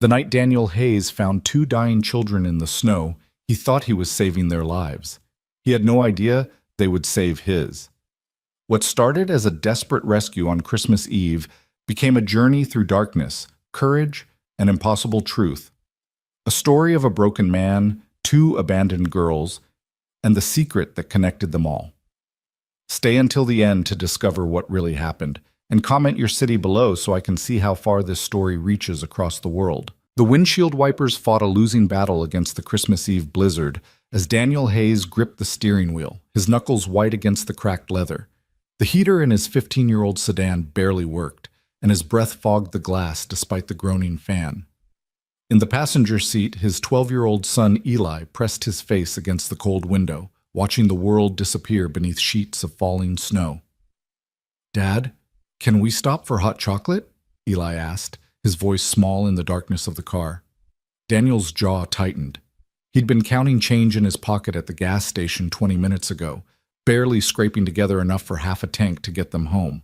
The night Daniel Hayes found two dying children in the snow, he thought he was saving their lives. He had no idea they would save his. What started as a desperate rescue on Christmas Eve became a journey through darkness, courage, and impossible truth. A story of a broken man, two abandoned girls, and the secret that connected them all. Stay until the end to discover what really happened, and comment your city below so I can see how far this story reaches across the world. The windshield wipers fought a losing battle against the Christmas Eve blizzard as Daniel Hayes gripped the steering wheel, his knuckles white against the cracked leather. The heater in his 15-year-old sedan barely worked, and his breath fogged the glass despite the groaning fan. In the passenger seat, his 12-year-old son Eli pressed his face against the cold window, watching the world disappear beneath sheets of falling snow. "Dad, can we stop for hot chocolate?" Eli asked, his voice small in the darkness of the car. Daniel's jaw tightened. He'd been counting change in his pocket at the gas station 20 minutes ago, barely scraping together enough for half a tank to get them home.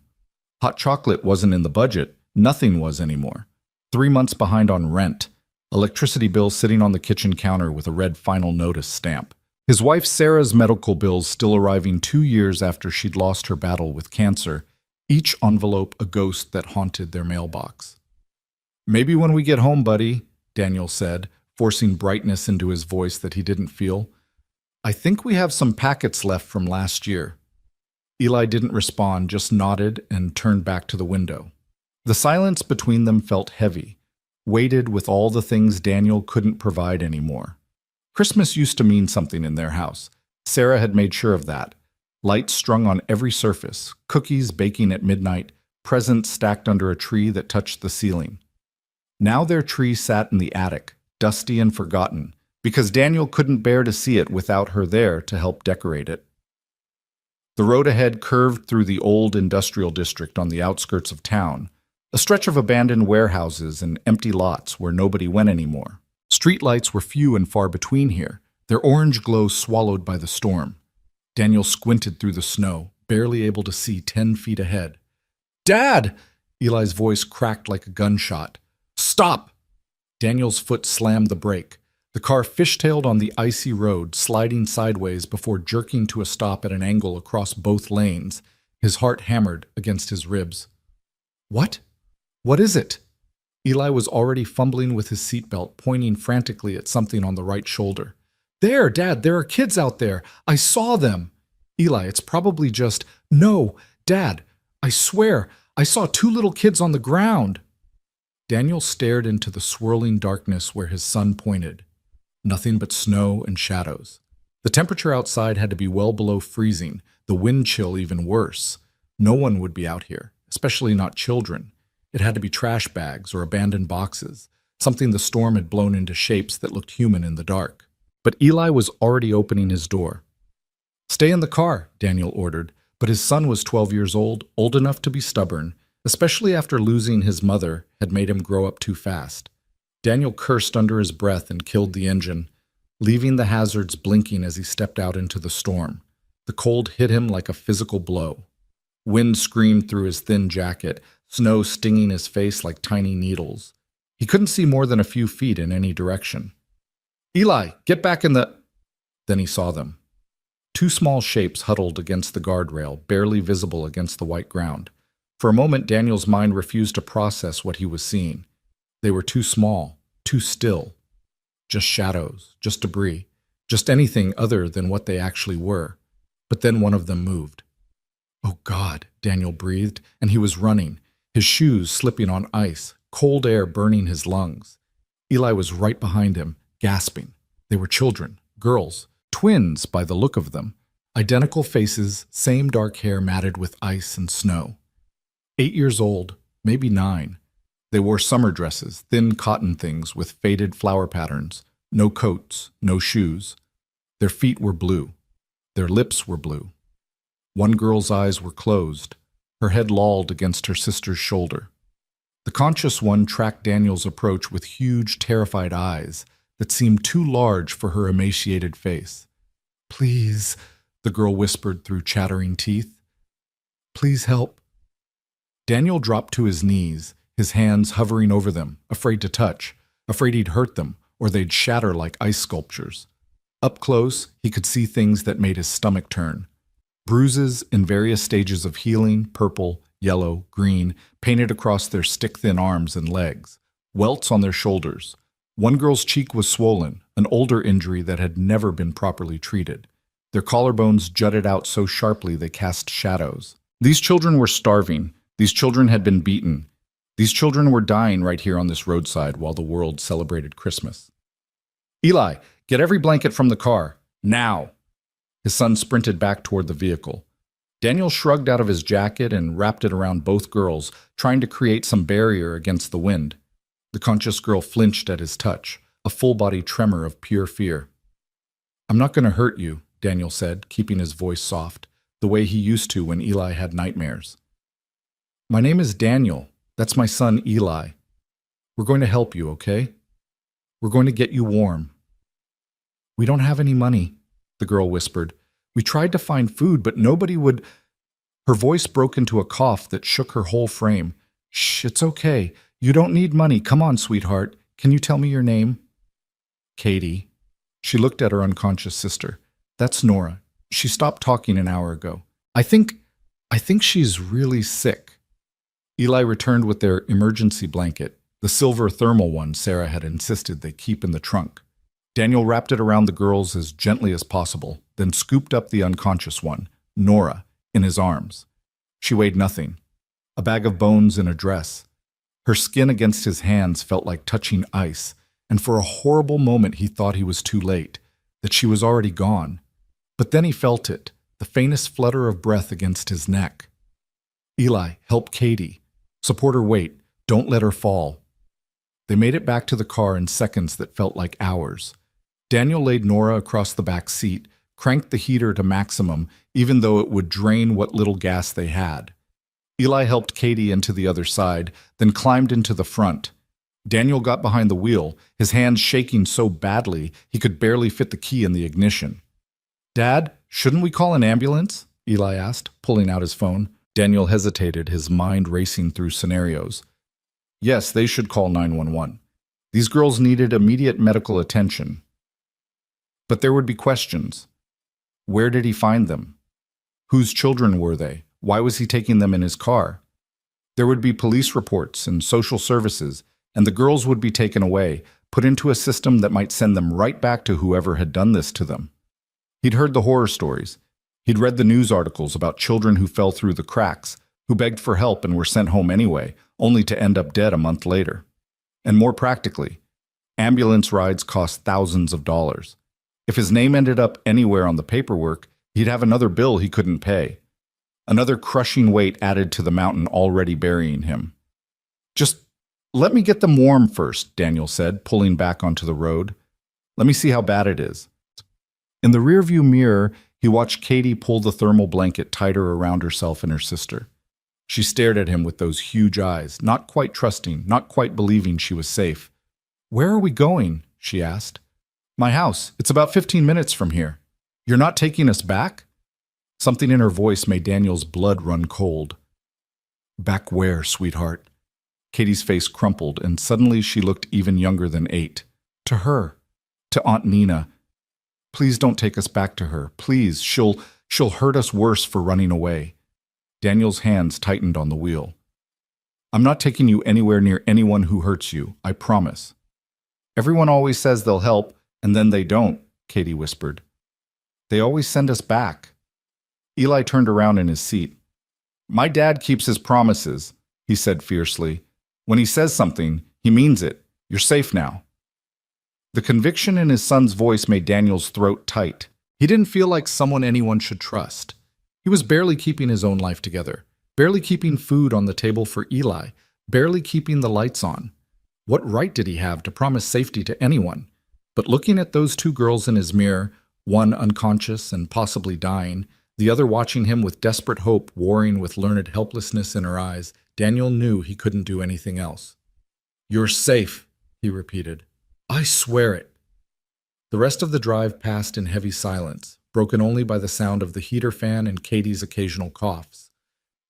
Hot chocolate wasn't in the budget. Nothing was anymore. 3 months behind on rent. Electricity bill sitting on the kitchen counter with a red final notice stamp. His wife Sarah's medical bills still arriving 2 years after she'd lost her battle with cancer, each envelope a ghost that haunted their mailbox. "Maybe when we get home, buddy," Daniel said, forcing brightness into his voice that he didn't feel. "I think we have some packets left from last year." Eli didn't respond, just nodded and turned back to the window. The silence between them felt heavy, weighted with all the things Daniel couldn't provide anymore. Christmas used to mean something in their house. Sarah had made sure of that. Lights strung on every surface, cookies baking at midnight, presents stacked under a tree that touched the ceiling. Now their tree sat in the attic, dusty and forgotten, because Daniel couldn't bear to see it without her there to help decorate it. The road ahead curved through the old industrial district on the outskirts of town, a stretch of abandoned warehouses and empty lots where nobody went anymore. Streetlights were few and far between here, their orange glow swallowed by the storm. Daniel squinted through the snow, barely able to see 10 feet ahead. "Dad!" Eli's voice cracked like a gunshot. "Stop!" Daniel's foot slammed the brake. The car fishtailed on the icy road, sliding sideways before jerking to a stop at an angle across both lanes. His heart hammered against his ribs. "What? What is it?" Eli was already fumbling with his seatbelt, pointing frantically at something on the right shoulder. "There, Dad, there are kids out there. I saw them." "Eli, it's probably just—" "No, Dad, I swear, I saw 2 little kids on the ground." Daniel stared into the swirling darkness where his son pointed. Nothing but snow and shadows. The temperature outside had to be well below freezing, the wind chill even worse. No one would be out here, especially not children. It had to be trash bags or abandoned boxes, something the storm had blown into shapes that looked human in the dark. But Eli was already opening his door. "Stay in the car," Daniel ordered, but his son was 12 years old enough to be stubborn, especially after losing his mother had made him grow up too fast. Daniel cursed under his breath and killed the engine, leaving the hazards blinking as he stepped out into the storm. The cold hit him like a physical blow. Wind screamed through his thin jacket, snow stinging his face like tiny needles. He couldn't see more than a few feet in any direction. "Eli, get back in the—" Then he saw them. 2 small shapes huddled against the guardrail, barely visible against the white ground. For a moment, Daniel's mind refused to process what he was seeing. They were too small, too still. Just shadows, just debris, just anything other than what they actually were. But then one of them moved. "Oh God," Daniel breathed, and he was running, his shoes slipping on ice, cold air burning his lungs. Eli was right behind him, gasping. They were children, girls, twins by the look of them. Identical faces, same dark hair matted with ice and snow. 8 years old, maybe 9. They wore summer dresses, thin cotton things with faded flower patterns, no coats, no shoes. Their feet were blue. Their lips were blue. One girl's eyes were closed, her head lolled against her sister's shoulder. The conscious one tracked Daniel's approach with huge, terrified eyes that seemed too large for her emaciated face. "Please," the girl whispered through chattering teeth. "Please help." Daniel dropped to his knees, his hands hovering over them, afraid to touch. afraid he'd hurt them or they'd shatter like ice sculptures. Up close, he could see things that made his stomach turn. Bruises in various stages of healing, purple, yellow, green, painted across their stick-thin arms and legs. Welts on their shoulders. One girl's cheek was swollen, an older injury that had never been properly treated. Their collarbones jutted out so sharply they cast shadows. These children were starving. These children had been beaten. These children were dying right here on this roadside while the world celebrated Christmas. Eli, get every blanket from the car. Now! His son sprinted back toward the vehicle. Daniel shrugged out of his jacket and wrapped it around both girls, trying to create some barrier against the wind. The conscious girl flinched at his touch, a full-body tremor of pure fear. "I'm not going to hurt you," Daniel said, keeping his voice soft, the way he used to when Eli had nightmares. "My name is Daniel. That's my son Eli. We're going to help you, okay? We're going to get you warm." "We don't have any money," the girl whispered. "We tried to find food, but nobody would—" Her voice broke into a cough that shook her whole frame. "Shh, it's okay. You don't need money. Come on, sweetheart. Can you tell me your name?" "Katie." She looked at her unconscious sister. "That's Nora. She stopped talking an hour ago. I think she's really sick." Eli returned with their emergency blanket, the silver thermal one Sarah had insisted they keep in the trunk. Daniel wrapped it around the girls as gently as possible, then scooped up the unconscious one, Nora, in his arms. She weighed nothing. A bag of bones in a dress. Her skin against his hands felt like touching ice, and for a horrible moment he thought he was too late, that she was already gone. But then he felt it, the faintest flutter of breath against his neck. "Eli, help Katie. Support her weight. Don't let her fall." They made it back to the car in seconds that felt like hours. Daniel laid Nora across the back seat, cranked the heater to maximum, even though it would drain what little gas they had. Eli helped Katie into the other side, then climbed into the front. Daniel got behind the wheel, his hands shaking so badly he could barely fit the key in the ignition. "Dad, shouldn't we call an ambulance?" Eli asked, pulling out his phone. Daniel hesitated, his mind racing through scenarios. Yes, they should call 911. These girls needed immediate medical attention. But there would be questions. Where did he find them? Whose children were they? Why was he taking them in his car? There would be police reports and social services, and the girls would be taken away, put into a system that might send them right back to whoever had done this to them. He'd heard the horror stories. He'd read the news articles about children who fell through the cracks, who begged for help and were sent home anyway, only to end up dead a month later. And more practically, ambulance rides cost thousands of dollars. If his name ended up anywhere on the paperwork, he'd have another bill he couldn't pay. Another crushing weight added to the mountain already burying him. "Just let me get them warm first," Daniel said, pulling back onto the road. "Let me see how bad it is." In the rearview mirror, he watched Katie pull the thermal blanket tighter around herself and her sister. She stared at him with those huge eyes, not quite trusting, not quite believing she was safe. "Where are we going?" she asked. "My house. It's about 15 minutes from here. You're not taking us back?" Something in her voice made Daniel's blood run cold. "Back where, sweetheart?" Katie's face crumpled, and suddenly she looked even younger than 8. "To her. To Aunt Nina. Please don't take us back to her. Please, she'll hurt us worse for running away." Daniel's hands tightened on the wheel. "I'm not taking you anywhere near anyone who hurts you, I promise." "Everyone always says they'll help, and then they don't," Katie whispered. "They always send us back." Eli turned around in his seat. "My dad keeps his promises," he said fiercely. "When he says something, he means it. You're safe now." The conviction in his son's voice made Daniel's throat tight. He didn't feel like someone anyone should trust. He was barely keeping his own life together, barely keeping food on the table for Eli, barely keeping the lights on. What right did he have to promise safety to anyone? But looking at those two girls in his mirror, one unconscious and possibly dying, the other watching him with desperate hope warring with learned helplessness in her eyes, Daniel knew he couldn't do anything else. "You're safe," he repeated. "I swear it." The rest of the drive passed in heavy silence, broken only by the sound of the heater fan and Katie's occasional coughs.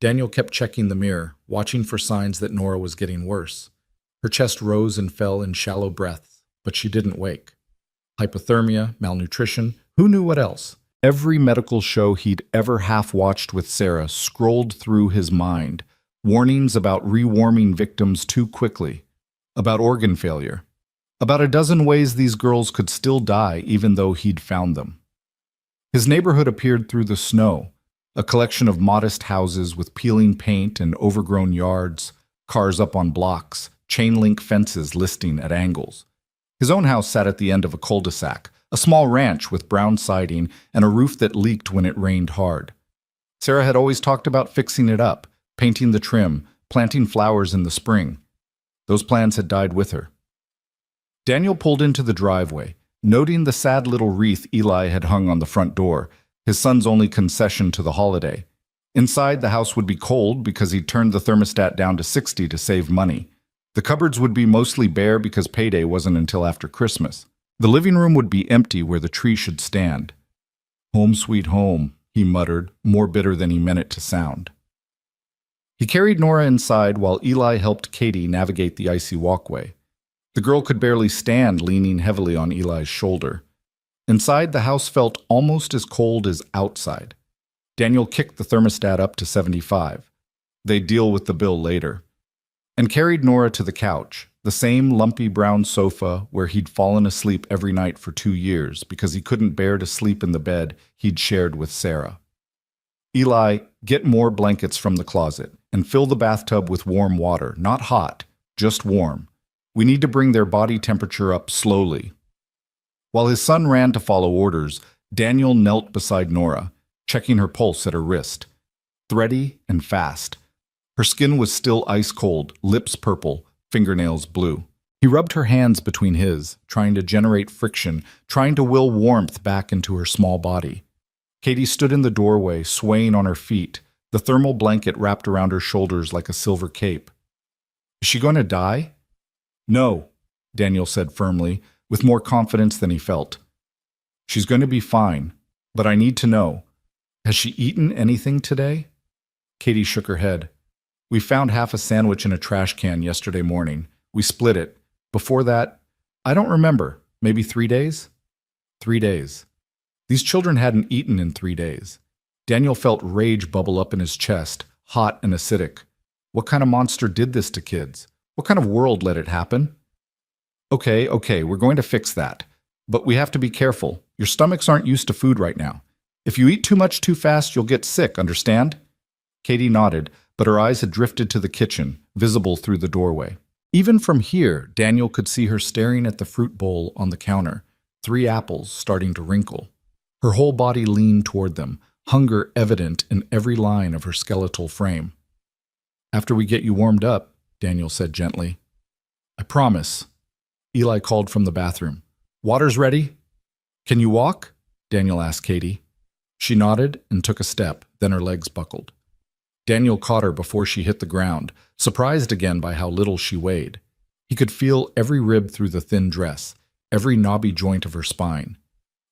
Daniel kept checking the mirror, watching for signs that Nora was getting worse. Her chest rose and fell in shallow breaths, but she didn't wake. Hypothermia, malnutrition, who knew what else? Every medical show he'd ever half-watched with Sarah scrolled through his mind, warnings about rewarming victims too quickly, about organ failure, about a dozen ways these girls could still die even though he'd found them. His neighborhood appeared through the snow, a collection of modest houses with peeling paint and overgrown yards, cars up on blocks, chain-link fences listing at angles. His own house sat at the end of a cul-de-sac, a small ranch with brown siding and a roof that leaked when it rained hard. Sarah had always talked about fixing it up, painting the trim, planting flowers in the spring. Those plans had died with her. Daniel pulled into the driveway, noting the sad little wreath Eli had hung on the front door, his son's only concession to the holiday. Inside, the house would be cold because he'd turned the thermostat down to 60 to save money. The cupboards would be mostly bare because payday wasn't until after Christmas. The living room would be empty where the tree should stand. "Home sweet home," he muttered, more bitter than he meant it to sound. He carried Nora inside while Eli helped Katie navigate the icy walkway. The girl could barely stand, leaning heavily on Eli's shoulder. Inside, the house felt almost as cold as outside. Daniel kicked the thermostat up to 75. They'd deal with the bill later. And carried Nora to the couch, the same lumpy brown sofa where he'd fallen asleep every night for 2 years because he couldn't bear to sleep in the bed he'd shared with Sarah. "Eli, get more blankets from the closet and fill the bathtub with warm water, not hot, just warm. We need to bring their body temperature up slowly." While his son ran to follow orders, Daniel knelt beside Nora, checking her pulse at her wrist. Thready and fast. Her skin was still ice cold, lips purple, fingernails blue. He rubbed her hands between his, trying to generate friction, trying to will warmth back into her small body. Katie stood in the doorway, swaying on her feet, the thermal blanket wrapped around her shoulders like a silver cape. "Is she going to die?" "No," Daniel said firmly, with more confidence than he felt. "She's going to be fine, but I need to know. Has she eaten anything today?" Katie shook her head. "We found half a sandwich in a trash can yesterday morning. We split it. Before that, I don't remember. Maybe 3 days?" 3 days. These children hadn't eaten in 3 days. Daniel felt rage bubble up in his chest, hot and acidic. What kind of monster did this to kids? What kind of world let it happen? Okay, we're going to fix that. But we have to be careful. Your stomachs aren't used to food right now. If you eat too much too fast, you'll get sick, understand?" Katie nodded, but her eyes had drifted to the kitchen, visible through the doorway. Even from here, Daniel could see her staring at the fruit bowl on the counter, 3 apples starting to wrinkle. Her whole body leaned toward them, hunger evident in every line of her skeletal frame. "After we get you warmed up," Daniel said gently. "I promise." Eli called from the bathroom. "Water's ready?" "Can you walk?" Daniel asked Katie. She nodded and took a step, then her legs buckled. Daniel caught her before she hit the ground, surprised again by how little she weighed. He could feel every rib through the thin dress, every knobby joint of her spine.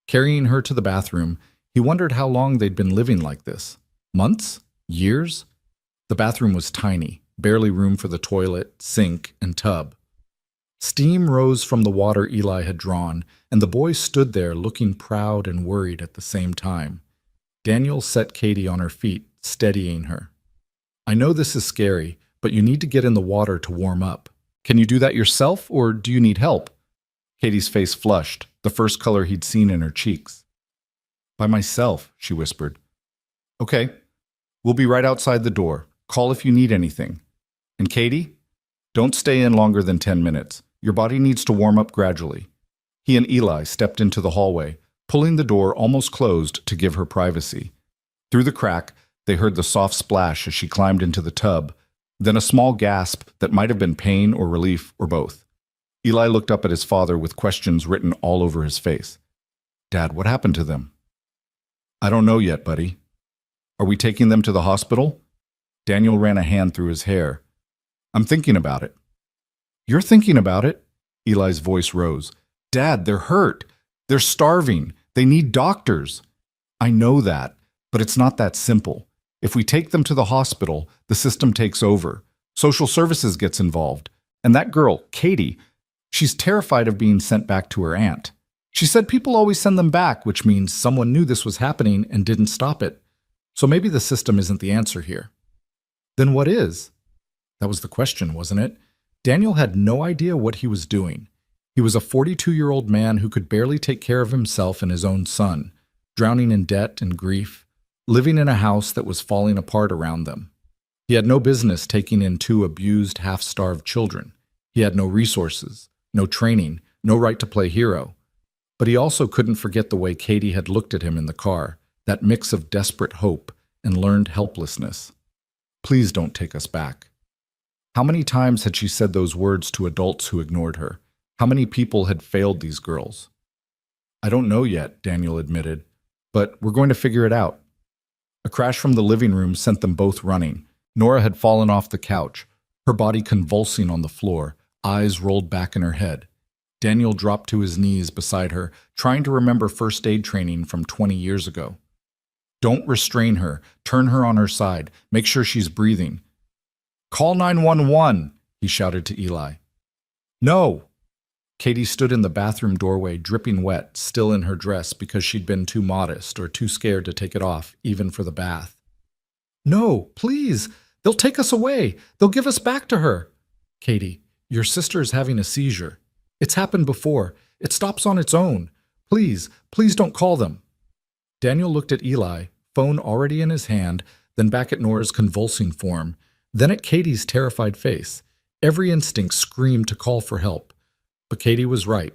Carrying her to the bathroom, he wondered how long they'd been living like this. Months? Years? The bathroom was tiny, barely room for the toilet, sink, and tub. Steam rose from the water Eli had drawn, and the boy stood there looking proud and worried at the same time. Daniel set Katie on her feet, steadying her. "I know this is scary, but you need to get in the water to warm up. Can you do that yourself, or do you need help?" Katie's face flushed, the first color he'd seen in her cheeks. "By myself," she whispered. "Okay, we'll be right outside the door. Call if you need anything. And Katie, don't stay in longer than 10 minutes. Your body needs to warm up gradually." He and Eli stepped into the hallway, pulling the door almost closed to give her privacy. Through the crack, they heard the soft splash as she climbed into the tub, then a small gasp that might have been pain or relief or both. Eli looked up at his father with questions written all over his face. "Dad, what happened to them?" "I don't know yet, buddy." "Are we taking them to the hospital?" Daniel ran a hand through his hair. "I'm thinking about it." "You're thinking about it?" Eli's voice rose. "Dad, they're hurt. They're starving. They need doctors." "I know that, but it's not that simple. If we take them to the hospital, the system takes over. Social services gets involved, And that girl, Katie, she's terrified of being sent back to her aunt. She said people always send them back, which means someone knew this was happening and didn't stop it. So maybe the system isn't the answer here. Then what is? That was the question, wasn't it? Daniel had no idea what he was doing. He was a 42-year-old man who could barely take care of himself and his own son, drowning in debt and grief, living in a house that was falling apart around them. He had no business taking in 2 abused, half-starved children. He had no resources, no training, no right to play hero. But he also couldn't forget the way Katie had looked at him in the car, that mix of desperate hope and learned helplessness. Please don't take us back. How many times had she said those words to adults who ignored her? How many people had failed these girls? I don't know yet, Daniel admitted, but we're going to figure it out. A crash from the living room sent them both running. Nora had fallen off the couch, her body convulsing on the floor, eyes rolled back in her head. Daniel dropped to his knees beside her, trying to remember first aid training from 20 years ago. Don't restrain her. Turn her on her side. Make sure she's breathing. Call 911, he shouted to Eli. No! Katie stood in the bathroom doorway, dripping wet, still in her dress because she'd been too modest or too scared to take it off, even for the bath. No, please! They'll take us away! They'll give us back to her! Katie, your sister is having a seizure. It's happened before. It stops on its own. Please, please don't call them. Daniel looked at Eli, phone already in his hand, then back at Nora's convulsing form, then at Katie's terrified face. Every instinct screamed to call for help. But Katie was right.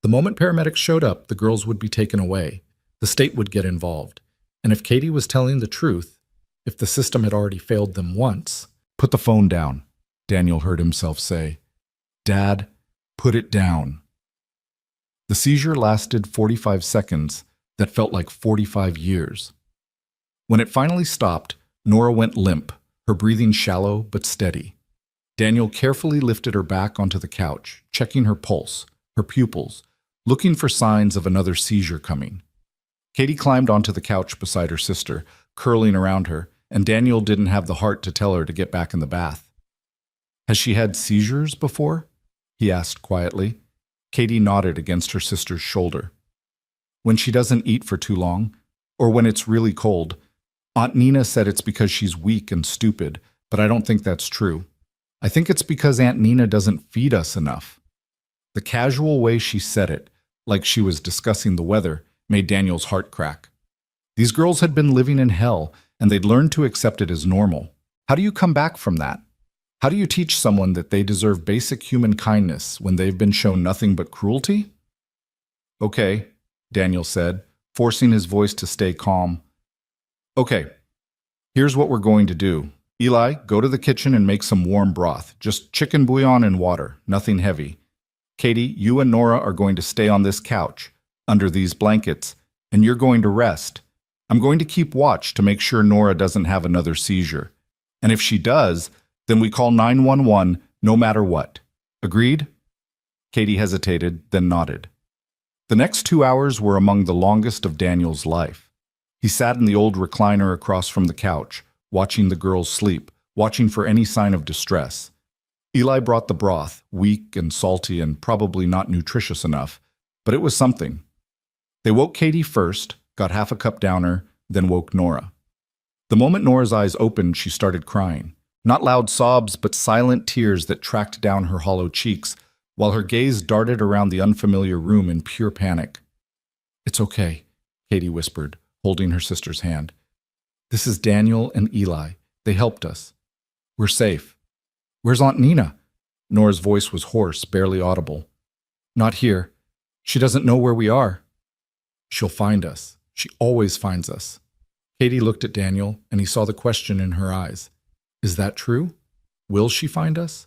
The moment paramedics showed up, the girls would be taken away. The state would get involved. And if Katie was telling the truth, if the system had already failed them once— Put the phone down, Daniel heard himself say. Dad, put it down. The seizure lasted 45 seconds that felt like 45 years. When it finally stopped, Nora went limp, her breathing shallow but steady. Daniel carefully lifted her back onto the couch, checking her pulse, her pupils, looking for signs of another seizure coming. Katie climbed onto the couch beside her sister, curling around her, and Daniel didn't have the heart to tell her to get back in the bath. Has she had seizures before? He asked quietly. Katie nodded against her sister's shoulder. When she doesn't eat for too long, or when it's really cold. Aunt Nina said it's because she's weak and stupid, but I don't think that's true. I think it's because Aunt Nina doesn't feed us enough. The casual way she said it, like she was discussing the weather, made Daniel's heart crack. These girls had been living in hell, and they'd learned to accept it as normal. How do you come back from that? How do you teach someone that they deserve basic human kindness when they've been shown nothing but cruelty? Okay, Daniel said, forcing his voice to stay calm. Okay, here's what we're going to do. Eli, go to the kitchen and make some warm broth. Just chicken bouillon and water, nothing heavy. Katie, you and Nora are going to stay on this couch, under these blankets, and you're going to rest. I'm going to keep watch to make sure Nora doesn't have another seizure. And if she does, then we call 911 no matter what. Agreed? Katie hesitated, then nodded. The next 2 hours were among the longest of Daniel's life. He sat in the old recliner across from the couch, watching the girls sleep, watching for any sign of distress. Eli brought the broth, weak and salty and probably not nutritious enough, but it was something. They woke Katie first, got half a cup down her, then woke Nora. The moment Nora's eyes opened, she started crying. Not loud sobs, but silent tears that tracked down her hollow cheeks, while her gaze darted around the unfamiliar room in pure panic. It's okay, Katie whispered, holding her sister's hand. This is Daniel and Eli. They helped us. We're safe. Where's Aunt Nina? Nora's voice was hoarse, barely audible. Not here. She doesn't know where we are. She'll find us. She always finds us. Katie looked at Daniel, and he saw the question in her eyes. Is that true? Will she find us?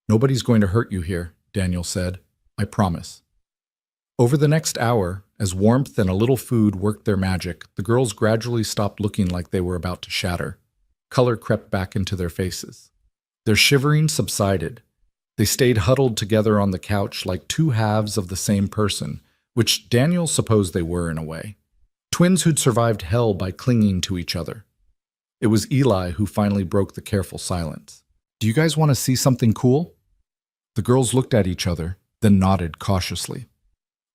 Nobody's going to hurt you here, Daniel said. I promise. Over the next hour, as warmth and a little food worked their magic, the girls gradually stopped looking like they were about to shatter. Color crept back into their faces. Their shivering subsided. They stayed huddled together on the couch like two halves of the same person, which Daniel supposed they were in a way. Twins who'd survived hell by clinging to each other. It was Eli who finally broke the careful silence. Do you guys want to see something cool? The girls looked at each other, then nodded cautiously.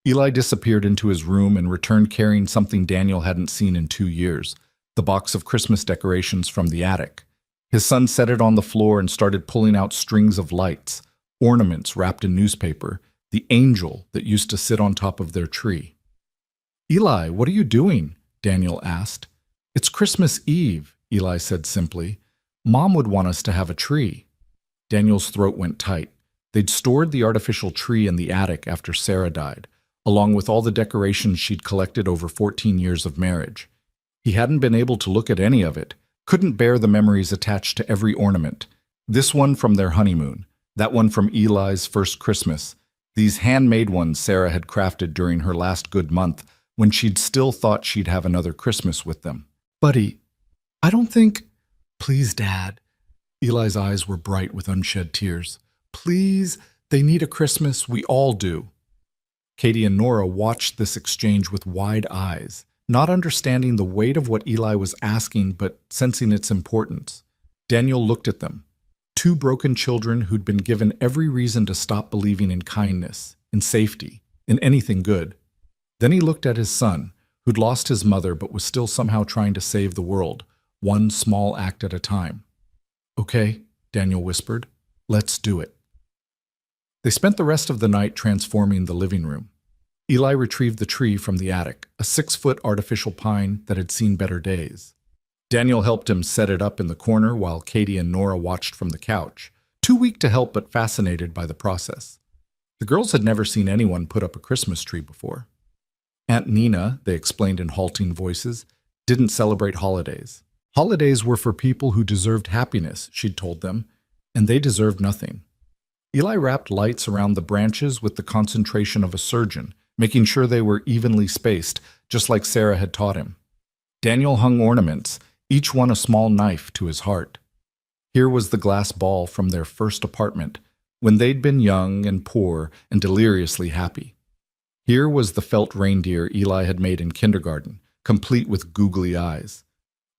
Eli disappeared into his room and returned carrying something Daniel hadn't seen in 2 years, the box of Christmas decorations from the attic. His son set it on the floor and started pulling out strings of lights, ornaments wrapped in newspaper, the angel that used to sit on top of their tree. "Eli, what are you doing?" Daniel asked. "It's Christmas Eve," Eli said simply. "Mom would want us to have a tree." Daniel's throat went tight. They'd stored the artificial tree in the attic after Sarah died, along with all the decorations she'd collected over 14 years of marriage. He hadn't been able to look at any of it, couldn't bear the memories attached to every ornament. This one from their honeymoon, that one from Eli's first Christmas, these handmade ones Sarah had crafted during her last good month when she'd still thought she'd have another Christmas with them. "Buddy, I don't think—" "Please, Dad." Eli's eyes were bright with unshed tears. "Please, they need a Christmas. We all do." Katie and Nora watched this exchange with wide eyes, not understanding the weight of what Eli was asking but sensing its importance. Daniel looked at them, two broken children who'd been given every reason to stop believing in kindness, in safety, in anything good. Then he looked at his son, who'd lost his mother but was still somehow trying to save the world, one small act at a time. "Okay," Daniel whispered, "let's do it." They spent the rest of the night transforming the living room. Eli retrieved the tree from the attic, a 6-foot artificial pine that had seen better days. Daniel helped him set it up in the corner while Katie and Nora watched from the couch, too weak to help but fascinated by the process. The girls had never seen anyone put up a Christmas tree before. Aunt Nina, they explained in halting voices, didn't celebrate holidays. Holidays were for people who deserved happiness, she'd told them, and they deserved nothing. Eli wrapped lights around the branches with the concentration of a surgeon, making sure they were evenly spaced, just like Sarah had taught him. Daniel hung ornaments, each one a small knife to his heart. Here was the glass ball from their first apartment, when they'd been young and poor and deliriously happy. Here was the felt reindeer Eli had made in kindergarten, complete with googly eyes.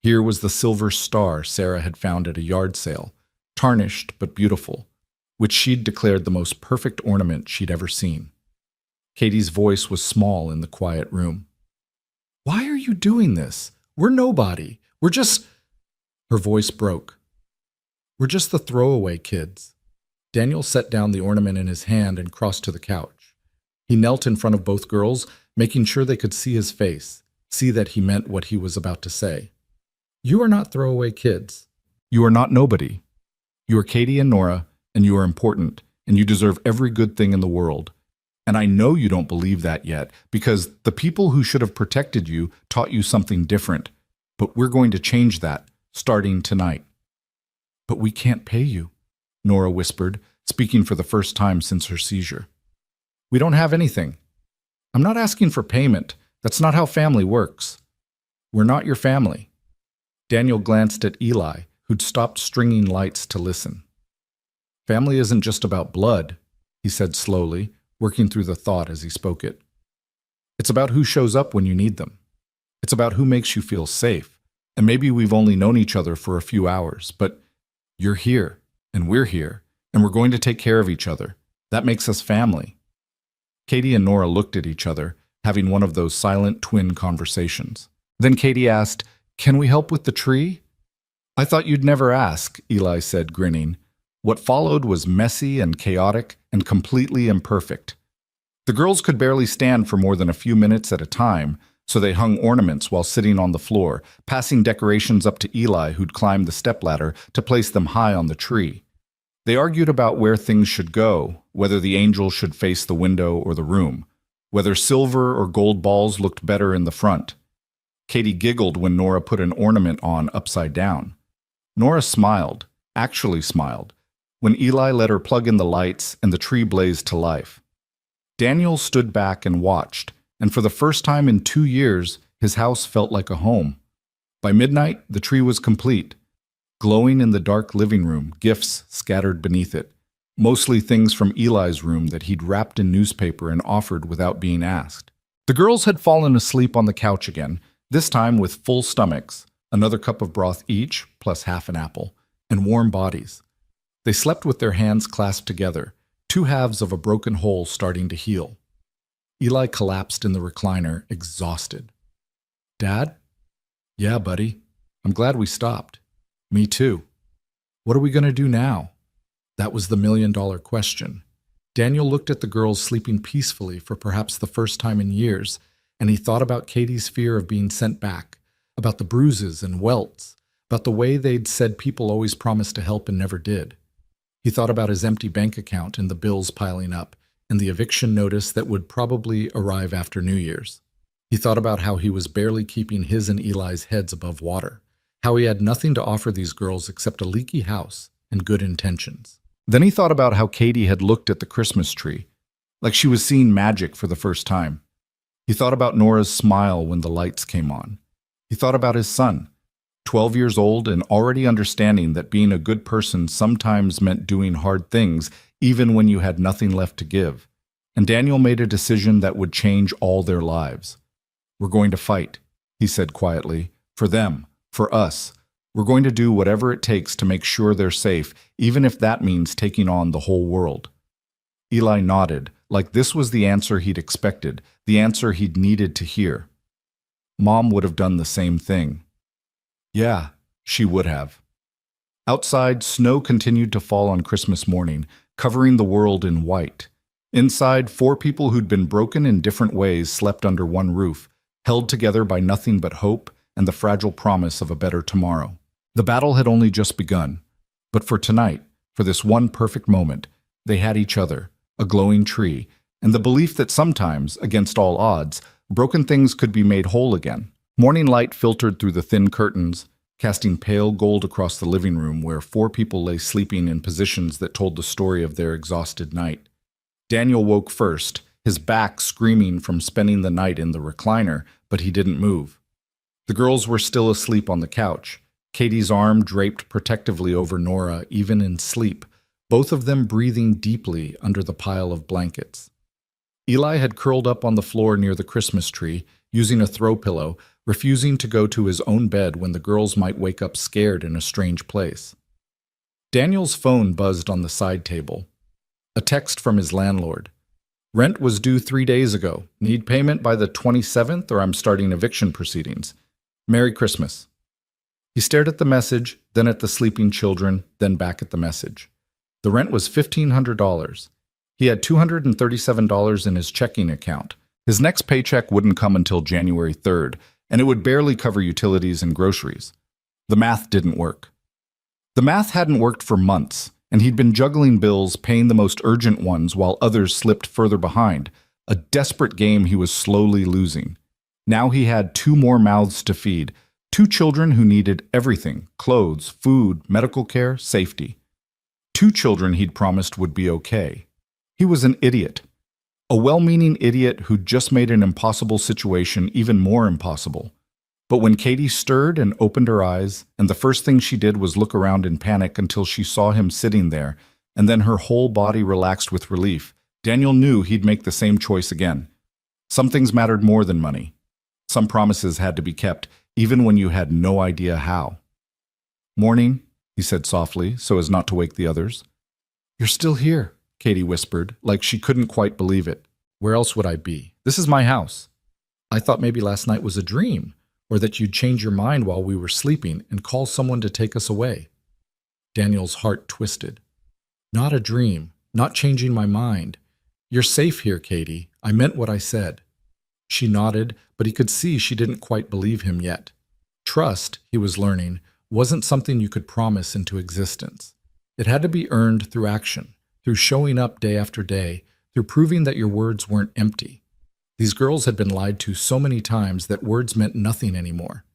Here was the silver star Sarah had found at a yard sale, tarnished but beautiful, which she'd declared the most perfect ornament she'd ever seen. Katie's voice was small in the quiet room. "Why are you doing this? We're nobody. We're just—" Her voice broke. "We're just the throwaway kids." Daniel set down the ornament in his hand and crossed to the couch. He knelt in front of both girls, making sure they could see his face, see that he meant what he was about to say. "You are not throwaway kids. You are not nobody. You are Katie and Nora, and you are important, and you deserve every good thing in the world. And I know you don't believe that yet, because the people who should have protected you taught you something different. But we're going to change that, starting tonight." "But we can't pay you," Nora whispered, speaking for the first time since her seizure. "We don't have anything." "I'm not asking for payment. That's not how family works." "We're not your family." Daniel glanced at Eli, who'd stopped stringing lights to listen. "Family isn't just about blood," he said slowly, working through the thought as he spoke it. "It's about who shows up when you need them. It's about who makes you feel safe. And maybe we've only known each other for a few hours, but you're here, and we're here, and we're going to take care of each other. That makes us family." Katie and Nora looked at each other, having one of those silent twin conversations. Then Katie asked, "Can we help with the tree?" "I thought you'd never ask," Eli said, grinning. What followed was messy and chaotic and completely imperfect. The girls could barely stand for more than a few minutes at a time, so they hung ornaments while sitting on the floor, passing decorations up to Eli, who'd climbed the stepladder to place them high on the tree. They argued about where things should go, whether the angel should face the window or the room, whether silver or gold balls looked better in the front. Katie giggled when Nora put an ornament on upside down. Nora smiled, actually smiled, when Eli let her plug in the lights and the tree blazed to life. Daniel stood back and watched, and for the first time in 2 years, his house felt like a home. By midnight, the tree was complete. Glowing in the dark living room, gifts scattered beneath it, mostly things from Eli's room that he'd wrapped in newspaper and offered without being asked. The girls had fallen asleep on the couch again, this time with full stomachs, another cup of broth each, plus half an apple, and warm bodies. They slept with their hands clasped together, two halves of a broken whole starting to heal. Eli collapsed in the recliner, exhausted. Dad? Yeah, buddy. I'm glad we stopped. Me too. What are we going to do now? That was the million-dollar question. Daniel looked at the girls sleeping peacefully for perhaps the first time in years, and he thought about Katie's fear of being sent back, about the bruises and welts, about the way they'd said people always promised to help and never did. He thought about his empty bank account and the bills piling up, and the eviction notice that would probably arrive after New Year's. He thought about how he was barely keeping his and Eli's heads above water, how he had nothing to offer these girls except a leaky house and good intentions. Then he thought about how Katie had looked at the Christmas tree, like she was seeing magic for the first time. He thought about Nora's smile when the lights came on. He thought about his son, 12 years old and already understanding that being a good person sometimes meant doing hard things, even when you had nothing left to give. And Daniel made a decision that would change all their lives. We're going to fight, he said quietly, for them, for us. We're going to do whatever it takes to make sure they're safe, even if that means taking on the whole world. Eli nodded, like this was the answer he'd expected, the answer he'd needed to hear. Mom would have done the same thing. Yeah, she would have. Outside, snow continued to fall on Christmas morning, covering the world in white. Inside, 4 people who'd been broken in different ways slept under one roof, held together by nothing but hope and the fragile promise of a better tomorrow. The battle had only just begun, but for tonight, for this one perfect moment, they had each other, a glowing tree, and the belief that sometimes, against all odds, broken things could be made whole again. Morning light filtered through the thin curtains, casting pale gold across the living room where 4 people lay sleeping in positions that told the story of their exhausted night. Daniel woke first, his back screaming from spending the night in the recliner, but he didn't move. The girls were still asleep on the couch, Katie's arm draped protectively over Nora even in sleep, both of them breathing deeply under the pile of blankets. Eli had curled up on the floor near the Christmas tree, using a throw pillow, refusing to go to his own bed when the girls might wake up scared in a strange place. Daniel's phone buzzed on the side table. A text from his landlord. Rent was due 3 days ago. Need payment by the 27th or I'm starting eviction proceedings. Merry Christmas. He stared at the message, then at the sleeping children, then back at the message. The rent was $1,500. He had $237 in his checking account. His next paycheck wouldn't come until January 3rd, and it would barely cover utilities and groceries. The math didn't work. The math hadn't worked for months, and he'd been juggling bills, paying the most urgent ones while others slipped further behind, a desperate game he was slowly losing. Now he had 2 more mouths to feed, 2 children who needed everything: clothes, food, medical care, safety. 2 children he'd promised would be okay. He was an idiot. A well-meaning idiot who'd just made an impossible situation even more impossible. But when Katie stirred and opened her eyes, and the first thing she did was look around in panic until she saw him sitting there, and then her whole body relaxed with relief, Daniel knew he'd make the same choice again. Some things mattered more than money. Some promises had to be kept, even when you had no idea how. "Morning," he said softly, so as not to wake the others. "You're still here," Katie whispered, like she couldn't quite believe it. "Where else would I be? This is my house. I thought maybe last night was a dream, or that you'd change your mind while we were sleeping and call someone to take us away." Daniel's heart twisted. "Not a dream, not changing my mind. You're safe here, Katie. I meant what I said." She nodded, but he could see she didn't quite believe him yet. Trust, he was learning, wasn't something you could promise into existence. It had to be earned through action, through showing up day after day, through proving that your words weren't empty. These girls had been lied to so many times that words meant nothing anymore.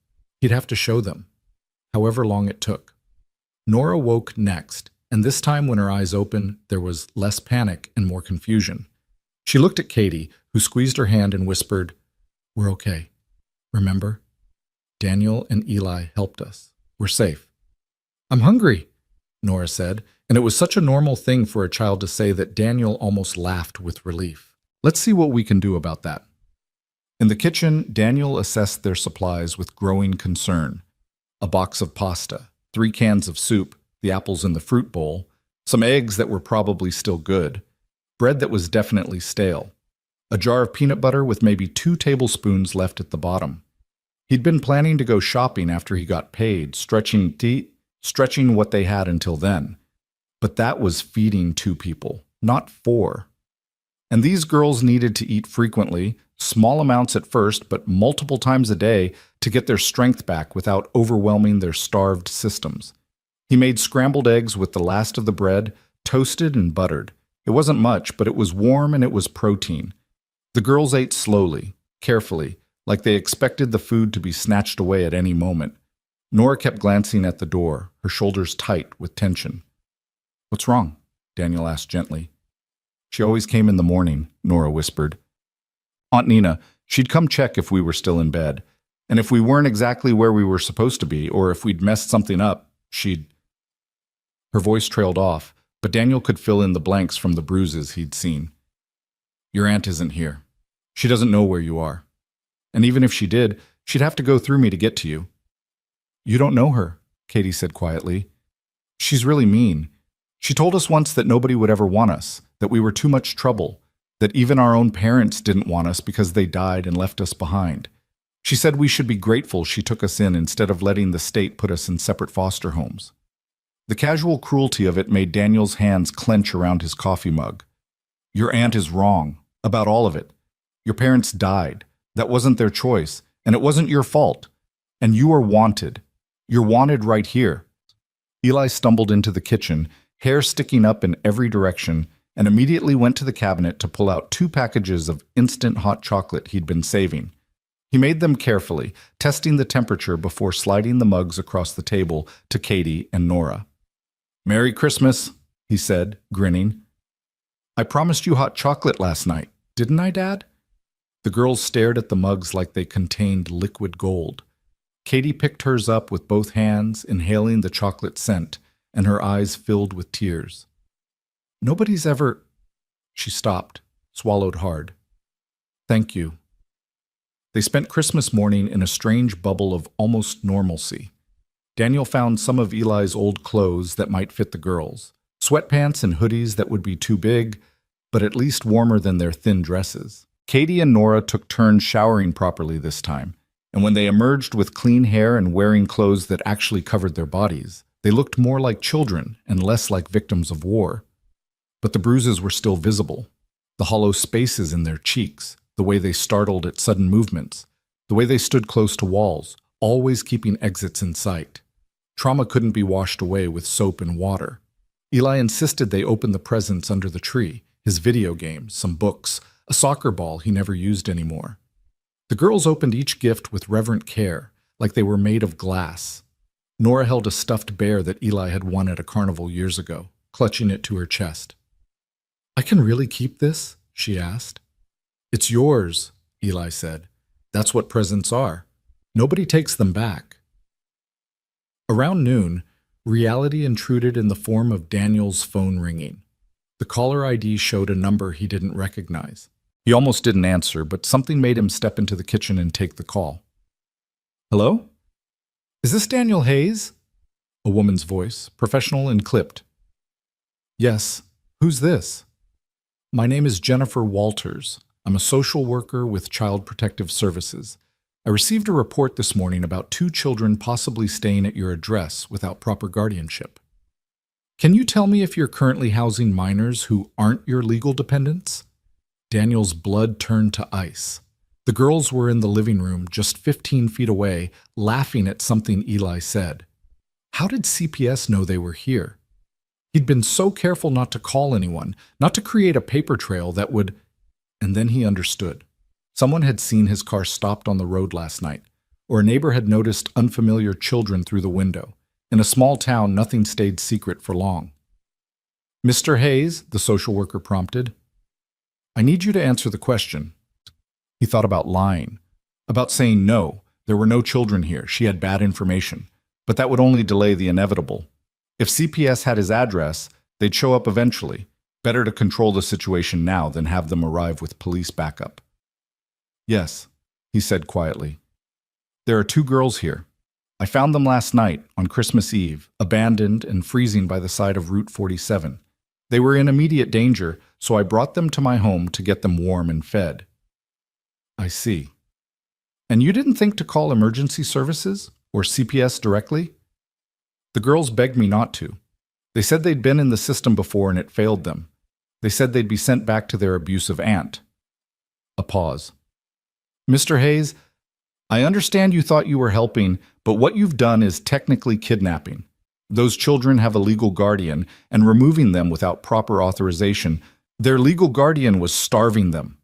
He'd have to show them, however long it took. Nora woke next, and this time when her eyes opened, there was less panic and more confusion. She looked at Katie, who squeezed her hand and whispered, "We're okay. Remember? Daniel and Eli helped us. We're safe." "I'm hungry," Nora said, and it was such a normal thing for a child to say that Daniel almost laughed with relief. "Let's see what we can do about that." In the kitchen, Daniel assessed their supplies with growing concern. A box of pasta, 3 cans of soup, the apples in the fruit bowl, some eggs that were probably still good, bread that was definitely stale, a jar of peanut butter with maybe 2 tablespoons left at the bottom. He'd been planning to go shopping after he got paid, stretching what they had until then. But that was feeding 2 people, not 4. And these girls needed to eat frequently, small amounts at first, but multiple times a day to get their strength back without overwhelming their starved systems. He made scrambled eggs with the last of the bread, toasted and buttered. It wasn't much, but it was warm and it was protein. The girls ate slowly, carefully, like they expected the food to be snatched away at any moment. Nora kept glancing at the door, her shoulders tight with tension. "What's wrong?" Daniel asked gently. "She always came in the morning," Nora whispered. "Aunt Nina, she'd come check if we were still in bed. And if we weren't exactly where we were supposed to be, or if we'd messed something up, she'd—" Her voice trailed off, but Daniel could fill in the blanks from the bruises he'd seen. "Your aunt isn't here. She doesn't know where you are. And even if she did, she'd have to go through me to get to you." "You don't know her," Katie said quietly. "She's really mean. She told us once that nobody would ever want us, that we were too much trouble, that even our own parents didn't want us because they died and left us behind. She said we should be grateful she took us in instead of letting the state put us in separate foster homes." The casual cruelty of it made Daniel's hands clench around his coffee mug. "Your aunt is wrong about all of it. Your parents died. That wasn't their choice, and it wasn't your fault. And you are wanted. You're wanted right here." Eli stumbled into the kitchen, hair sticking up in every direction, and immediately went to the cabinet to pull out 2 packages of instant hot chocolate he'd been saving. He made them carefully, testing the temperature before sliding the mugs across the table to Katie and Nora. "Merry Christmas," he said, grinning. "I promised you hot chocolate last night, didn't I, Dad?" The girls stared at the mugs like they contained liquid gold. Katie picked hers up with both hands, inhaling the chocolate scent, and her eyes filled with tears. "Nobody's ever—" She stopped, swallowed hard. "Thank you." They spent Christmas morning in a strange bubble of almost normalcy. Daniel found some of Eli's old clothes that might fit the girls, sweatpants and hoodies that would be too big, but at least warmer than their thin dresses. Katie and Nora took turns showering properly this time, and when they emerged with clean hair and wearing clothes that actually covered their bodies, they looked more like children and less like victims of war. But the bruises were still visible, the hollow spaces in their cheeks, the way they startled at sudden movements, the way they stood close to walls, always keeping exits in sight. Trauma couldn't be washed away with soap and water. Eli insisted they open the presents under the tree, his video games, some books, a soccer ball he never used anymore. The girls opened each gift with reverent care, like they were made of glass. Nora held a stuffed bear that Eli had won at a carnival years ago, clutching it to her chest. "I can really keep this?" she asked. "It's yours," Eli said. "That's what presents are. Nobody takes them back." Around noon, reality intruded in the form of Daniel's phone ringing. The caller ID showed a number he didn't recognize. He almost didn't answer, but something made him step into the kitchen and take the call. "Hello? Is this Daniel Hayes?" A woman's voice, professional and clipped. "Yes. Who's this?" "My name is Jennifer Walters. I'm a social worker with Child Protective Services. I received a report this morning about 2 children possibly staying at your address without proper guardianship. Can you tell me if you're currently housing minors who aren't your legal dependents?" Daniel's blood turned to ice. The girls were in the living room just 15 feet away, laughing at something Eli said. How did CPS know they were here? He'd been so careful not to call anyone, not to create a paper trail that would... And then he understood. Someone had seen his car stopped on the road last night, or a neighbor had noticed unfamiliar children through the window. In a small town, nothing stayed secret for long. "Mr. Hayes," the social worker prompted, "I need you to answer the question." He thought about lying, about saying no, there were no children here, she had bad information, but that would only delay the inevitable. If CPS had his address, they'd show up eventually. Better to control the situation now than have them arrive with police backup. "Yes," he said quietly. "There are 2 girls here. I found them last night, on Christmas Eve, abandoned and freezing by the side of Route 47. They were in immediate danger, so I brought them to my home to get them warm and fed. I see. And you didn't think to call emergency services or CPS directly? The girls begged me not to. They said they'd been in the system before and it failed them. They said they'd be sent back to their abusive aunt. A pause. Mr. Hayes, I understand you thought you were helping, but what you've done is technically kidnapping. Those children have a legal guardian, and removing them without proper authorization, their legal guardian was starving them.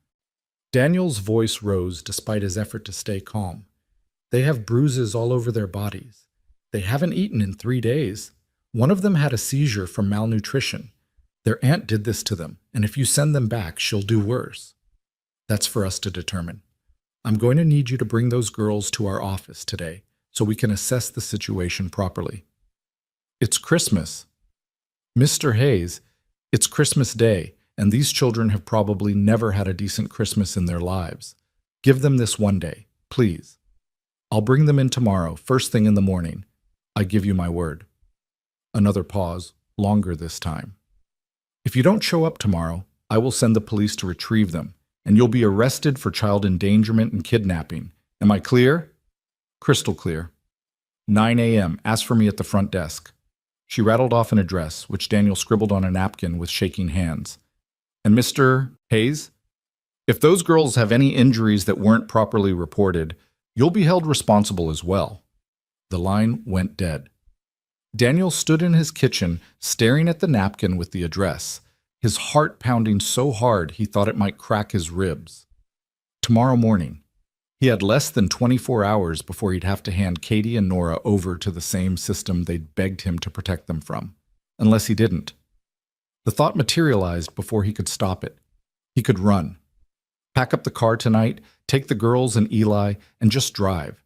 Daniel's voice rose despite his effort to stay calm. They have bruises all over their bodies. They haven't eaten in 3 days. One of them had a seizure from malnutrition. Their aunt did this to them, and if you send them back, she'll do worse. That's for us to determine. I'm going to need you to bring those girls to our office today so we can assess the situation properly. It's Christmas. Mr. Hayes, it's Christmas Day, and these children have probably never had a decent Christmas in their lives. Give them this one day, please. I'll bring them in tomorrow, first thing in the morning. I give you my word. Another pause, longer this time. If you don't show up tomorrow, I will send the police to retrieve them, and you'll be arrested for child endangerment and kidnapping. Am I clear? Crystal clear. 9 a.m. Ask for me at the front desk. She rattled off an address, which Daniel scribbled on a napkin with shaking hands. And Mr. Hayes, if those girls have any injuries that weren't properly reported, you'll be held responsible as well. The line went dead. Daniel stood in his kitchen, staring at the napkin with the address, his heart pounding so hard he thought it might crack his ribs. Tomorrow morning. He had less than 24 hours before he'd have to hand Katie and Nora over to the same system they'd begged him to protect them from, unless he didn't. The thought materialized before he could stop it. He could run. Pack up the car tonight, take the girls and Eli, and just drive.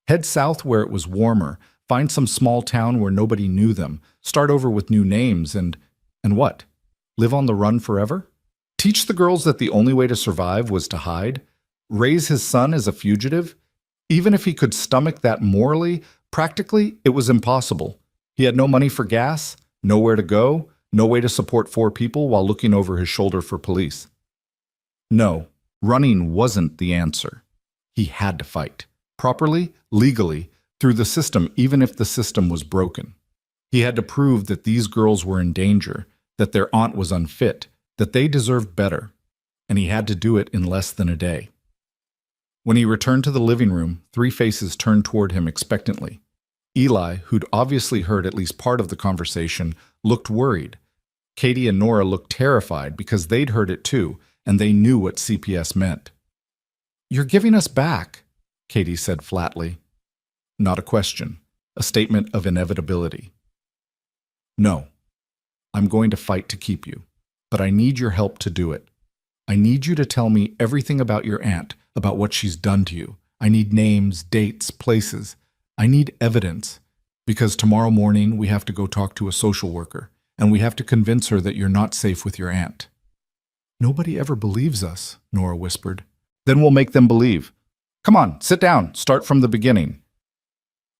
Head south where it was warmer, find some small town where nobody knew them, start over with new names, and what? Live on the run forever? Teach the girls that the only way to survive was to hide? Raise his son as a fugitive? Even if he could stomach that morally, practically, it was impossible. He had no money for gas, nowhere to go, no way to support 4 people while looking over his shoulder for police. No, running wasn't the answer. He had to fight. Properly, legally, through the system, even if the system was broken. He had to prove that these girls were in danger, that their aunt was unfit, that they deserved better. And he had to do it in less than a day. When he returned to the living room, 3 faces turned toward him expectantly. Eli, who'd obviously heard at least part of the conversation, looked worried. Katie and Nora looked terrified because they'd heard it too, and they knew what CPS meant. "You're giving us back," Katie said flatly. Not a question, a statement of inevitability. "No, I'm going to fight to keep you, but I need your help to do it. I need you to tell me everything about your aunt, about what she's done to you. I need names, dates, places. I need evidence, because tomorrow morning we have to go talk to a social worker, and we have to convince her that you're not safe with your aunt." "Nobody ever believes us," Nora whispered. "Then we'll make them believe. Come on, sit down, start from the beginning."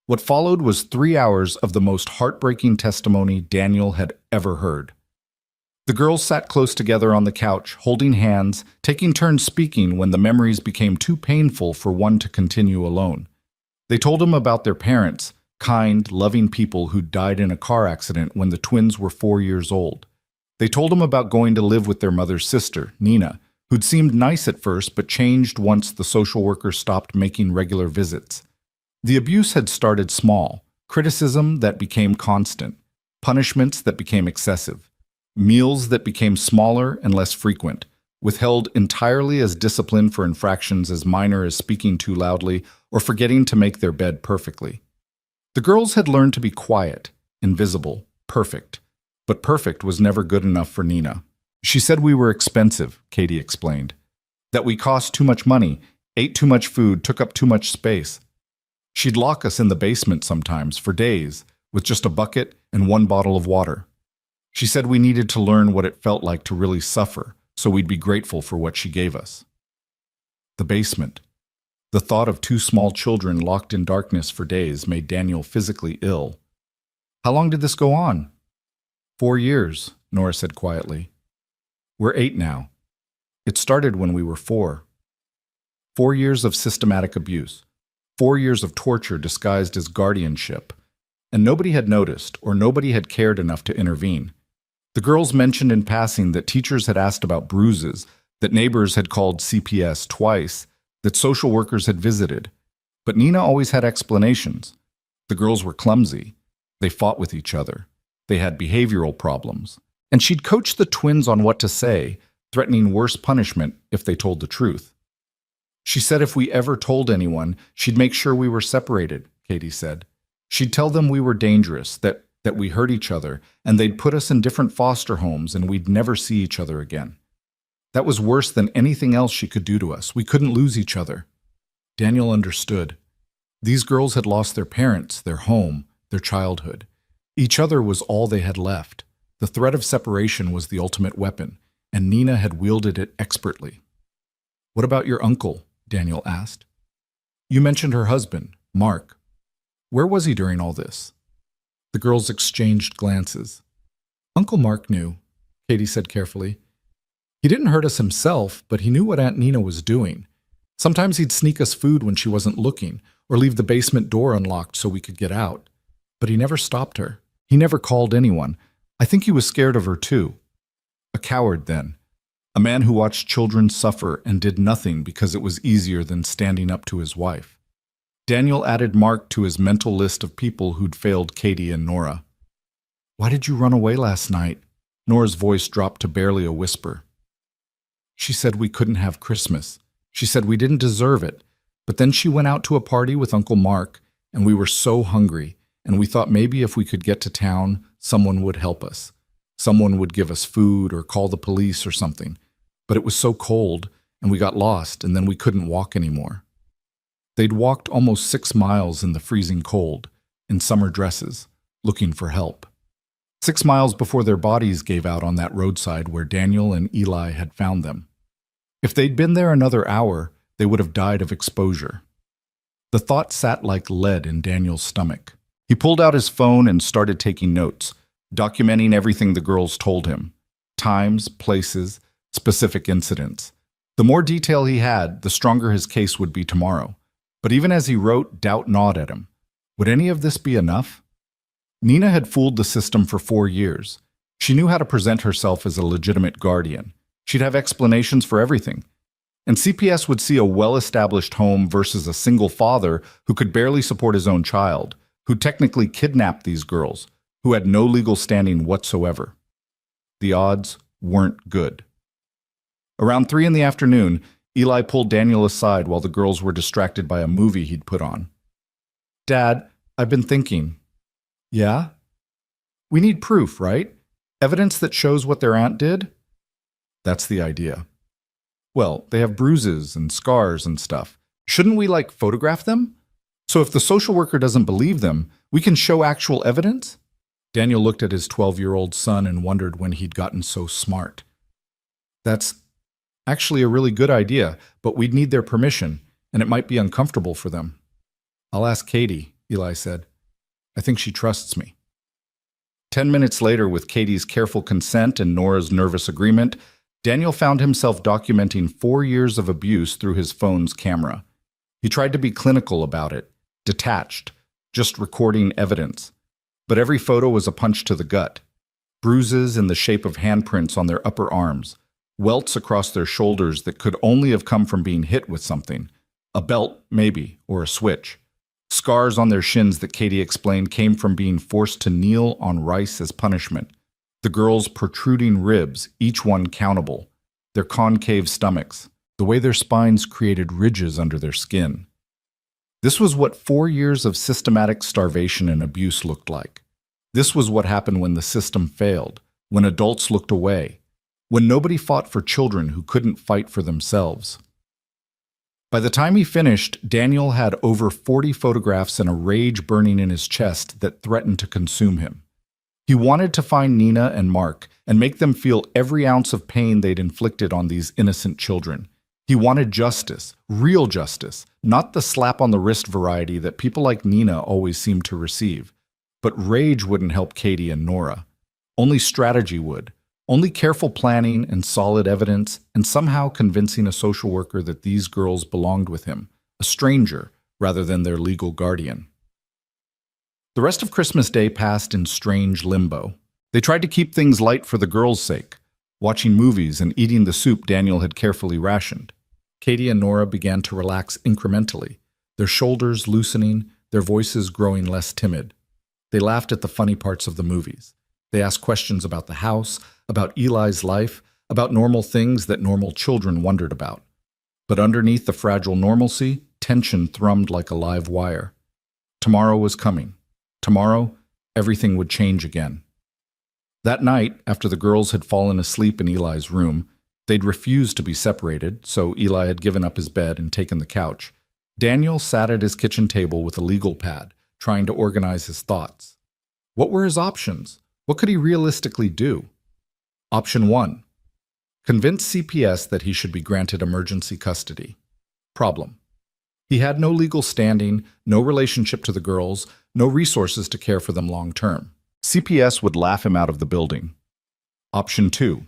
What followed was 3 hours of the most heartbreaking testimony Daniel had ever heard. The girls sat close together on the couch, holding hands, taking turns speaking when the memories became too painful for one to continue alone. They told him about their parents, kind, loving people who died in a car accident when the twins were 4 years old. They told him about going to live with their mother's sister, Nina, who'd seemed nice at first but changed once the social worker stopped making regular visits. The abuse had started small, criticism that became constant, punishments that became excessive. Meals that became smaller and less frequent, withheld entirely as discipline for infractions as minor as speaking too loudly or forgetting to make their bed perfectly. The girls had learned to be quiet, invisible, perfect. But perfect was never good enough for Nina. She said we were expensive, Katie explained. That we cost too much money, ate too much food, took up too much space. She'd lock us in the basement sometimes for days with just a bucket and 1 bottle of water. She said we needed to learn what it felt like to really suffer, so we'd be grateful for what she gave us. The basement. The thought of 2 small children locked in darkness for days made Daniel physically ill. How long did this go on? 4 years, Nora said quietly. We're 8 now. It started when we were 4. 4 years of systematic abuse. 4 years of torture disguised as guardianship. And nobody had noticed, or nobody had cared enough to intervene. The girls mentioned in passing that teachers had asked about bruises, that neighbors had called CPS twice, that social workers had visited. But Nina always had explanations. The girls were clumsy. They fought with each other. They had behavioral problems. And she'd coached the twins on what to say, threatening worse punishment if they told the truth. She said if we ever told anyone, she'd make sure we were separated, Katie said. She'd tell them we were dangerous, that we hurt each other, and they'd put us in different foster homes and we'd never see each other again. That was worse than anything else she could do to us. We couldn't lose each other. Daniel understood. These girls had lost their parents, their home, their childhood. Each other was all they had left. The threat of separation was the ultimate weapon, and Nina had wielded it expertly. What about your uncle? Daniel asked. You mentioned her husband, Mark. Where was he during all this? The girls exchanged glances. Uncle Mark knew, Katie said carefully. He didn't hurt us himself, but he knew what Aunt Nina was doing. Sometimes he'd sneak us food when she wasn't looking, or leave the basement door unlocked so we could get out. But he never stopped her. He never called anyone. I think he was scared of her too. A coward then. A man who watched children suffer and did nothing because it was easier than standing up to his wife. Daniel added Mark to his mental list of people who'd failed Katie and Nora. Why did you run away last night? Nora's voice dropped to barely a whisper. She said we couldn't have Christmas. She said we didn't deserve it. But then she went out to a party with Uncle Mark, and we were so hungry, and we thought maybe if we could get to town, someone would help us. Someone would give us food or call the police or something. But it was so cold, and we got lost, and then we couldn't walk anymore. They'd walked almost 6 miles in the freezing cold, in summer dresses, looking for help. 6 miles before their bodies gave out on that roadside where Daniel and Eli had found them. If they'd been there another hour, they would have died of exposure. The thought sat like lead in Daniel's stomach. He pulled out his phone and started taking notes, documenting everything the girls told him. Times, places, specific incidents. The more detail he had, the stronger his case would be tomorrow. But even as he wrote, doubt gnawed at him. Would any of this be enough? Nina had fooled the system for 4 years. She knew how to present herself as a legitimate guardian. She'd have explanations for everything. And CPS would see a well-established home versus a single father who could barely support his own child, who technically kidnapped these girls, who had no legal standing whatsoever. The odds weren't good. Around 3 in the afternoon, Eli pulled Daniel aside while the girls were distracted by a movie he'd put on. Dad, I've been thinking. Yeah? We need proof, right? Evidence that shows what their aunt did? That's the idea. Well, they have bruises and scars and stuff. Shouldn't we, photograph them? So if the social worker doesn't believe them, we can show actual evidence? Daniel looked at his 12-year-old son and wondered when he'd gotten so smart. That's actually a really good idea, but we'd need their permission, and it might be uncomfortable for them. I'll ask Katie, Eli said. I think she trusts me. 10 minutes later, with Katie's careful consent and Nora's nervous agreement, Daniel found himself documenting 4 years of abuse through his phone's camera. He tried to be clinical about it, detached, just recording evidence. But every photo was a punch to the gut. Bruises in the shape of handprints on their upper arms, welts across their shoulders that could only have come from being hit with something. A belt, maybe, or a switch. Scars on their shins that Katie explained came from being forced to kneel on rice as punishment. The girls' protruding ribs, each one countable. Their concave stomachs, the way their spines created ridges under their skin. This was what 4 years of systematic starvation and abuse looked like. This was what happened when the system failed, when adults looked away, when nobody fought for children who couldn't fight for themselves. By the time he finished, Daniel had over 40 photographs and a rage burning in his chest that threatened to consume him. He wanted to find Nina and Mark and make them feel every ounce of pain they'd inflicted on these innocent children. He wanted justice, real justice, not the slap-on-the-wrist variety that people like Nina always seemed to receive. But rage wouldn't help Katie and Nora. Only strategy would. Only careful planning and solid evidence, and somehow convincing a social worker that these girls belonged with him, a stranger, rather than their legal guardian. The rest of Christmas Day passed in strange limbo. They tried to keep things light for the girls' sake, watching movies and eating the soup Daniel had carefully rationed. Katie and Nora began to relax incrementally, their shoulders loosening, their voices growing less timid. They laughed at the funny parts of the movies. They asked questions about the house, about Eli's life, about normal things that normal children wondered about. But underneath the fragile normalcy, tension thrummed like a live wire. Tomorrow was coming. Tomorrow, everything would change again. That night, after the girls had fallen asleep in Eli's room, they'd refused to be separated, so Eli had given up his bed and taken the couch. Daniel sat at his kitchen table with a legal pad, trying to organize his thoughts. What were his options? What could he realistically do? Option 1. Convince CPS that he should be granted emergency custody. Problem. He had no legal standing, no relationship to the girls, no resources to care for them long term. CPS would laugh him out of the building. Option 2.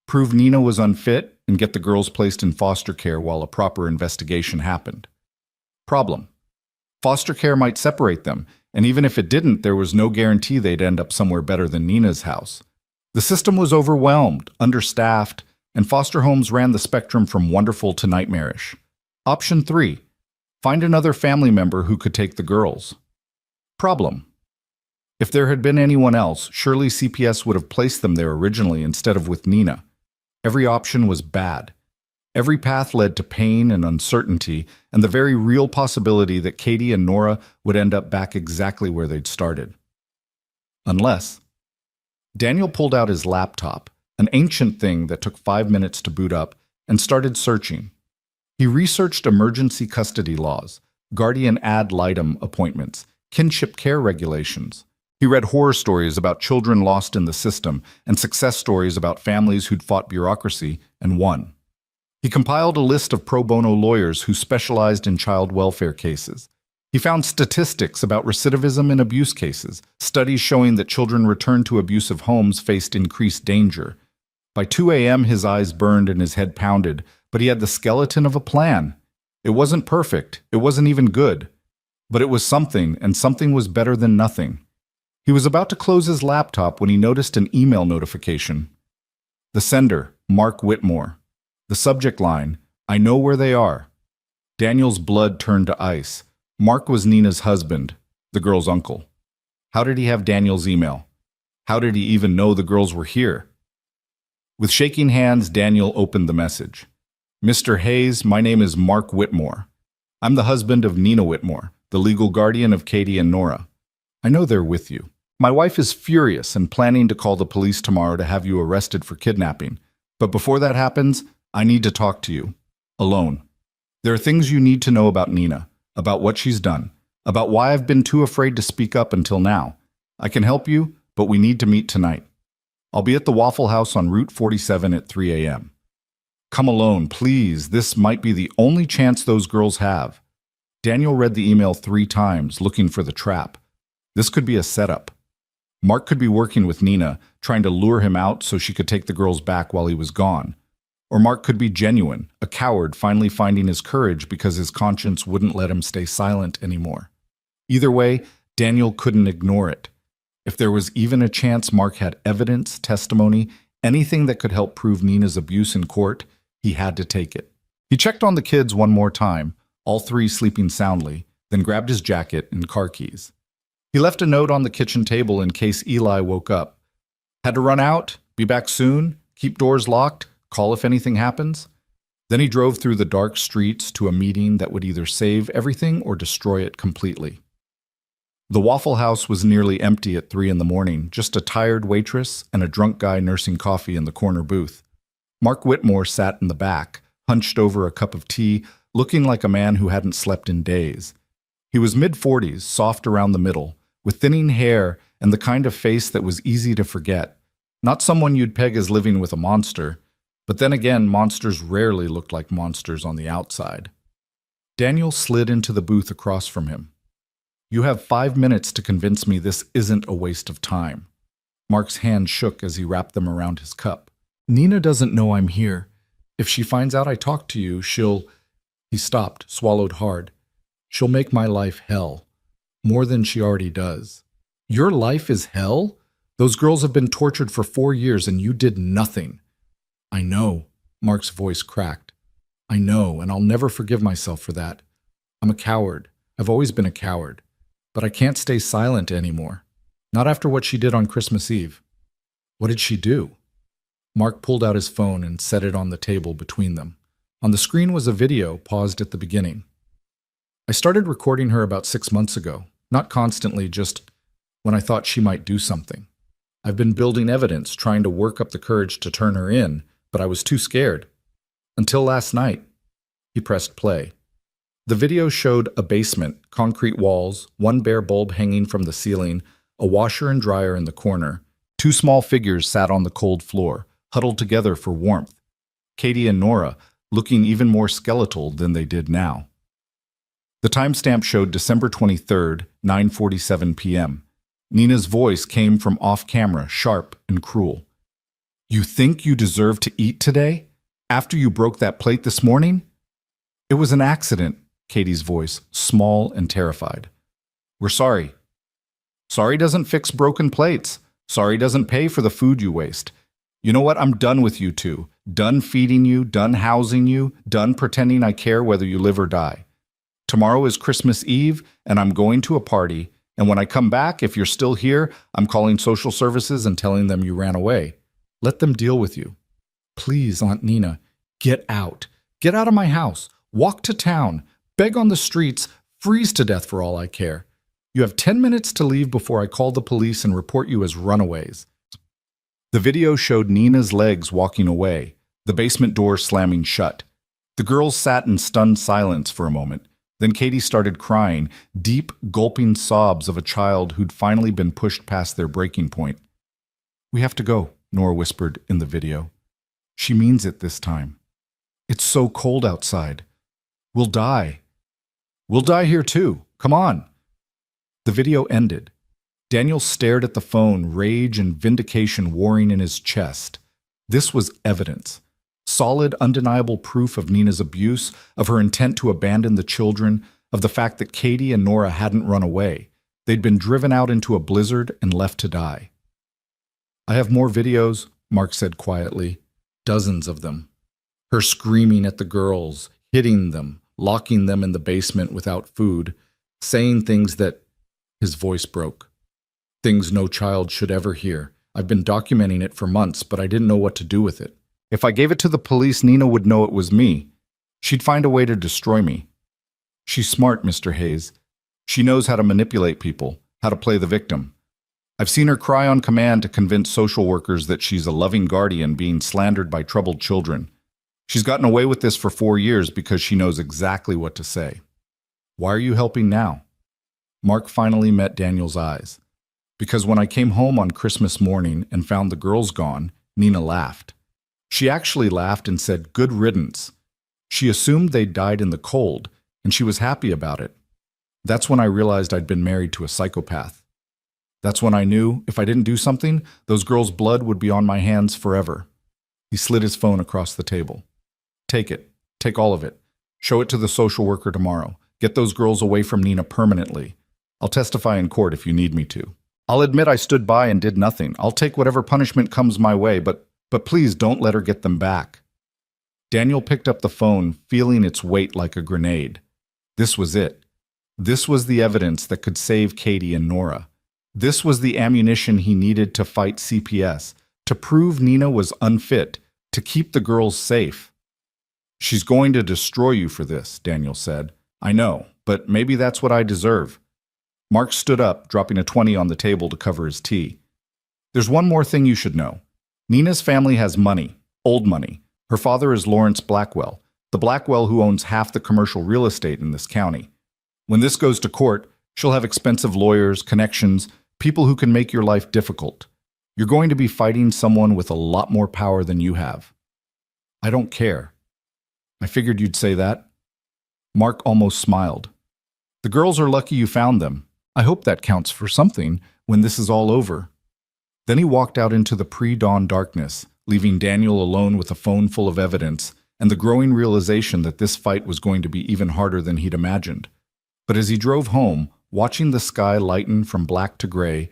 Prove Nina was unfit and get the girls placed in foster care while a proper investigation happened. Problem. Foster care might separate them, and even if it didn't, there was no guarantee they'd end up somewhere better than Nina's house. The system was overwhelmed, understaffed, and foster homes ran the spectrum from wonderful to nightmarish. Option 3. Find another family member who could take the girls. Problem. If there had been anyone else, surely CPS would have placed them there originally instead of with Nina. Every option was bad. Every path led to pain and uncertainty, and the very real possibility that Katie and Nora would end up back exactly where they'd started. Unless. Daniel pulled out his laptop, an ancient thing that took 5 minutes to boot up, and started searching. He researched emergency custody laws, guardian ad litem appointments, kinship care regulations. He read horror stories about children lost in the system and success stories about families who'd fought bureaucracy and won. He compiled a list of pro bono lawyers who specialized in child welfare cases. He found statistics about recidivism in abuse cases, studies showing that children returned to abusive homes faced increased danger. By 2 a.m., his eyes burned and his head pounded, but he had the skeleton of a plan. It wasn't perfect, it wasn't even good. But it was something, and something was better than nothing. He was about to close his laptop when he noticed an email notification. The sender, Mark Whitmore. The subject line, I know where they are. Daniel's blood turned to ice. Mark was Nina's husband, the girl's uncle. How did he have Daniel's email? How did he even know the girls were here? With shaking hands, Daniel opened the message. Mr. Hayes, my name is Mark Whitmore. I'm the husband of Nina Whitmore, the legal guardian of Katie and Nora. I know they're with you. My wife is furious and planning to call the police tomorrow to have you arrested for kidnapping. But before that happens, I need to talk to you. Alone. There are things you need to know about Nina, about what she's done, about why I've been too afraid to speak up until now. I can help you, but we need to meet tonight. I'll be at the Waffle House on Route 47 at 3 a.m. Come alone, please. This might be the only chance those girls have. Daniel read the email 3 times, looking for the trap. This could be a setup. Mark could be working with Nina, trying to lure him out so she could take the girls back while he was gone. Or Mark could be genuine, a coward finally finding his courage because his conscience wouldn't let him stay silent anymore. Either way, Daniel couldn't ignore it. If there was even a chance Mark had evidence, testimony, anything that could help prove Nina's abuse in court, he had to take it. He checked on the kids one more time, all 3 sleeping soundly, then grabbed his jacket and car keys. He left a note on the kitchen table in case Eli woke up. Had to run out, be back soon, keep doors locked, call if anything happens. Then he drove through the dark streets to a meeting that would either save everything or destroy it completely. The Waffle House was nearly empty at 3 in the morning, just a tired waitress and a drunk guy nursing coffee in the corner booth. Mark Whitmore sat in the back, hunched over a cup of tea, looking like a man who hadn't slept in days. He was mid-40s, soft around the middle, with thinning hair and the kind of face that was easy to forget. Not someone you'd peg as living with a monster, but then again, monsters rarely looked like monsters on the outside. Daniel slid into the booth across from him. You have 5 minutes to convince me this isn't a waste of time. Mark's hand shook as he wrapped them around his cup. Nina doesn't know I'm here. If she finds out I talked to you, she'll... He stopped, swallowed hard. She'll make my life hell. More than she already does. Your life is hell? Those girls have been tortured for 4 years and you did nothing. I know. Mark's voice cracked. I know, and I'll never forgive myself for that. I'm a coward. I've always been a coward. But I can't stay silent anymore. Not after what she did on Christmas Eve. What did she do? Mark pulled out his phone and set it on the table between them. On the screen was a video paused at the beginning. I started recording her about 6 months ago. Not constantly, just when I thought she might do something. I've been building evidence, trying to work up the courage to turn her in, but I was too scared. Until last night. He pressed play. The video showed a basement, concrete walls, one bare bulb hanging from the ceiling, a washer and dryer in the corner. 2 small figures sat on the cold floor, huddled together for warmth. Katie and Nora, looking even more skeletal than they did now. The timestamp showed December 23rd, 9:47 p.m. Nina's voice came from off-camera, sharp and cruel. You think you deserve to eat today? After you broke that plate this morning? It was an accident, Katie's voice, small and terrified. We're sorry. Sorry doesn't fix broken plates. Sorry doesn't pay for the food you waste. You know what? I'm done with you two. Done feeding you, done housing you, done pretending I care whether you live or die. Tomorrow is Christmas Eve, and I'm going to a party, and when I come back, if you're still here, I'm calling social services and telling them you ran away. Let them deal with you. Please, Aunt Nina, get out. Get out of my house. Walk to town. Beg on the streets. Freeze to death for all I care. You have 10 minutes to leave before I call the police and report you as runaways. The video showed Nina's legs walking away, the basement door slamming shut. The girls sat in stunned silence for a moment. Then Katie started crying, deep, gulping sobs of a child who'd finally been pushed past their breaking point. We have to go, Nora whispered in the video. She means it this time. It's so cold outside. We'll die. We'll die here too. Come on. The video ended. Daniel stared at the phone, rage and vindication warring in his chest. This was evidence. Solid, undeniable proof of Nina's abuse, of her intent to abandon the children, of the fact that Katie and Nora hadn't run away. They'd been driven out into a blizzard and left to die. I have more videos, Mark said quietly. Dozens of them. Her screaming at the girls, hitting them, locking them in the basement without food, saying things that... His voice broke. Things no child should ever hear. I've been documenting it for months, but I didn't know what to do with it. If I gave it to the police, Nina would know it was me. She'd find a way to destroy me. She's smart, Mr. Hayes. She knows how to manipulate people, how to play the victim. I've seen her cry on command to convince social workers that she's a loving guardian being slandered by troubled children. She's gotten away with this for 4 years because she knows exactly what to say. Why are you helping now? Mark finally met Daniel's eyes. Because when I came home on Christmas morning and found the girls gone, Nina laughed. She actually laughed and said, "Good riddance." She assumed they'd died in the cold, and she was happy about it. That's when I realized I'd been married to a psychopath. That's when I knew if I didn't do something, those girls' blood would be on my hands forever. He slid his phone across the table. Take it. Take all of it. Show it to the social worker tomorrow. Get those girls away from Nina permanently. I'll testify in court if you need me to. I'll admit I stood by and did nothing. I'll take whatever punishment comes my way, but please don't let her get them back. Daniel picked up the phone, feeling its weight like a grenade. This was it. This was the evidence that could save Katie and Nora. This was the ammunition he needed to fight CPS, to prove Nina was unfit, to keep the girls safe. She's going to destroy you for this, Daniel said. I know, but maybe that's what I deserve. Mark stood up, dropping a 20 on the table to cover his tea. There's one more thing you should know. Nina's family has money, old money. Her father is Lawrence Blackwell, the Blackwell who owns half the commercial real estate in this county. When this goes to court, she'll have expensive lawyers, connections, people who can make your life difficult. You're going to be fighting someone with a lot more power than you have. I don't care. I figured you'd say that. Mark almost smiled. The girls are lucky you found them. I hope that counts for something when this is all over. Then he walked out into the pre-dawn darkness, leaving Daniel alone with a phone full of evidence and the growing realization that this fight was going to be even harder than he'd imagined. But as he drove home, watching the sky lighten from black to gray,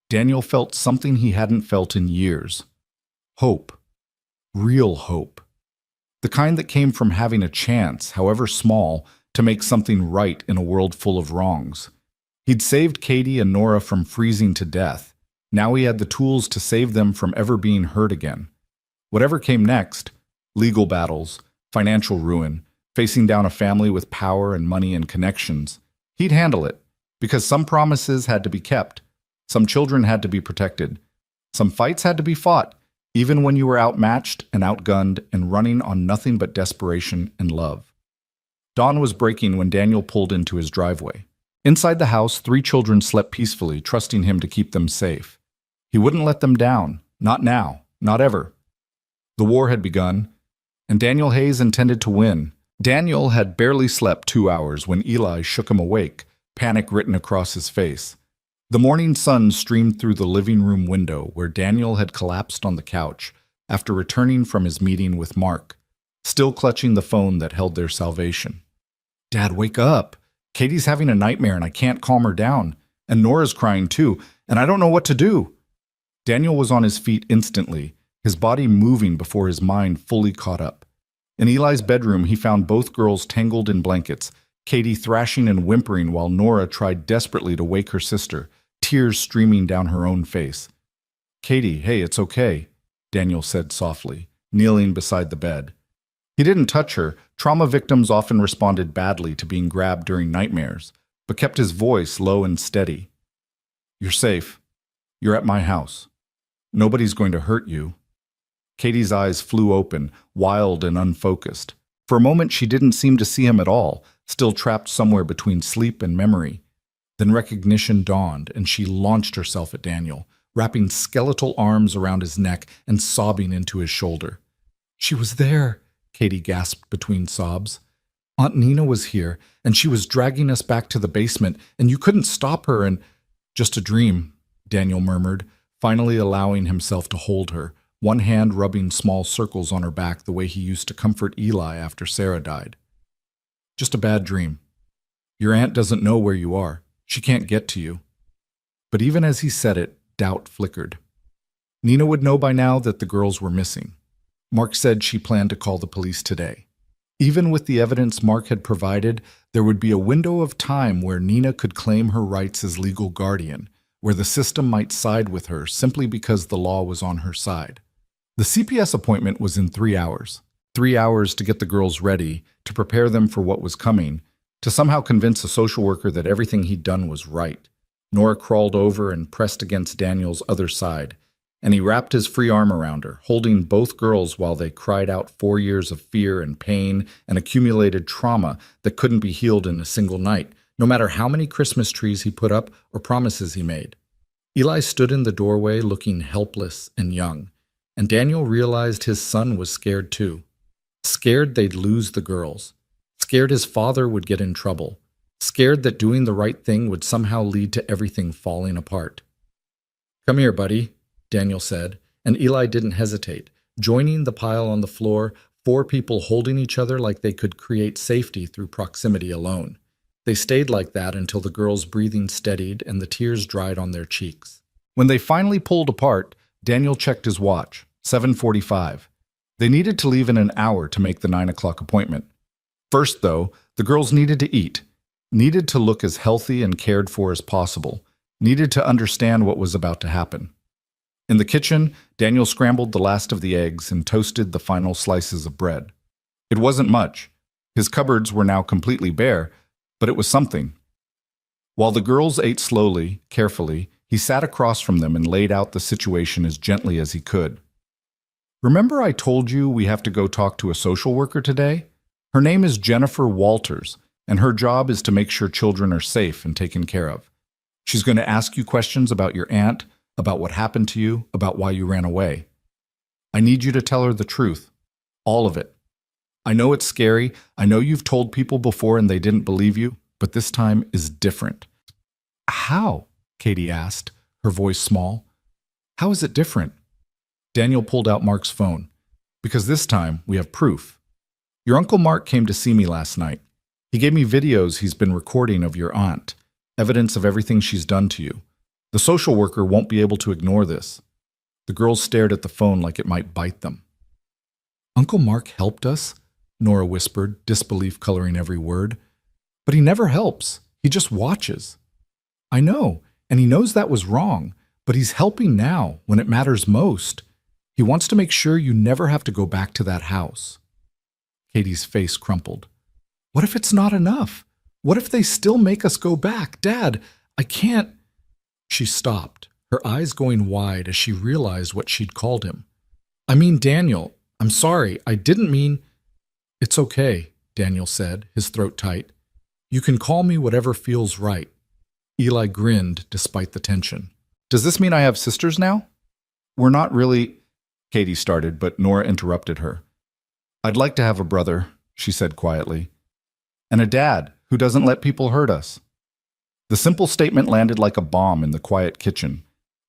Daniel felt something he hadn't felt in years. Hope. Real hope. The kind that came from having a chance, however small, to make something right in a world full of wrongs. He'd saved Katie and Nora from freezing to death. Now he had the tools to save them from ever being hurt again. Whatever came next, legal battles, financial ruin, facing down a family with power and money and connections, he'd handle it, because some promises had to be kept, some children had to be protected, some fights had to be fought, even when you were outmatched and outgunned and running on nothing but desperation and love. Dawn was breaking when Daniel pulled into his driveway. Inside the house, 3 children slept peacefully, trusting him to keep them safe. He wouldn't let them down, not now, not ever. The war had begun, and Daniel Hayes intended to win. Daniel had barely slept 2 hours when Eli shook him awake, panic written across his face. The morning sun streamed through the living room window where Daniel had collapsed on the couch after returning from his meeting with Mark, still clutching the phone that held their salvation. "Dad, wake up. Katie's having a nightmare and I can't calm her down. And Nora's crying too, and I don't know what to do." Daniel was on his feet instantly, his body moving before his mind fully caught up. In Eli's bedroom, he found both girls tangled in blankets, Katie thrashing and whimpering while Nora tried desperately to wake her sister, tears streaming down her own face. "Katie, hey, it's okay," Daniel said softly, kneeling beside the bed. He didn't touch her. Trauma victims often responded badly to being grabbed during nightmares, but kept his voice low and steady. "You're safe. You're at my house. Nobody's going to hurt you." Katie's eyes flew open, wild and unfocused. For a moment, she didn't seem to see him at all, still trapped somewhere between sleep and memory. Then recognition dawned, and she launched herself at Daniel, wrapping skeletal arms around his neck and sobbing into his shoulder. "She was there," Katie gasped between sobs. "Aunt Nina was here, and she was dragging us back to the basement, and you couldn't stop her, and—" "Just a dream," Daniel murmured, finally allowing himself to hold her, one hand rubbing small circles on her back the way he used to comfort Eli after Sarah died. "Just a bad dream. Your aunt doesn't know where you are. She can't get to you." But even as he said it, doubt flickered. Nina would know by now that the girls were missing. Mark said she planned to call the police today. Even with the evidence Mark had provided, there would be a window of time where Nina could claim her rights as legal guardian, where the system might side with her simply because the law was on her side. The CPS appointment was in 3 hours. 3 hours to get the girls ready, to prepare them for what was coming, to somehow convince a social worker that everything he'd done was right. Nora crawled over and pressed against Daniel's other side, and he wrapped his free arm around her, holding both girls while they cried out 4 years of fear and pain and accumulated trauma that couldn't be healed in a single night, no matter how many Christmas trees he put up or promises he made. Eli stood in the doorway looking helpless and young, and Daniel realized his son was scared too. Scared they'd lose the girls. Scared his father would get in trouble. Scared that doing the right thing would somehow lead to everything falling apart. "Come here, buddy," Daniel said, and Eli didn't hesitate, joining the pile on the floor, 4 people holding each other like they could create safety through proximity alone. They stayed like that until the girls' breathing steadied and the tears dried on their cheeks. When they finally pulled apart, Daniel checked his watch, 7:45. They needed to leave in an hour to make the 9 o'clock appointment. First, though, the girls needed to eat, needed to look as healthy and cared for as possible, needed to understand what was about to happen. In the kitchen, Daniel scrambled the last of the eggs and toasted the final slices of bread. It wasn't much. His cupboards were now completely bare, but it was something. While the girls ate slowly, carefully, he sat across from them and laid out the situation as gently as he could. "Remember I told you we have to go talk to a social worker today? Her name is Jennifer Walters, and her job is to make sure children are safe and taken care of. She's going to ask you questions about your aunt, about what happened to you, about why you ran away. I need you to tell her the truth. All of it. I know it's scary. I know you've told people before and they didn't believe you, but this time is different." "How?" Katie asked, her voice small. How is it different? Daniel pulled out Mark's phone. Because this time, we have proof. Your Uncle Mark came to see me last night. He gave me videos he's been recording of your aunt, evidence of everything she's done to you. The social worker won't be able to ignore this. The girls stared at the phone like it might bite them. Uncle Mark helped us? Nora whispered, disbelief coloring every word. But he never helps. He just watches. I know, and he knows that was wrong, but he's helping now, when it matters most. He wants to make sure you never have to go back to that house. Katie's face crumpled. What if it's not enough? What if they still make us go back? Dad, I can't. She stopped, her eyes going wide as she realized what she'd called him. I mean, Daniel, I'm sorry, I didn't mean. It's okay, Daniel said, his throat tight. You can call me whatever feels right. Eli grinned despite the tension. Does this mean I have sisters now? We're not really, Katie started, but Nora interrupted her. I'd like to have a brother, she said quietly. And a dad who doesn't let people hurt us. The simple statement landed like a bomb in the quiet kitchen.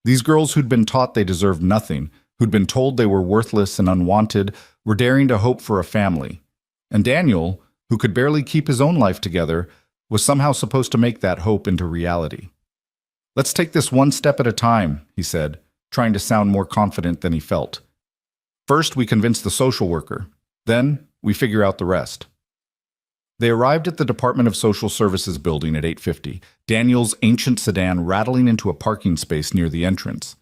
These girls who'd been taught they deserved nothing, who'd been told they were worthless and unwanted, were daring to hope for a family. And Daniel, who could barely keep his own life together, was somehow supposed to make that hope into reality. Let's take this one step at a time, he said, trying to sound more confident than he felt. First, we convince the social worker. Then, we figure out the rest. They arrived at the Department of Social Services building at 8:50, Daniel's ancient sedan rattling into a parking space near the entrance.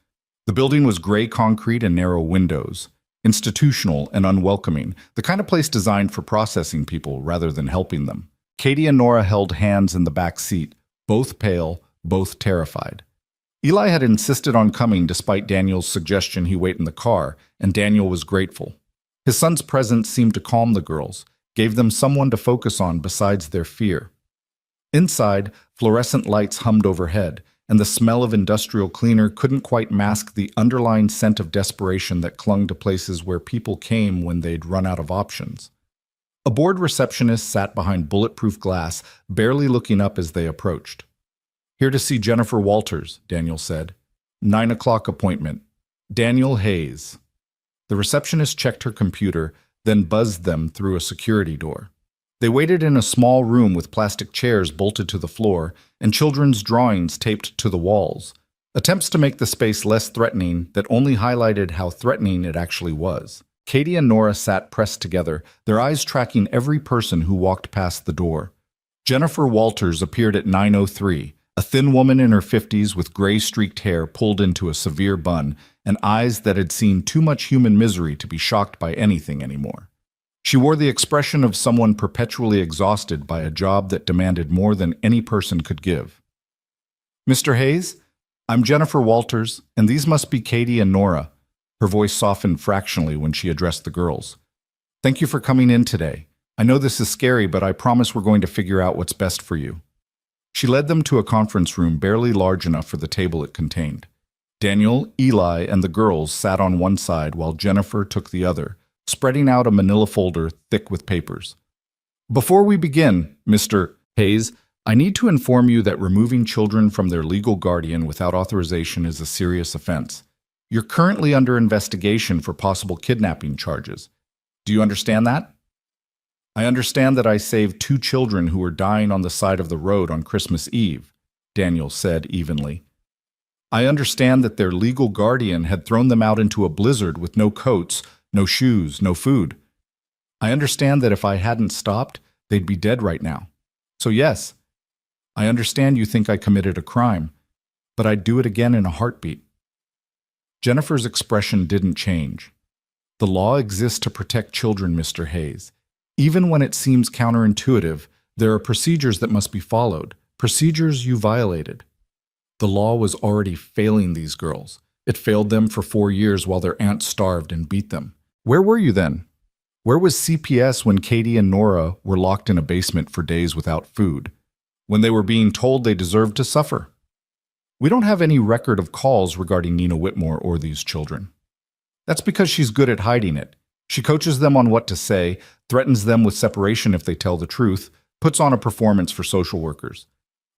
The building was gray concrete and narrow windows, institutional and unwelcoming, the kind of place designed for processing people rather than helping them. Katie and Nora held hands in the back seat, both pale, both terrified. Eli had insisted on coming despite Daniel's suggestion he wait in the car, and Daniel was grateful. His son's presence seemed to calm the girls, gave them someone to focus on besides their fear. Inside, fluorescent lights hummed overhead, and the smell of industrial cleaner couldn't quite mask the underlying scent of desperation that clung to places where people came when they'd run out of options. A bored receptionist sat behind bulletproof glass, barely looking up as they approached. Here to see Jennifer Walters, Daniel said. 9 o'clock appointment. Daniel Hayes. The receptionist checked her computer, then buzzed them through a security door. They waited in a small room with plastic chairs bolted to the floor and children's drawings taped to the walls, attempts to make the space less threatening that only highlighted how threatening it actually was. Katie and Nora sat pressed together, their eyes tracking every person who walked past the door. Jennifer Walters appeared at 9:03, a thin woman in her 50s with gray-streaked hair pulled into a severe bun and eyes that had seen too much human misery to be shocked by anything anymore. She wore the expression of someone perpetually exhausted by a job that demanded more than any person could give. Mr. Hayes, I'm Jennifer Walters, and these must be Katie and Nora. Her voice softened fractionally when she addressed the girls. Thank you for coming in today. I know this is scary, but I promise we're going to figure out what's best for you. She led them to a conference room barely large enough for the table it contained. Daniel, Eli, and the girls sat on one side while Jennifer took the other, spreading out a manila folder thick with papers. Before we begin, Mr. Hayes, I need to inform you that removing children from their legal guardian without authorization is a serious offense. You're currently under investigation for possible kidnapping charges. Do you understand that? I understand that I saved 2 children who were dying on the side of the road on Christmas Eve, Daniel said evenly. I understand that their legal guardian had thrown them out into a blizzard with no coats, no shoes, no food. I understand that if I hadn't stopped, they'd be dead right now. So yes, I understand you think I committed a crime, but I'd do it again in a heartbeat. Jennifer's expression didn't change. The law exists to protect children, Mr. Hayes. Even when it seems counterintuitive, there are procedures that must be followed, procedures you violated. The law was already failing these girls. It failed them for 4 years while their aunt starved and beat them. Where were you then? Where was CPS when Katie and Nora were locked in a basement for days without food? When they were being told they deserved to suffer? We don't have any record of calls regarding Nina Whitmore or these children. That's because she's good at hiding it. She coaches them on what to say, threatens them with separation if they tell the truth, puts on a performance for social workers.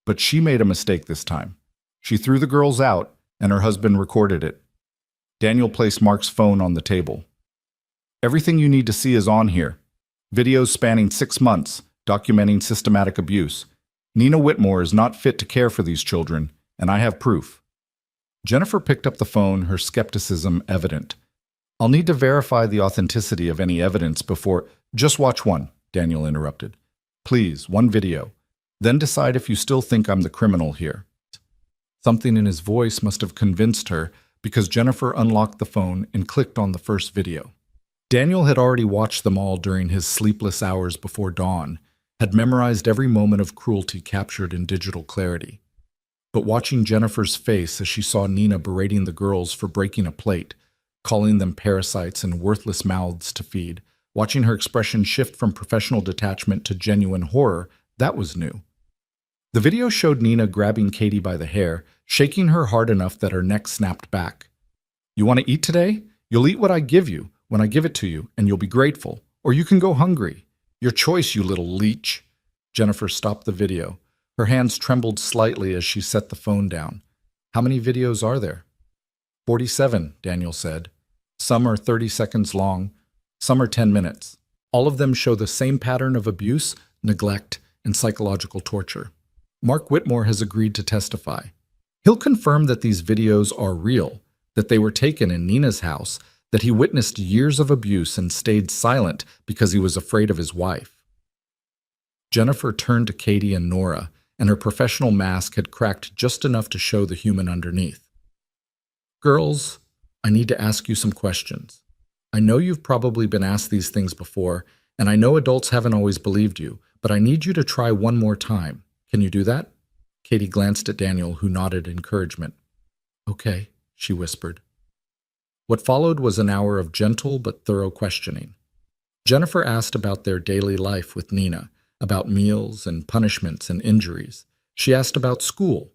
But she made a mistake this time. She threw the girls out, and her husband recorded it. Daniel placed Mark's phone on the table. Everything you need to see is on here. Videos spanning 6 months, documenting systematic abuse. Nina Whitmore is not fit to care for these children, and I have proof. Jennifer picked up the phone, her skepticism evident. I'll need to verify the authenticity of any evidence before— Just watch one, Daniel interrupted. Please, one video. Then decide if you still think I'm the criminal here. Something in his voice must have convinced her, because Jennifer unlocked the phone and clicked on the first video. Daniel had already watched them all during his sleepless hours before dawn, had memorized every moment of cruelty captured in digital clarity. But watching Jennifer's face as she saw Nina berating the girls for breaking a plate, calling them parasites and worthless mouths to feed, watching her expression shift from professional detachment to genuine horror, that was new. The video showed Nina grabbing Katie by the hair, shaking her hard enough that her neck snapped back. You want to eat today? You'll eat what I give you, when I give it to you, and you'll be grateful. Or you can go hungry. Your choice, you little leech. Jennifer stopped the video. Her hands trembled slightly as she set the phone down. How many videos are there? 47, Daniel said. Some are 30 seconds long. Some are 10 minutes. All of them show the same pattern of abuse, neglect, and psychological torture. Mark Whitmore has agreed to testify. He'll confirm that these videos are real, that they were taken in Nina's house, that he witnessed years of abuse and stayed silent because he was afraid of his wife. Jennifer turned to Katie and Nora, and her professional mask had cracked just enough to show the human underneath. Girls, I need to ask you some questions. I know you've probably been asked these things before, and I know adults haven't always believed you, but I need you to try one more time. Can you do that? Katie glanced at Daniel, who nodded encouragement. Okay, she whispered. What followed was an hour of gentle but thorough questioning. Jennifer asked about their daily life with Nina, about meals and punishments and injuries. She asked about school.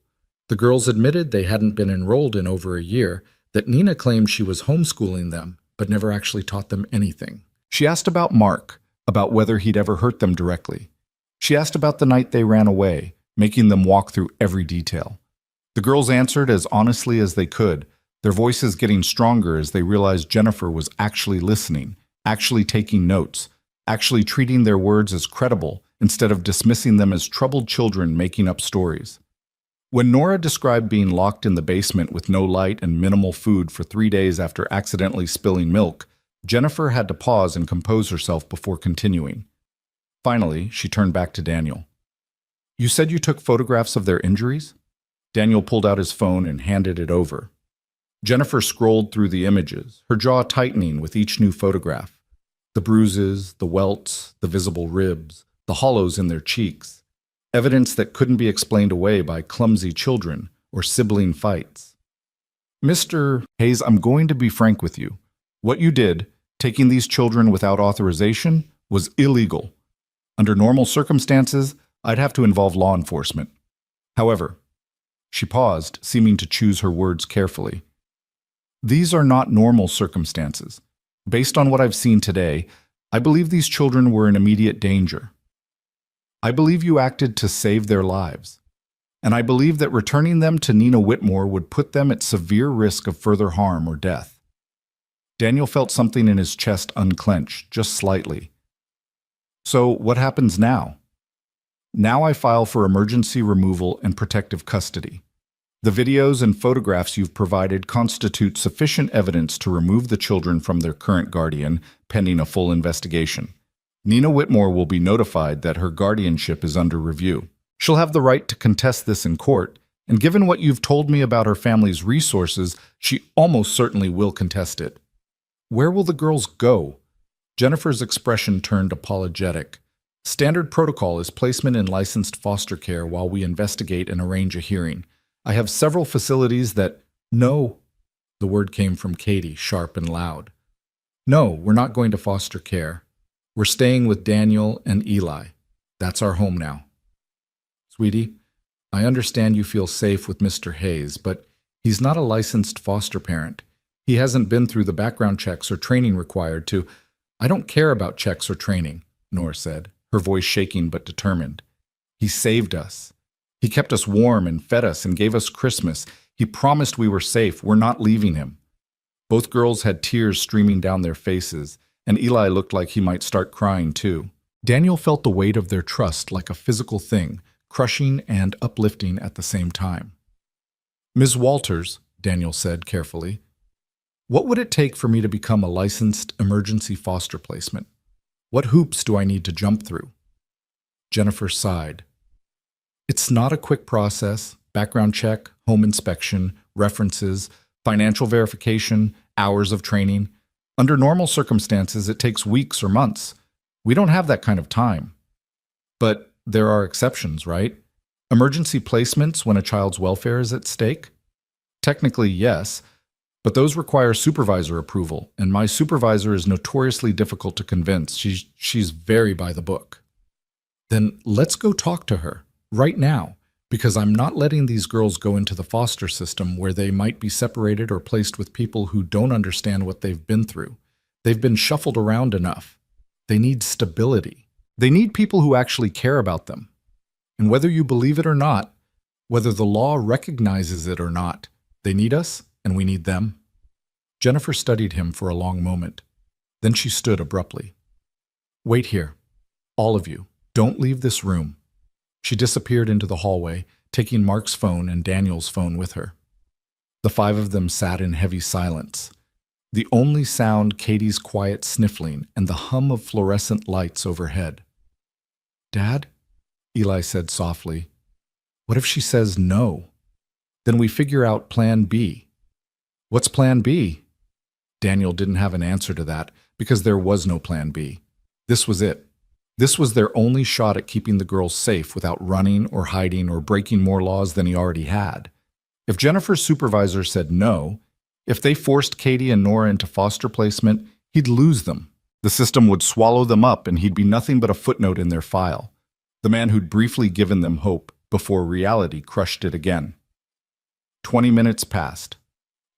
The girls admitted they hadn't been enrolled in over a year, that Nina claimed she was homeschooling them, but never actually taught them anything. She asked about Mark, about whether he'd ever hurt them directly. She asked about the night they ran away, making them walk through every detail. The girls answered as honestly as they could, their voices getting stronger as they realized Jennifer was actually listening, actually taking notes, actually treating their words as credible instead of dismissing them as troubled children making up stories. When Nora described being locked in the basement with no light and minimal food for 3 days after accidentally spilling milk, Jennifer had to pause and compose herself before continuing. Finally, she turned back to Daniel. You said you took photographs of their injuries? Daniel pulled out his phone and handed it over. Jennifer scrolled through the images, her jaw tightening with each new photograph. The bruises, the welts, the visible ribs, the hollows in their cheeks. Evidence that couldn't be explained away by clumsy children or sibling fights. Mr. Hayes, I'm going to be frank with you. What you did, taking these children without authorization, was illegal. Under normal circumstances, I'd have to involve law enforcement. However, she paused, seeming to choose her words carefully. These are not normal circumstances. Based on what I've seen today, I believe these children were in immediate danger. I believe you acted to save their lives. And I believe that returning them to Nina Whitmore would put them at severe risk of further harm or death. Daniel felt something in his chest unclench, just slightly. So what happens now? Now I file for emergency removal and protective custody. The videos and photographs you've provided constitute sufficient evidence to remove the children from their current guardian, pending a full investigation. Nina Whitmore will be notified that her guardianship is under review. She'll have the right to contest this in court, and given what you've told me about her family's resources, she almost certainly will contest it. Where will the girls go? Jennifer's expression turned apologetic. Standard protocol is placement in licensed foster care while we investigate and arrange a hearing. I have several facilities that— No. The word came from Katie, sharp and loud. No, we're not going to foster care. We're staying with Daniel and Eli. That's our home now. Sweetie, I understand you feel safe with Mr. Hayes, but he's not a licensed foster parent. He hasn't been through the background checks or training required to— I don't care about checks or training, Nora said, her voice shaking but determined. He saved us. He kept us warm and fed us and gave us Christmas. He promised we were safe. We're not leaving him. Both girls had tears streaming down their faces, and Eli looked like he might start crying too. Daniel felt the weight of their trust like a physical thing, crushing and uplifting at the same time. "Ms. Walters," Daniel said carefully, "what would it take for me to become a licensed emergency foster placement? What hoops do I need to jump through?" Jennifer sighed. "It's not a quick process. Background check, home inspection, references, financial verification, hours of training. Under normal circumstances, it takes weeks or months. We don't have that kind of time. But there are exceptions, right? Emergency placements when a child's welfare is at stake? Technically, yes, but those require supervisor approval, and my supervisor is notoriously difficult to convince. She's very by the book." "Then let's go talk to her, right now, because I'm not letting these girls go into the foster system where they might be separated or placed with people who don't understand what they've been through. They've been shuffled around enough. They need stability. They need people who actually care about them. And whether you believe it or not, whether the law recognizes it or not, they need us and we need them." Jennifer studied him for a long moment. Then she stood abruptly. "Wait here. All of you. Don't leave this room." She disappeared into the hallway, taking Mark's phone and Daniel's phone with her. The five of them sat in heavy silence. The only sound Katie's quiet sniffling and the hum of fluorescent lights overhead. "Dad?" Eli said softly. "What if she says no? Then we figure out plan B." "What's plan B?" Daniel didn't have an answer to that because there was no plan B. This was it. This was their only shot at keeping the girls safe without running or hiding or breaking more laws than he already had. If Jennifer's supervisor said no, if they forced Katie and Nora into foster placement, he'd lose them. The system would swallow them up and he'd be nothing but a footnote in their file. The man who'd briefly given them hope before reality crushed it again. 20 minutes passed.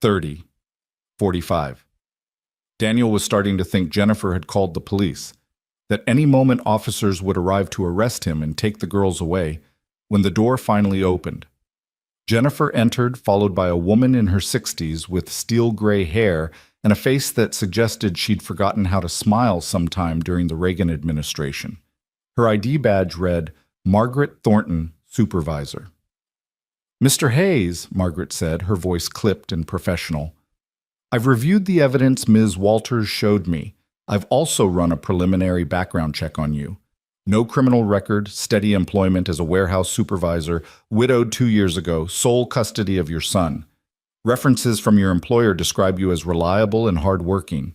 30. 45. Daniel was starting to think Jennifer had called the police, that any moment officers would arrive to arrest him and take the girls away, when the door finally opened. Jennifer entered, followed by a woman in her 60s with steel-gray hair and a face that suggested she'd forgotten how to smile sometime during the Reagan administration. Her ID badge read, "Margaret Thornton, Supervisor." "Mr. Hayes," Margaret said, her voice clipped and professional, "I've reviewed the evidence Ms. Walters showed me. I've also run a preliminary background check on you. No criminal record, steady employment as a warehouse supervisor, widowed 2 years ago, sole custody of your son. References from your employer describe you as reliable and hardworking."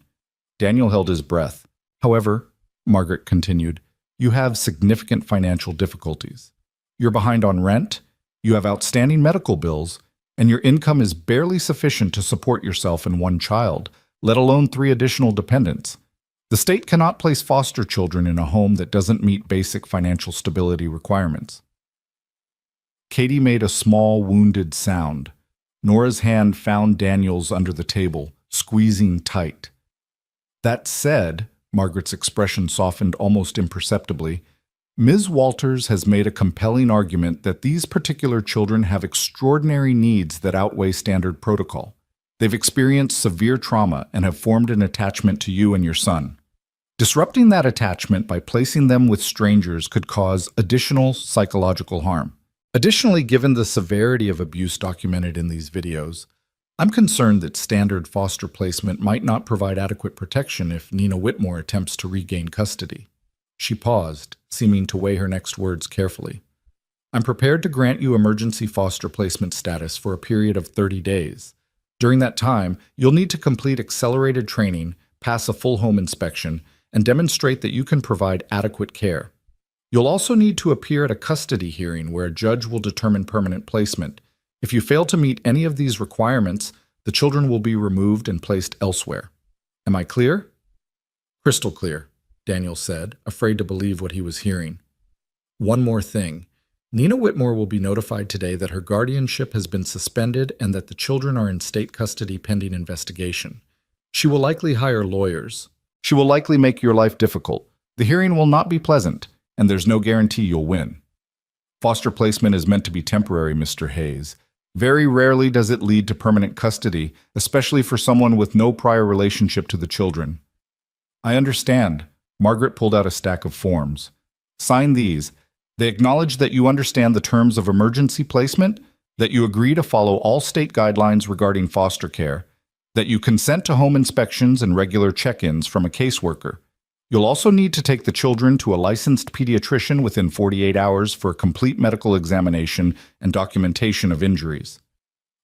Daniel held his breath. "However," Margaret continued, "you have significant financial difficulties. You're behind on rent, you have outstanding medical bills, and your income is barely sufficient to support yourself and one child, let alone 3 additional dependents. The state cannot place foster children in a home that doesn't meet basic financial stability requirements." Katie made a small, wounded sound. Nora's hand found Daniel's under the table, squeezing tight. "That said," Margaret's expression softened almost imperceptibly, "Ms. Walters has made a compelling argument that these particular children have extraordinary needs that outweigh standard protocol. They've experienced severe trauma and have formed an attachment to you and your son. Disrupting that attachment by placing them with strangers could cause additional psychological harm. Additionally, given the severity of abuse documented in these videos, I'm concerned that standard foster placement might not provide adequate protection if Nina Whitmore attempts to regain custody." She paused, seeming to weigh her next words carefully. "I'm prepared to grant you emergency foster placement status for a period of 30 days. During that time, you'll need to complete accelerated training, pass a full home inspection, and demonstrate that you can provide adequate care. You'll also need to appear at a custody hearing where a judge will determine permanent placement. If you fail to meet any of these requirements, the children will be removed and placed elsewhere. Am I clear?" "Crystal clear," Daniel said, afraid to believe what he was hearing. "One more thing. Nina Whitmore will be notified today that her guardianship has been suspended and that the children are in state custody pending investigation. She will likely hire lawyers. She will likely make your life difficult. The hearing will not be pleasant, and there's no guarantee you'll win. Foster placement is meant to be temporary, Mr. Hayes. Very rarely does it lead to permanent custody, especially for someone with no prior relationship to the children. I understand. Margaret pulled out a stack of forms. Sign these. They acknowledge that you understand the terms of emergency placement, that you agree to follow all state guidelines regarding foster care, that you consent to home inspections and regular check-ins from a caseworker. You'll also need to take the children to a licensed pediatrician within 48 hours for a complete medical examination and documentation of injuries.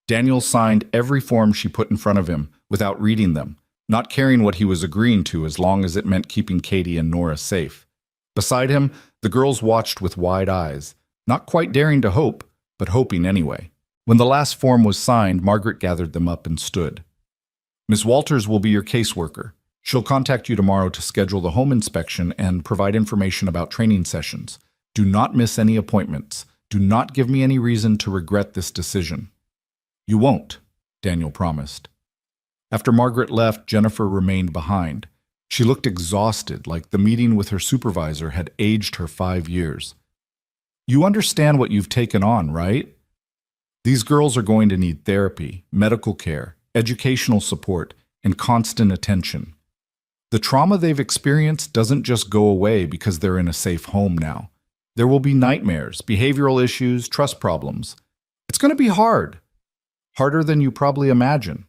Daniel signed every form she put in front of him without reading them, not caring what he was agreeing to as long as it meant keeping Katie and Nora safe. Beside him, the girls watched with wide eyes, not quite daring to hope, but hoping anyway. When the last form was signed, Margaret gathered them up and stood. Miss Walters will be your caseworker. She'll contact you tomorrow to schedule the home inspection and provide information about training sessions. Do not miss any appointments. Do not give me any reason to regret this decision. You won't, Daniel promised. After Margaret left, Jennifer remained behind. She looked exhausted, like the meeting with her supervisor had aged her 5 years. You understand what you've taken on, right? These girls are going to need therapy, medical care, educational support, and constant attention. The trauma they've experienced doesn't just go away because they're in a safe home now. There will be nightmares, behavioral issues, trust problems. It's going to be hard. Harder than you probably imagine.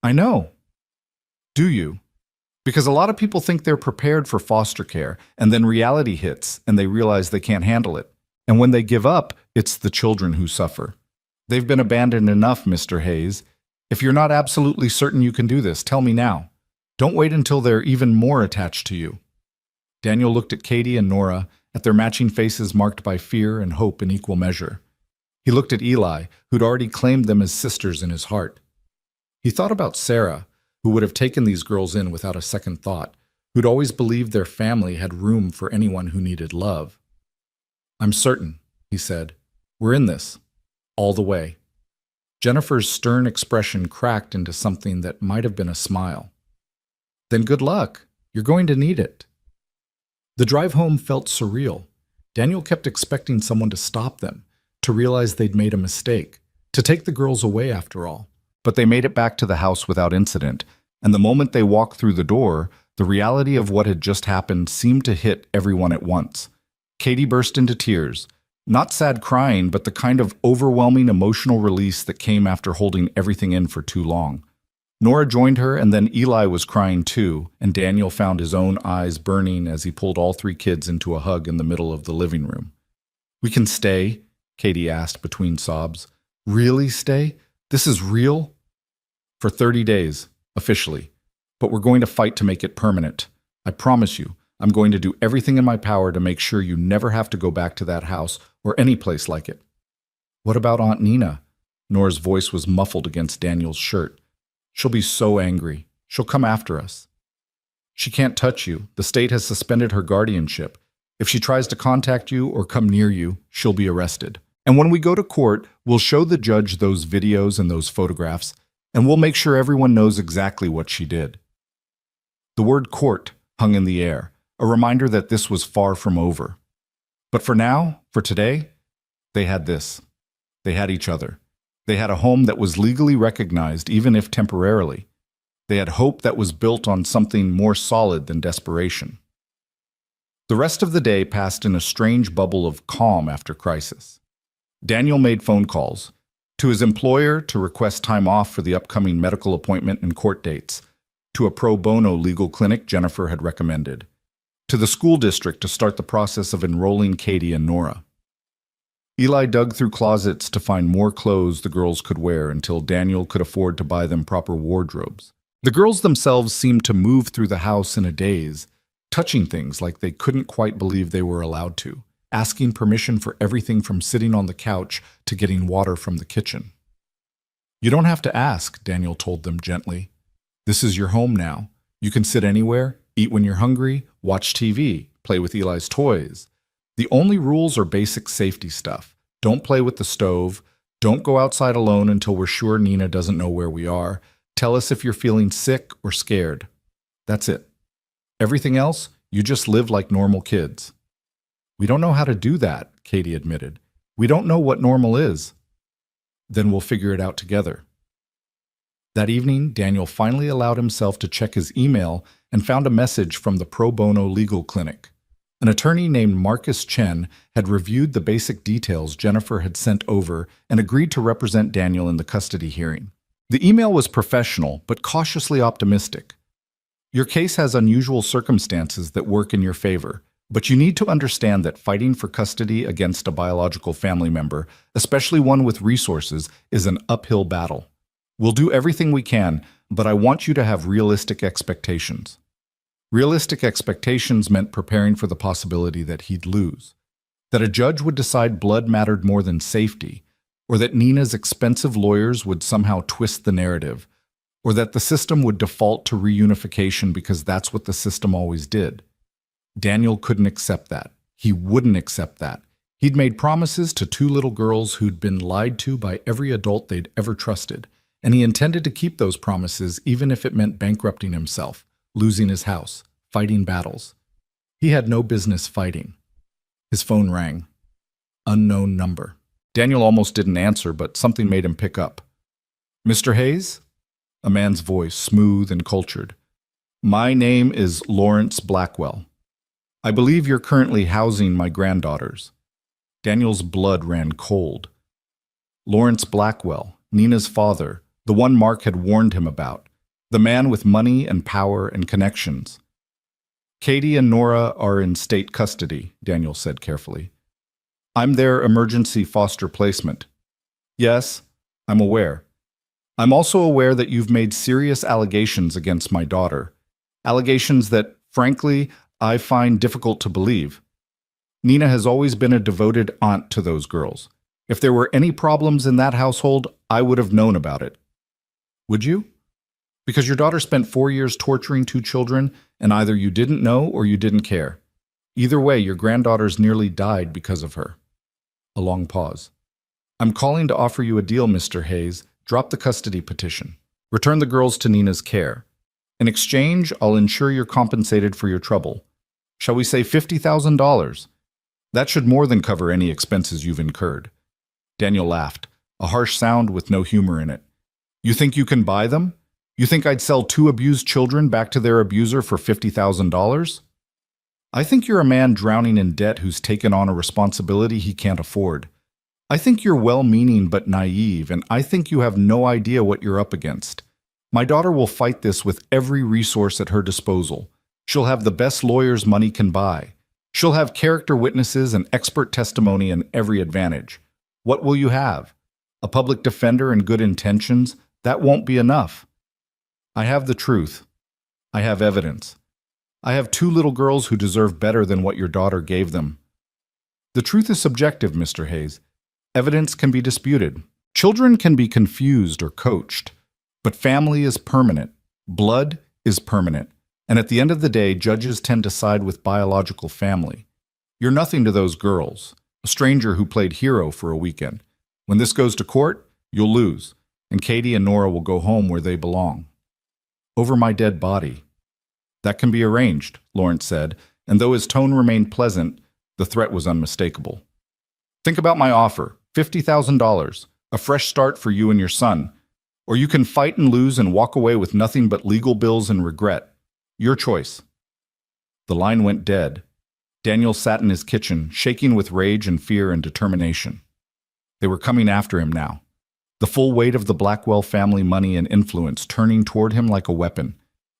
I know. Do you? Because a lot of people think they're prepared for foster care, and then reality hits, and they realize they can't handle it. And when they give up, it's the children who suffer. They've been abandoned enough, Mr. Hayes. If you're not absolutely certain you can do this, tell me now. Don't wait until they're even more attached to you. Daniel looked at Katie and Nora, at their matching faces marked by fear and hope in equal measure. He looked at Eli, who'd already claimed them as sisters in his heart. He thought about Sarah, who would have taken these girls in without a second thought, who'd always believed their family had room for anyone who needed love. I'm certain, he said. We're in this. All the way. Jennifer's stern expression cracked into something that might have been a smile. Then good luck. You're going to need it. The drive home felt surreal. Daniel kept expecting someone to stop them, to realize they'd made a mistake, to take the girls away after all. But they made it back to the house without incident, and the moment they walked through the door, the reality of what had just happened seemed to hit everyone at once. Katie burst into tears, not sad crying, but the kind of overwhelming emotional release that came after holding everything in for too long. Nora joined her, and then Eli was crying too, and Daniel found his own eyes burning as he pulled all 3 kids into a hug in the middle of the living room. We can stay? Katie asked between sobs. Really stay? This is real? For 30 days, officially. But we're going to fight to make it permanent. I promise you, I'm going to do everything in my power to make sure you never have to go back to that house or any place like it. What about Aunt Nina? Nora's voice was muffled against Daniel's shirt. She'll be so angry. She'll come after us. She can't touch you. The state has suspended her guardianship. If she tries to contact you or come near you, she'll be arrested. And when we go to court, we'll show the judge those videos and those photographs, and we'll make sure everyone knows exactly what she did. The word court hung in the air, a reminder that this was far from over. But for now, for today, they had this. They had each other. They had a home that was legally recognized, even if temporarily. They had hope that was built on something more solid than desperation. The rest of the day passed in a strange bubble of calm after crisis. Daniel made phone calls to his employer to request time off for the upcoming medical appointment and court dates, to a pro bono legal clinic Jennifer had recommended, to the school district to start the process of enrolling Katie and Nora. Eli dug through closets to find more clothes the girls could wear until Daniel could afford to buy them proper wardrobes. The girls themselves seemed to move through the house in a daze, touching things like they couldn't quite believe they were allowed to, asking permission for everything from sitting on the couch to getting water from the kitchen. You don't have to ask, Daniel told them gently. This is your home now. You can sit anywhere, eat when you're hungry, watch TV, play with Eli's toys. The only rules are basic safety stuff. Don't play with the stove. Don't go outside alone until we're sure Nina doesn't know where we are. Tell us if you're feeling sick or scared. That's it. Everything else, you just live like normal kids. We don't know how to do that, Katie admitted. We don't know what normal is. Then we'll figure it out together. That evening, Daniel finally allowed himself to check his email and found a message from the Pro Bono Legal Clinic. An attorney named Marcus Chen had reviewed the basic details Jennifer had sent over and agreed to represent Daniel in the custody hearing. The email was professional, but cautiously optimistic. Your case has unusual circumstances that work in your favor, but you need to understand that fighting for custody against a biological family member, especially one with resources, is an uphill battle. We'll do everything we can, but I want you to have realistic expectations. Realistic expectations meant preparing for the possibility that he'd lose, that a judge would decide blood mattered more than safety, or that Nina's expensive lawyers would somehow twist the narrative, or that the system would default to reunification because that's what the system always did. Daniel couldn't accept that. He wouldn't accept that. He'd made promises to two little girls who'd been lied to by every adult they'd ever trusted, and he intended to keep those promises even if it meant bankrupting himself, losing his house, fighting battles. He had no business fighting. His phone rang. Unknown number. Daniel almost didn't answer, but something made him pick up. "Mr. Hayes?" A man's voice, smooth and cultured. "My name is Lawrence Blackwell. I believe you're currently housing my granddaughters." Daniel's blood ran cold. Lawrence Blackwell, Nina's father, the one Mark had warned him about, the man with money and power and connections. "Katie and Nora are in state custody," Daniel said carefully. "I'm their emergency foster placement." "Yes, I'm aware. I'm also aware that you've made serious allegations against my daughter. Allegations that, frankly, I find difficult to believe. Nina has always been a devoted aunt to those girls. If there were any problems in that household, I would have known about it." "Would you? Because your daughter spent 4 years torturing two children, and either you didn't know or you didn't care. Either way, your granddaughters nearly died because of her." A long pause. "I'm calling to offer you a deal, Mr. Hayes. Drop the custody petition. Return the girls to Nina's care. In exchange, I'll ensure you're compensated for your trouble. Shall we say $50,000? That should more than cover any expenses you've incurred." Daniel laughed, a harsh sound with no humor in it. "You think you can buy them? You think I'd sell two abused children back to their abuser for $50,000? I think you're a man drowning in debt who's taken on a responsibility he can't afford. I think you're well-meaning but naive, and I think you have no idea what you're up against. My daughter will fight this with every resource at her disposal. She'll have the best lawyers money can buy. She'll have character witnesses and expert testimony and every advantage. What will you have? A public defender and good intentions? That won't be enough. I have the truth. I have evidence. I have two little girls who deserve better than what your daughter gave them. The truth is subjective, Mr. Hayes. Evidence can be disputed. Children can be confused or coached. But family is permanent. Blood is permanent. And at the end of the day, judges tend to side with biological family. You're nothing to those girls, a stranger who played hero for a weekend. When this goes to court, you'll lose, and Katie and Nora will go home where they belong. Over my dead body. That can be arranged, Lawrence said, and though his tone remained pleasant, the threat was unmistakable. Think about my offer, $50,000, a fresh start for you and your son. Or you can fight and lose and walk away with nothing but legal bills and regret. Your choice. The line went dead. Daniel sat in his kitchen, shaking with rage and fear and determination. They were coming after him now. The full weight of the Blackwell family money and influence turning toward him like a weapon.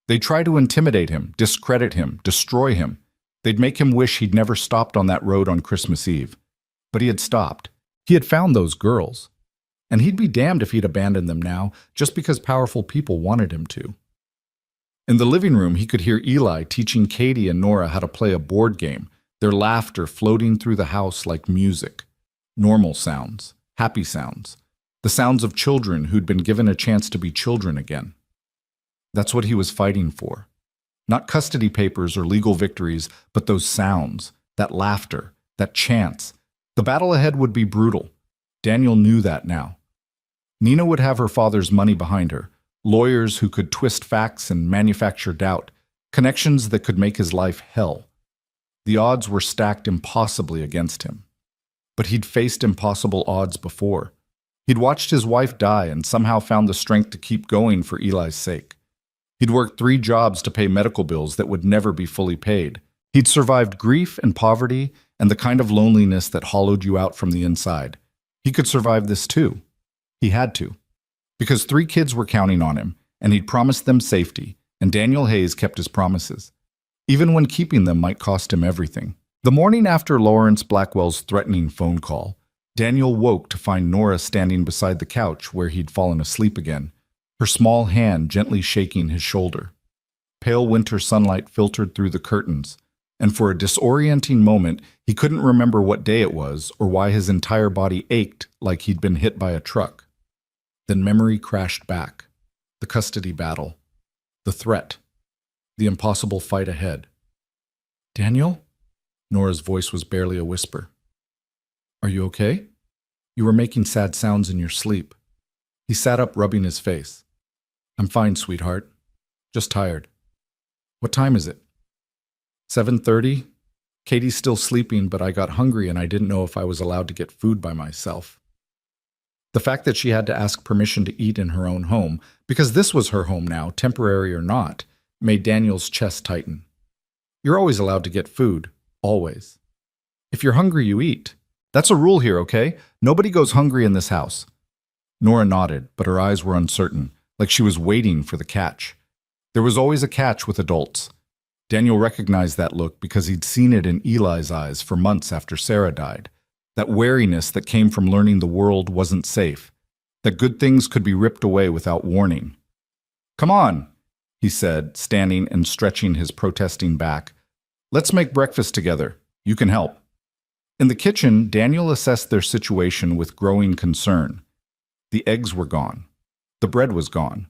They'd try to intimidate him, discredit him, destroy him. They'd make him wish he'd never stopped on that road on Christmas Eve. But he had stopped. He had found those girls. And he'd be damned if he'd abandoned them now, just because powerful people wanted him to. In the living room, he could hear Eli teaching Katie and Nora how to play a board game, their laughter floating through the house like music. Normal sounds, happy sounds, the sounds of children who'd been given a chance to be children again. That's what he was fighting for. Not custody papers or legal victories, but those sounds, that laughter, that chance. The battle ahead would be brutal. Daniel knew that now. Nina would have her father's money behind her, lawyers who could twist facts and manufacture doubt, connections that could make his life hell. The odds were stacked impossibly against him. But he'd faced impossible odds before. He'd watched his wife die and somehow found the strength to keep going for Eli's sake. He'd worked 3 jobs to pay medical bills that would never be fully paid. He'd survived grief and poverty and the kind of loneliness that hollowed you out from the inside. He could survive this too. He had to. Because 3 kids were counting on him, and he'd promised them safety, and Daniel Hayes kept his promises, even when keeping them might cost him everything. The morning after Lawrence Blackwell's threatening phone call, Daniel woke to find Nora standing beside the couch where he'd fallen asleep again, her small hand gently shaking his shoulder. Pale winter sunlight filtered through the curtains, and for a disorienting moment, he couldn't remember what day it was or why his entire body ached like he'd been hit by a truck. Then memory crashed back. The custody battle. The threat. The impossible fight ahead. "Daniel?" Nora's voice was barely a whisper. "Are you okay? You were making sad sounds in your sleep." He sat up, rubbing his face. "I'm fine, sweetheart. Just tired." "What time is it?" 7:30. Katie's still sleeping, but I got hungry and I didn't know if I was allowed to get food by myself. The fact that she had to ask permission to eat in her own home, because this was her home now, temporary or not, made Daniel's chest tighten. "You're always allowed to get food. Always. If you're hungry, you eat. That's a rule here, okay? Nobody goes hungry in this house." Nora nodded, but her eyes were uncertain, like she was waiting for the catch. There was always a catch with adults. Daniel recognized that look because he'd seen it in Eli's eyes for months after Sarah died. That wariness that came from learning the world wasn't safe, that good things could be ripped away without warning. "Come on," he said, standing and stretching his protesting back. "Let's make breakfast together. You can help." In the kitchen, Daniel assessed their situation with growing concern. The eggs were gone. The bread was gone.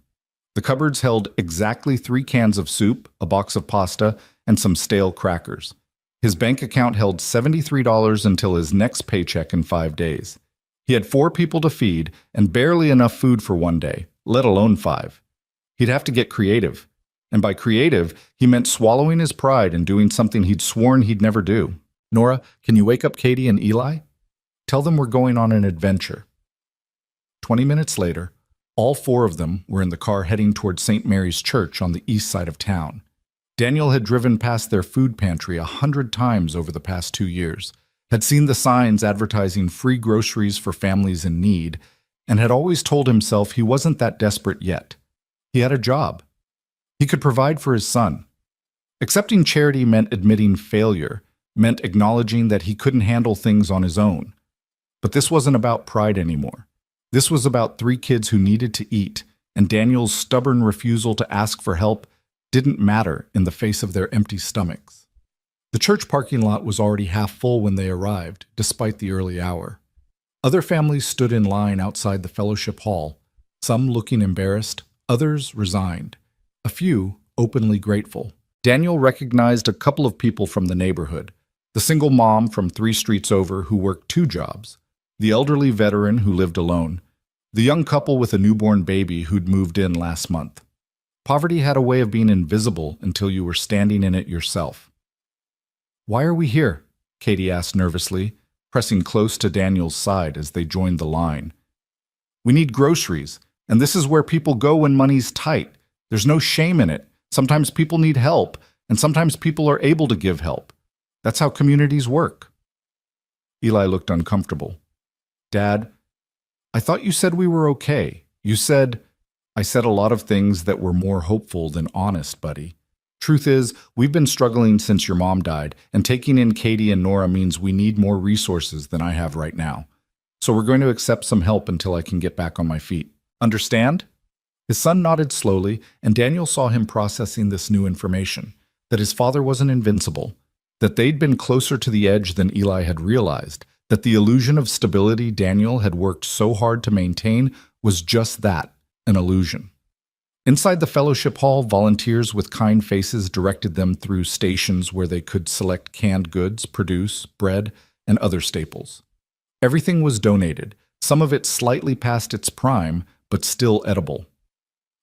The cupboards held exactly 3 cans of soup, a box of pasta, and some stale crackers. His bank account held $73 until his next paycheck in 5 days. He had 4 people to feed and barely enough food for one day, let alone 5. He'd have to get creative. And by creative, he meant swallowing his pride and doing something he'd sworn he'd never do. "Nora, can you wake up Katie and Eli? Tell them we're going on an adventure." 20 minutes later, all 4 of them were in the car heading toward St. Mary's Church on the east side of town. Daniel had driven past their food pantry 100 times over the past 2 years, had seen the signs advertising free groceries for families in need, and had always told himself he wasn't that desperate yet. He had a job. He could provide for his son. Accepting charity meant admitting failure, meant acknowledging that he couldn't handle things on his own. But this wasn't about pride anymore. This was about 3 kids who needed to eat, and Daniel's stubborn refusal to ask for help didn't matter in the face of their empty stomachs. The church parking lot was already half full when they arrived, despite the early hour. Other families stood in line outside the fellowship hall, some looking embarrassed, others resigned, a few openly grateful. Daniel recognized a couple of people from the neighborhood, the single mom from 3 streets over who worked 2 jobs, the elderly veteran who lived alone, the young couple with a newborn baby who'd moved in last month. Poverty had a way of being invisible until you were standing in it yourself. "Why are we here?" Katie asked nervously, pressing close to Daniel's side as they joined the line. "We need groceries, and this is where people go when money's tight. There's no shame in it. Sometimes people need help, and sometimes people are able to give help. That's how communities work." Eli looked uncomfortable. "Dad, I thought you said we were okay. You said—" "I said a lot of things that were more hopeful than honest, buddy. Truth is, we've been struggling since your mom died, and taking in Katie and Nora means we need more resources than I have right now. So we're going to accept some help until I can get back on my feet. Understand?" His son nodded slowly, and Daniel saw him processing this new information, that his father wasn't invincible, that they'd been closer to the edge than Eli had realized, that the illusion of stability Daniel had worked so hard to maintain was just that, an illusion. Inside the fellowship hall, volunteers with kind faces directed them through stations where they could select canned goods, produce, bread, and other staples. Everything was donated, some of it slightly past its prime, but still edible.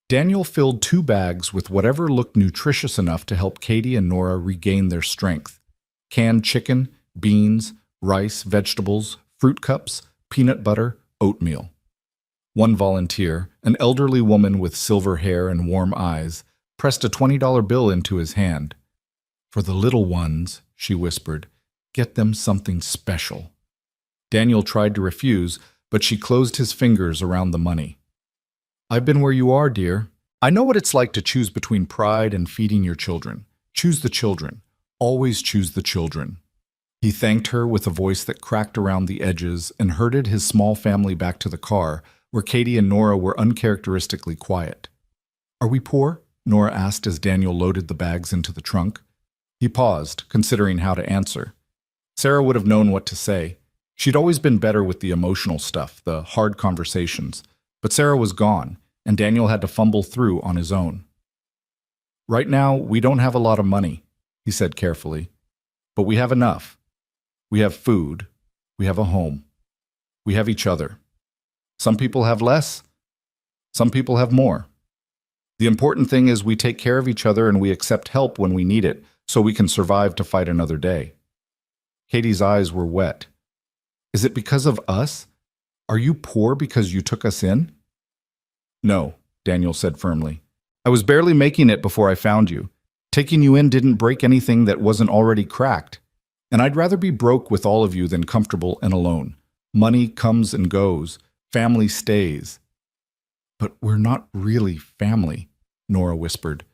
Daniel filled 2 bags with whatever looked nutritious enough to help Katie and Nora regain their strength. Canned chicken, beans, rice, vegetables, fruit cups, peanut butter, oatmeal. One volunteer, an elderly woman with silver hair and warm eyes, pressed a $20 bill into his hand. "For the little ones," she whispered, "get them something special." Daniel tried to refuse, but she closed his fingers around the money. "I've been where you are, dear. I know what it's like to choose between pride and feeding your children. Choose the children. Always choose the children." He thanked her with a voice that cracked around the edges and herded his small family back to the car, where Katie and Nora were uncharacteristically quiet. "Are we poor?" Nora asked as Daniel loaded the bags into the trunk. He paused, considering how to answer. Sarah would have known what to say. She'd always been better with the emotional stuff, the hard conversations. But Sarah was gone, and Daniel had to fumble through on his own. "Right now, we don't have a lot of money," he said carefully. "But we have enough. We have food. We have a home. We have each other. Some people have less. Some people have more. The important thing is we take care of each other and we accept help when we need it so we can survive to fight another day." Katie's eyes were wet. "Is it because of us? Are you poor because you took us in?" "No," Daniel said firmly. "I was barely making it before I found you. Taking you in didn't break anything that wasn't already cracked. And I'd rather be broke with all of you than comfortable and alone. Money comes and goes. Family stays." "But we're not really family," Nora whispered.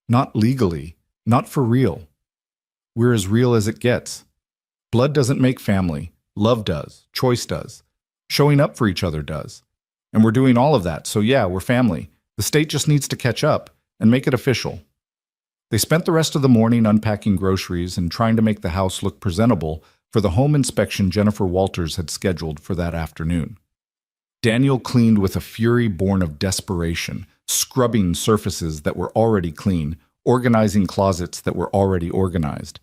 "Not legally. Not for real. We're as real as it gets. Blood doesn't make family. Love does. Choice does. Showing up for each other does. And we're doing all of that, so yeah, we're family. The state just needs to catch up and make it official." They spent the rest of the morning unpacking groceries and trying to make the house look presentable for the home inspection Jennifer Walters had scheduled for that afternoon. Daniel cleaned with a fury born of desperation, scrubbing surfaces that were already clean, organizing closets that were already organized.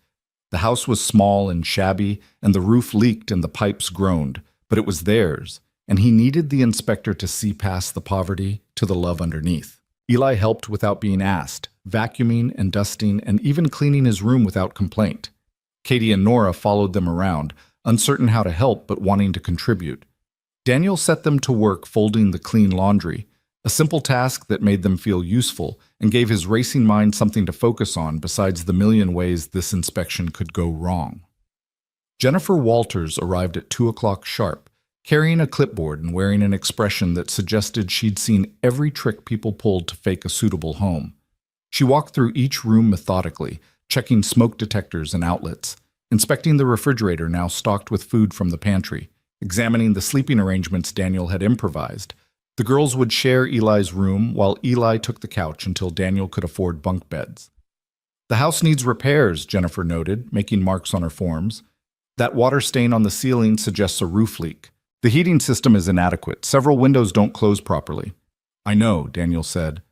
The house was small and shabby, and the roof leaked and the pipes groaned, but it was theirs, and he needed the inspector to see past the poverty to the love underneath. Eli helped without being asked, vacuuming and dusting and even cleaning his room without complaint. Katie and Nora followed them around, uncertain how to help but wanting to contribute. Daniel set them to work folding the clean laundry, a simple task that made them feel useful and gave his racing mind something to focus on besides the million ways this inspection could go wrong. Jennifer Walters arrived at 2 o'clock sharp, carrying a clipboard and wearing an expression that suggested she'd seen every trick people pulled to fake a suitable home. She walked through each room methodically, checking smoke detectors and outlets, inspecting the refrigerator now stocked with food from the pantry, examining the sleeping arrangements Daniel had improvised. The girls would share Eli's room while Eli took the couch until Daniel could afford bunk beds. "The house needs repairs," Jennifer noted, making marks on her forms. "That water stain on the ceiling suggests a roof leak. The heating system is inadequate. Several windows don't close properly." "I know," Daniel said.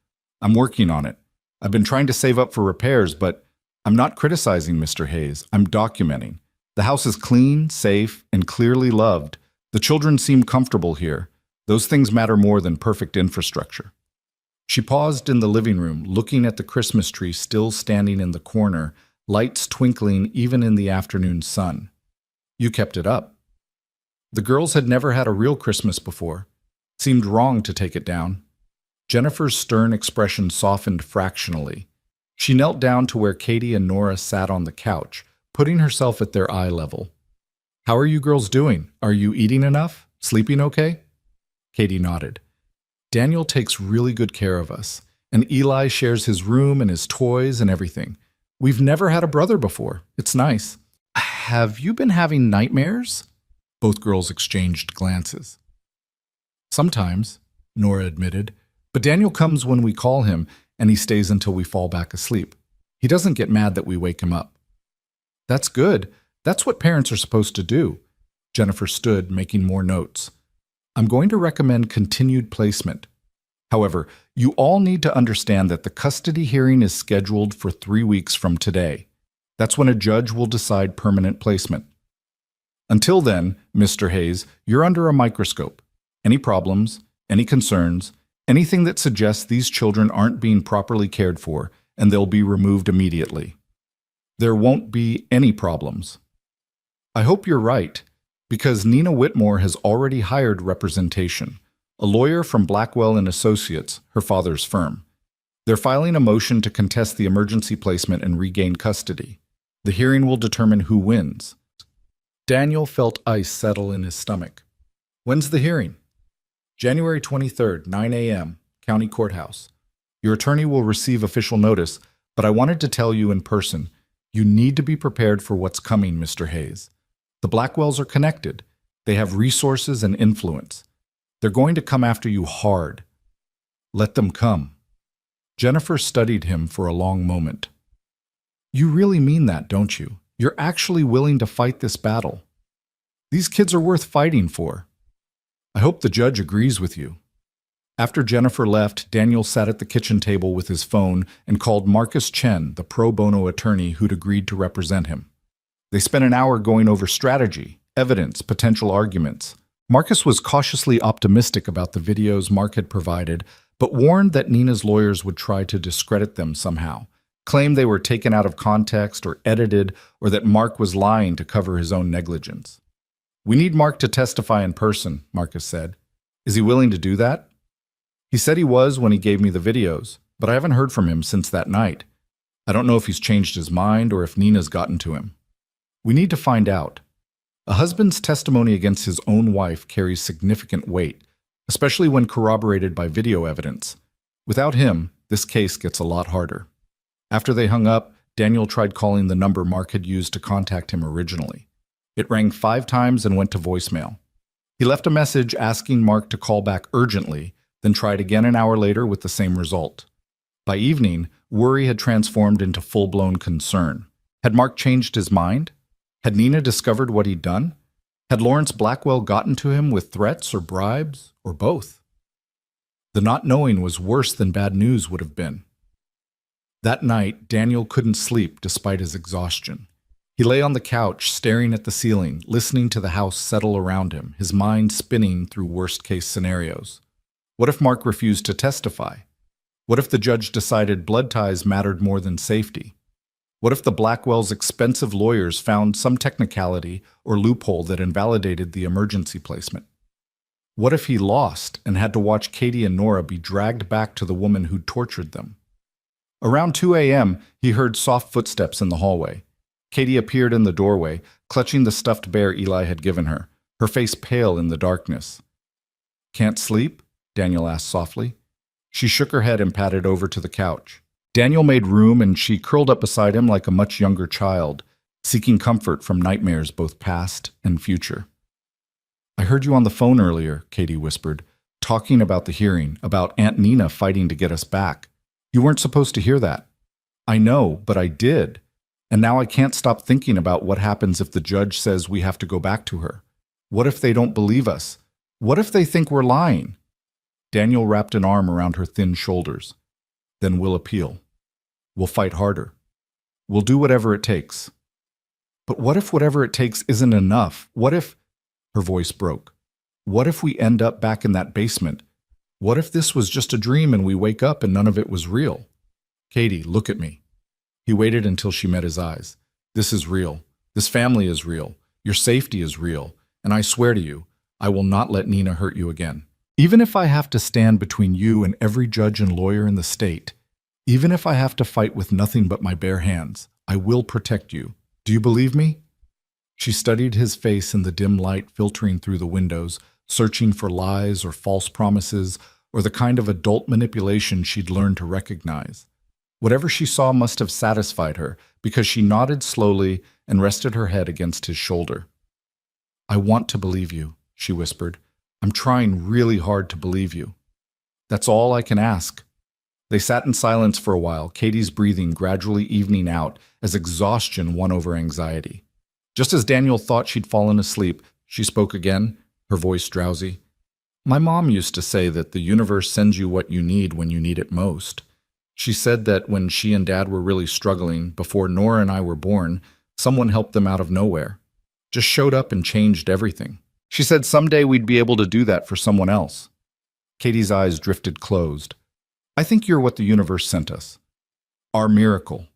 "I'm working on it. I've been trying to save up for repairs, but I'm not criticizing, Mr. Hayes. I'm documenting. The house is clean, safe, and clearly loved. The children seem comfortable here. Those things matter more than perfect infrastructure." She paused in the living room, looking at the Christmas tree still standing in the corner, lights twinkling even in the afternoon sun. "You kept it up." The girls had never had a real Christmas before. Seemed wrong to take it down. Jennifer's stern expression softened fractionally. She knelt down to where Katie and Nora sat on the couch, putting herself at their eye level. "How are you girls doing? Are you eating enough? Sleeping okay?" Katie nodded. "Daniel takes really good care of us, and Eli shares his room and his toys and everything. We've never had a brother before. It's nice." "Have you been having nightmares?" Both girls exchanged glances. "Sometimes," Nora admitted, "but Daniel comes when we call him, and he stays until we fall back asleep. He doesn't get mad that we wake him up." "That's good. That's what parents are supposed to do." Jennifer stood, making more notes. "I'm going to recommend continued placement. However, you all need to understand that the custody hearing is scheduled for 3 weeks from today. That's when a judge will decide permanent placement. Until then, Mr. Hayes, you're under a microscope. Any problems, any concerns, anything that suggests these children aren't being properly cared for, and they'll be removed immediately. There won't be any problems. I hope you're right, because Nina Whitmore has already hired representation, a lawyer from Blackwell and Associates, her father's firm. They're filing a motion to contest the emergency placement and regain custody. The hearing will determine who wins. Daniel felt ice settle in his stomach. When's the hearing? January 23rd, 9 a.m., County Courthouse. Your attorney will receive official notice, but I wanted to tell you in person, you need to be prepared for what's coming, Mr. Hayes. The Blackwells are connected. They have resources and influence. They're going to come after you hard. Let them come. Jennifer studied him for a long moment. You really mean that, don't you? You're actually willing to fight this battle. These kids are worth fighting for. I hope the judge agrees with you. After Jennifer left, Daniel sat at the kitchen table with his phone and called Marcus Chen, the pro bono attorney who'd agreed to represent him. They spent an hour going over strategy, evidence, potential arguments. Marcus was cautiously optimistic about the videos Mark had provided, but warned that Nina's lawyers would try to discredit them somehow, claim they were taken out of context or edited, or that Mark was lying to cover his own negligence. We need Mark to testify in person, Marcus said. Is he willing to do that? He said he was when he gave me the videos, but I haven't heard from him since that night. I don't know if he's changed his mind or if Nina's gotten to him. We need to find out. A husband's testimony against his own wife carries significant weight, especially when corroborated by video evidence. Without him, this case gets a lot harder. After they hung up, Daniel tried calling the number Mark had used to contact him originally. It rang 5 times and went to voicemail. He left a message asking Mark to call back urgently, then tried again an hour later with the same result. By evening, worry had transformed into full-blown concern. Had Mark changed his mind? Had Nina discovered what he'd done? Had Lawrence Blackwell gotten to him with threats or bribes, or both? The not knowing was worse than bad news would have been. That night, Daniel couldn't sleep despite his exhaustion. He lay on the couch, staring at the ceiling, listening to the house settle around him, his mind spinning through worst-case scenarios. What if Mark refused to testify? What if the judge decided blood ties mattered more than safety? What if the Blackwells' expensive lawyers found some technicality or loophole that invalidated the emergency placement? What if he lost and had to watch Katie and Nora be dragged back to the woman who'd tortured them? Around 2 a.m., he heard soft footsteps in the hallway. Katie appeared in the doorway, clutching the stuffed bear Eli had given her, her face pale in the darkness. Can't sleep? Daniel asked softly. She shook her head and patted over to the couch. Daniel made room and she curled up beside him like a much younger child, seeking comfort from nightmares both past and future. I heard you on the phone earlier, Katie whispered, talking about the hearing, about Aunt Nina fighting to get us back. You weren't supposed to hear that. I know, but I did. And now I can't stop thinking about what happens if the judge says we have to go back to her. What if they don't believe us? What if they think we're lying? Daniel wrapped an arm around her thin shoulders. Then we'll appeal. We'll fight harder. We'll do whatever it takes. But what if whatever it takes isn't enough? What if... Her voice broke. What if we end up back in that basement? What if this was just a dream and we wake up and none of it was real? Katie, look at me. He waited until she met his eyes. This is real. This family is real. Your safety is real. And I swear to you, I will not let Nina hurt you again. Even if I have to stand between you and every judge and lawyer in the state, even if I have to fight with nothing but my bare hands, I will protect you. Do you believe me? She studied his face in the dim light filtering through the windows, searching for lies or false promises or the kind of adult manipulation she'd learned to recognize. Whatever she saw must have satisfied her because she nodded slowly and rested her head against his shoulder. I want to believe you, she whispered. I'm trying really hard to believe you. That's all I can ask. They sat in silence for a while, Katie's breathing gradually evening out as exhaustion won over anxiety. Just as Daniel thought she'd fallen asleep, she spoke again, her voice drowsy. My mom used to say that the universe sends you what you need when you need it most. She said that when she and Dad were really struggling, before Nora and I were born, someone helped them out of nowhere. Just showed up and changed everything. She said someday we'd be able to do that for someone else. Katie's eyes drifted closed. I think you're what the universe sent us. Our miracle.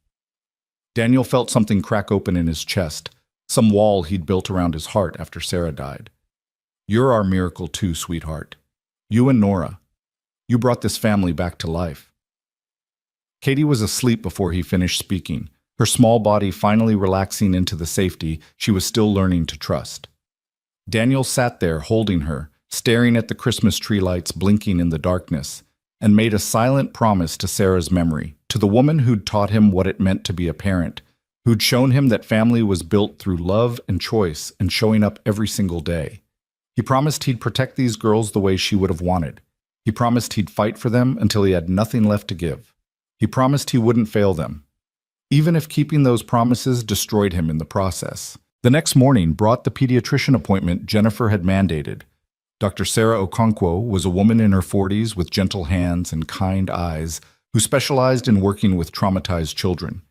Daniel felt something crack open in his chest, some wall he'd built around his heart after Sarah died. You're our miracle too, sweetheart. You and Nora. You brought this family back to life. Katie was asleep before he finished speaking, her small body finally relaxing into the safety she was still learning to trust. Daniel sat there holding her, staring at the Christmas tree lights blinking in the darkness, and made a silent promise to Sarah's memory, to the woman who'd taught him what it meant to be a parent, who'd shown him that family was built through love and choice and showing up every single day. He promised he'd protect these girls the way she would have wanted. He promised he'd fight for them until he had nothing left to give. He promised he wouldn't fail them, even if keeping those promises destroyed him in the process. The next morning brought the pediatrician appointment Jennifer had mandated. Dr. Sarah Okonkwo was a woman in her 40s with gentle hands and kind eyes who specialized in working with traumatized children.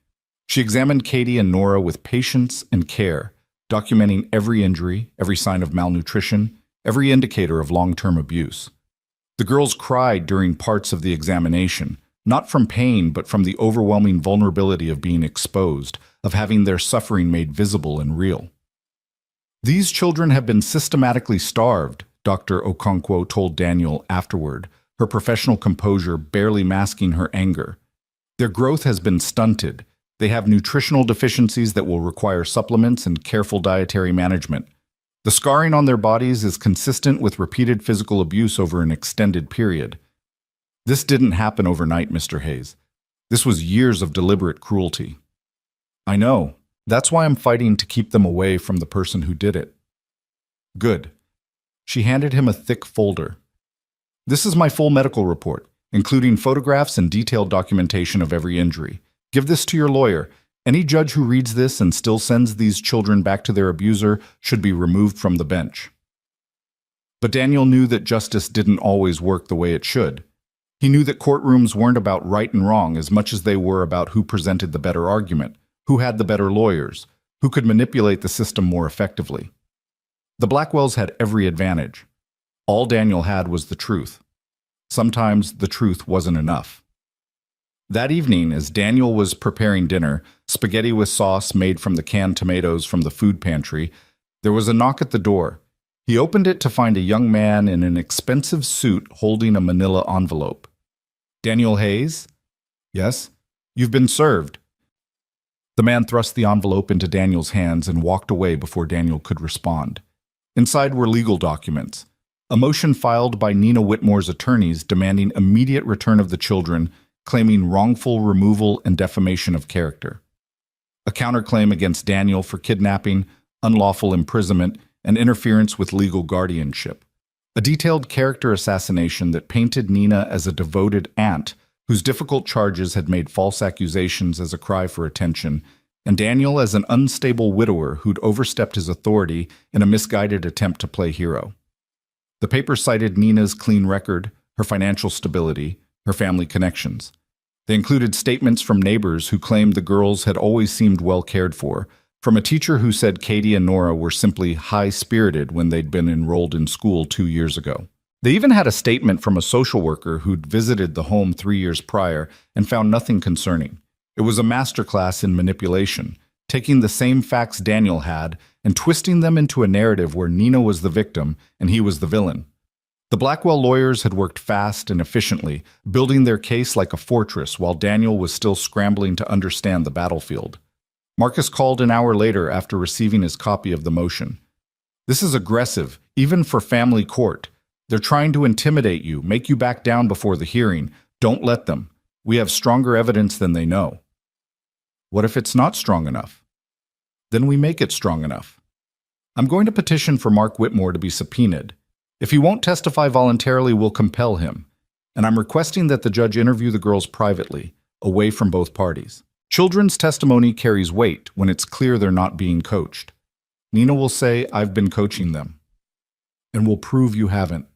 She examined Katie and Nora with patience and care, documenting every injury, every sign of malnutrition, every indicator of long-term abuse. The girls cried during parts of the examination, not from pain but from the overwhelming vulnerability of being exposed, of having their suffering made visible and real. These children have been systematically starved, Dr. Okonkwo told Daniel afterward, her professional composure barely masking her anger. Their growth has been stunted. They have nutritional deficiencies that will require supplements and careful dietary management. The scarring on their bodies is consistent with repeated physical abuse over an extended period. This didn't happen overnight, Mr. Hayes. This was years of deliberate cruelty. I know. That's why I'm fighting to keep them away from the person who did it. Good. She handed him a thick folder. This is my full medical report, including photographs and detailed documentation of every injury. Give this to your lawyer. Any judge who reads this and still sends these children back to their abuser should be removed from the bench. But Daniel knew that justice didn't always work the way it should. He knew that courtrooms weren't about right and wrong as much as they were about who presented the better argument, who had the better lawyers, who could manipulate the system more effectively. The Blackwells had every advantage. All Daniel had was the truth. Sometimes the truth wasn't enough. That evening, as Daniel was preparing dinner, spaghetti with sauce made from the canned tomatoes from the food pantry, there was a knock at the door. He opened it to find a young man in an expensive suit holding a manila envelope. Daniel Hayes? Yes? You've been served. The man thrust the envelope into Daniel's hands and walked away before Daniel could respond. Inside were legal documents. A motion filed by Nina Whitmore's attorneys demanding immediate return of the children, claiming wrongful removal and defamation of character. A counterclaim against Daniel for kidnapping, unlawful imprisonment, and interference with legal guardianship. A detailed character assassination that painted Nina as a devoted aunt whose difficult charges had made false accusations as a cry for attention, and Daniel as an unstable widower who'd overstepped his authority in a misguided attempt to play hero. The paper cited Nina's clean record, her financial stability, her family connections. They included statements from neighbors who claimed the girls had always seemed well cared for, from a teacher who said Katie and Nora were simply high-spirited when they'd been enrolled in school 2 years ago. They even had a statement from a social worker who'd visited the home 3 years prior and found nothing concerning. It was a masterclass in manipulation, taking the same facts Daniel had and twisting them into a narrative where Nina was the victim and he was the villain. The Blackwell lawyers had worked fast and efficiently, building their case like a fortress while Daniel was still scrambling to understand the battlefield. Marcus called an hour later after receiving his copy of the motion. This is aggressive, even for family court. They're trying to intimidate you, make you back down before the hearing. Don't let them. We have stronger evidence than they know. What if it's not strong enough? Then we make it strong enough. I'm going to petition for Mark Whitmore to be subpoenaed. If he won't testify voluntarily, we'll compel him. And I'm requesting that the judge interview the girls privately, away from both parties. Children's testimony carries weight when it's clear they're not being coached. Nina will say, I've been coaching them. And we'll prove you haven't.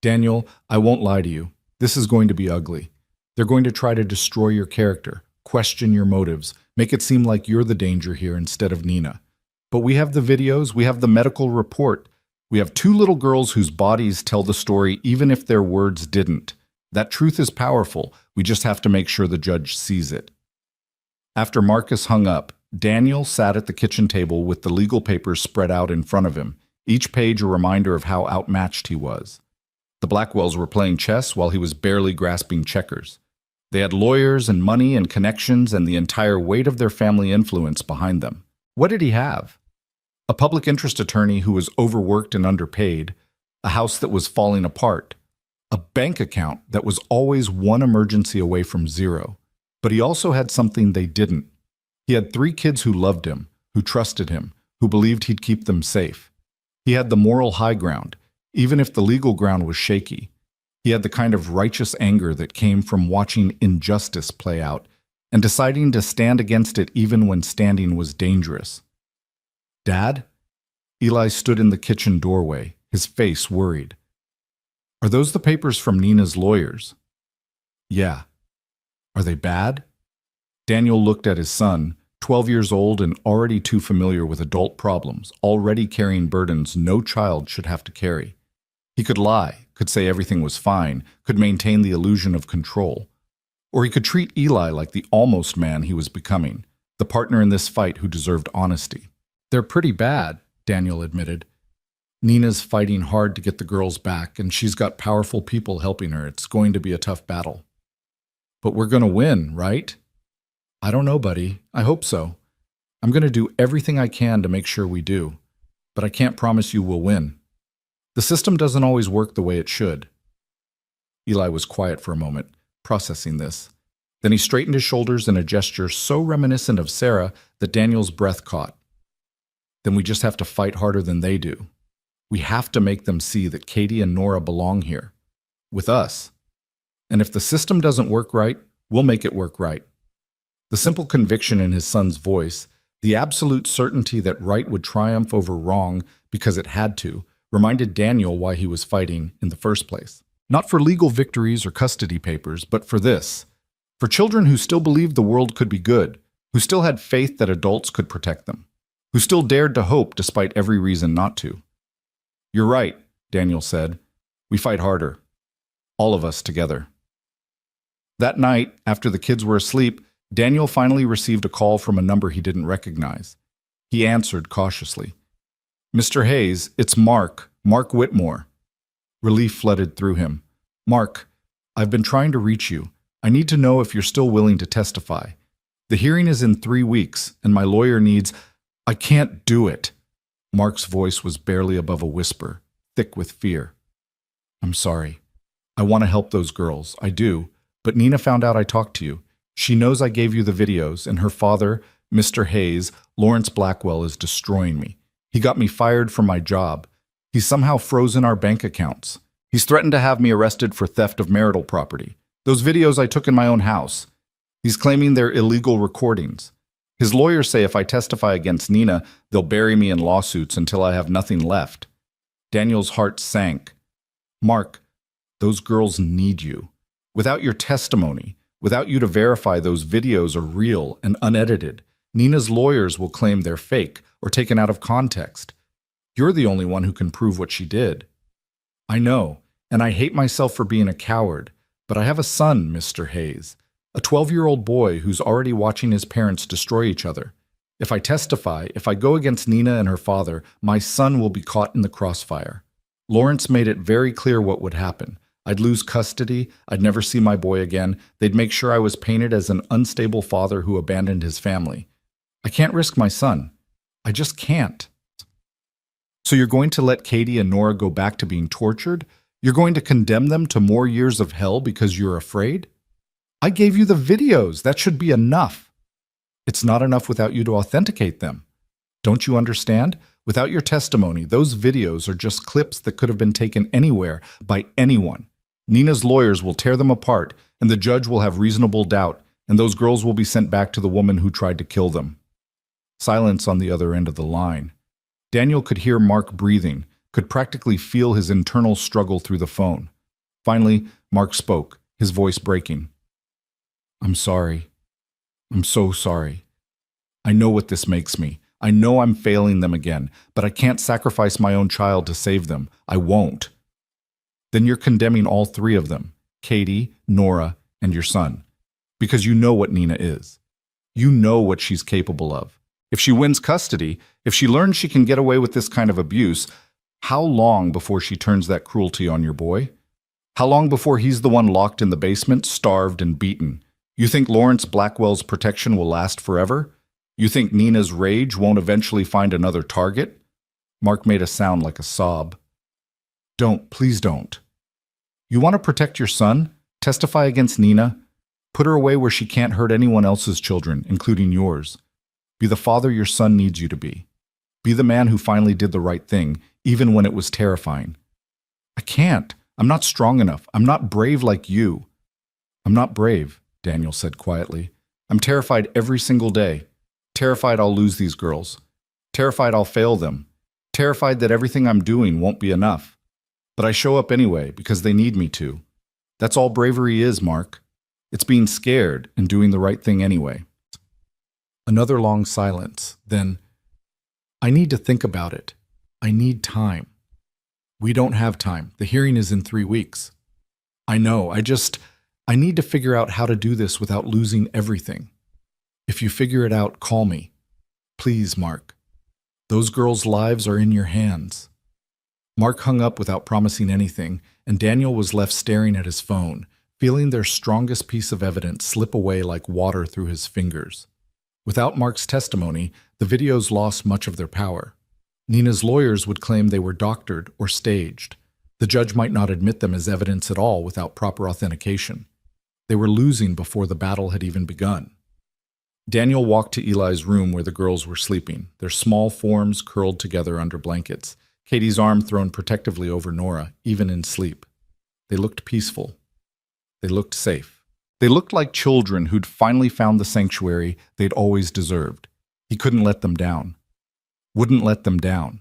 Daniel, I won't lie to you. This is going to be ugly. They're going to try to destroy your character, question your motives, make it seem like you're the danger here instead of Nina. But we have the videos, we have the medical report. We have 2 little girls whose bodies tell the story even if their words didn't. That truth is powerful. We just have to make sure the judge sees it. After Marcus hung up, Daniel sat at the kitchen table with the legal papers spread out in front of him, each page a reminder of how outmatched he was. The Blackwells were playing chess while he was barely grasping checkers. They had lawyers and money and connections and the entire weight of their family influence behind them. What did he have? A public interest attorney who was overworked and underpaid, a house that was falling apart, a bank account that was always one emergency away from zero. But he also had something they didn't. He had 3 kids who loved him, who trusted him, who believed he'd keep them safe. He had the moral high ground, even if the legal ground was shaky. He had the kind of righteous anger that came from watching injustice play out and deciding to stand against it even when standing was dangerous. "Dad?" Eli stood in the kitchen doorway, his face worried. "Are those the papers from Nina's lawyers?" "Yeah." "Are they bad?" Daniel looked at his son, 12 years old and already too familiar with adult problems, already carrying burdens no child should have to carry. He could lie, could say everything was fine, could maintain the illusion of control. Or he could treat Eli like the almost man he was becoming, the partner in this fight who deserved honesty. "They're pretty bad," Daniel admitted. "Nina's fighting hard to get the girls back, and she's got powerful people helping her. It's going to be a tough battle." "But we're going to win, right?" "I don't know, buddy. I hope so. I'm going to do everything I can to make sure we do. But I can't promise you we'll win. The system doesn't always work the way it should." Eli was quiet for a moment, processing this. Then he straightened his shoulders in a gesture so reminiscent of Sarah that Daniel's breath caught. "Then we just have to fight harder than they do. We have to make them see that Katie and Nora belong here. With us. And if the system doesn't work right, we'll make it work right." The simple conviction in his son's voice, the absolute certainty that right would triumph over wrong because it had to, reminded Daniel why he was fighting in the first place. Not for legal victories or custody papers, but for this. For children who still believed the world could be good, who still had faith that adults could protect them, who still dared to hope despite every reason not to. "You're right," Daniel said. "We fight harder. All of us together." That night, after the kids were asleep, Daniel finally received a call from a number he didn't recognize. He answered cautiously. "Mr. Hayes, it's Mark Whitmore." Relief flooded through him. "Mark, I've been trying to reach you. I need to know if you're still willing to testify. The hearing is in 3 weeks, and my lawyer needs—" "I can't do it." Mark's voice was barely above a whisper, thick with fear. "I'm sorry. I want to help those girls. I do. But Nina found out I talked to you. She knows I gave you the videos, and her father, Mr. Hayes, Lawrence Blackwell, is destroying me. He got me fired from my job. He's somehow frozen our bank accounts. He's threatened to have me arrested for theft of marital property. Those videos I took in my own house. He's claiming they're illegal recordings. His lawyers say if I testify against Nina, they'll bury me in lawsuits until I have nothing left." Daniel's heart sank. "Mark, those girls need you. Without your testimony, without you to verify those videos are real and unedited, Nina's lawyers will claim they're fake or taken out of context. You're the only one who can prove what she did." "I know, and I hate myself for being a coward, but I have a son, Mr. Hayes, a 12-year-old boy who's already watching his parents destroy each other. If I testify, if I go against Nina and her father, my son will be caught in the crossfire. Lawrence made it very clear what would happen. I'd lose custody, I'd never see my boy again, they'd make sure I was painted as an unstable father who abandoned his family. I can't risk my son. I just can't." "So you're going to let Katie and Nora go back to being tortured? You're going to condemn them to more years of hell because you're afraid? I gave you the videos. That should be enough." "It's not enough without you to authenticate them. Don't you understand? Without your testimony, those videos are just clips that could have been taken anywhere by anyone. Nina's lawyers will tear them apart, and the judge will have reasonable doubt, and those girls will be sent back to the woman who tried to kill them." Silence on the other end of the line. Daniel could hear Mark breathing, could practically feel his internal struggle through the phone. Finally, Mark spoke, his voice breaking. "I'm sorry. I'm so sorry. I know what this makes me. I know I'm failing them again, but I can't sacrifice my own child to save them. I won't." "Then you're condemning all 3 of them, Katie, Nora, and your son, because you know what Nina is. You know what she's capable of. If she wins custody, if she learns she can get away with this kind of abuse, how long before she turns that cruelty on your boy? How long before he's the one locked in the basement, starved and beaten? You think Lawrence Blackwell's protection will last forever? You think Nina's rage won't eventually find another target? Mark made a sound like a sob. Don't, please don't. You want to protect your son? Testify against Nina? Put her away where she can't hurt anyone else's children, including yours. Be the father your son needs you to be. Be the man who finally did the right thing, even when it was terrifying. I can't. I'm not strong enough. I'm not brave like you. I'm not brave, Daniel said quietly. I'm terrified every single day. Terrified I'll lose these girls. Terrified I'll fail them. Terrified that everything I'm doing won't be enough. But I show up anyway because they need me to. That's all bravery is, Mark. It's being scared and doing the right thing anyway. Another long silence. Then, I need to think about it. I need time. We don't have time. The hearing is in 3 weeks. I know. I need to figure out how to do this without losing everything. If you figure it out, call me. Please, Mark. Those girls' lives are in your hands. Mark hung up without promising anything, and Daniel was left staring at his phone, feeling their strongest piece of evidence slip away like water through his fingers. Without Mark's testimony, the videos lost much of their power. Nina's lawyers would claim they were doctored or staged. The judge might not admit them as evidence at all without proper authentication. They were losing before the battle had even begun. Daniel walked to Eli's room where the girls were sleeping, their small forms curled together under blankets, Katie's arm thrown protectively over Nora, even in sleep. They looked peaceful. They looked safe. They looked like children who'd finally found the sanctuary they'd always deserved. He couldn't let them down. Wouldn't let them down.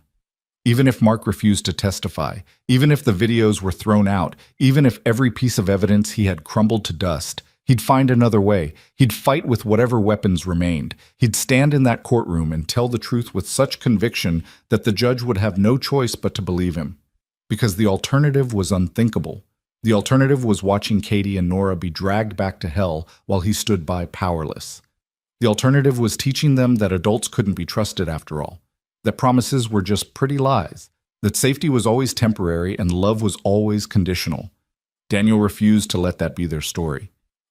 Even if Mark refused to testify, even if the videos were thrown out, even if every piece of evidence he had crumbled to dust, he'd find another way. He'd fight with whatever weapons remained. He'd stand in that courtroom and tell the truth with such conviction that the judge would have no choice but to believe him. Because the alternative was unthinkable. The alternative was watching Katie and Nora be dragged back to hell while he stood by powerless. The alternative was teaching them that adults couldn't be trusted after all, that promises were just pretty lies, that safety was always temporary and love was always conditional. Daniel refused to let that be their story.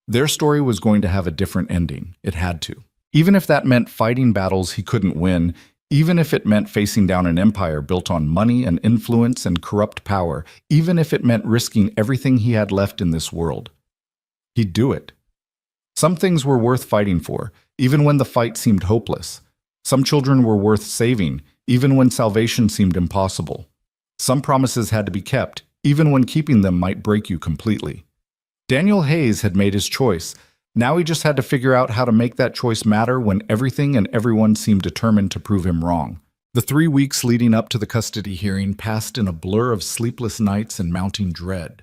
Their story was going to have a different ending. It had to. Even if that meant fighting battles he couldn't win, even if it meant facing down an empire built on money and influence and corrupt power, even if it meant risking everything he had left in this world. He'd do it. Some things were worth fighting for, even when the fight seemed hopeless. Some children were worth saving, even when salvation seemed impossible. Some promises had to be kept, even when keeping them might break you completely. Daniel Hayes had made his choice. Now he just had to figure out how to make that choice matter when everything and everyone seemed determined to prove him wrong. The 3 weeks leading up to the custody hearing passed in a blur of sleepless nights and mounting dread.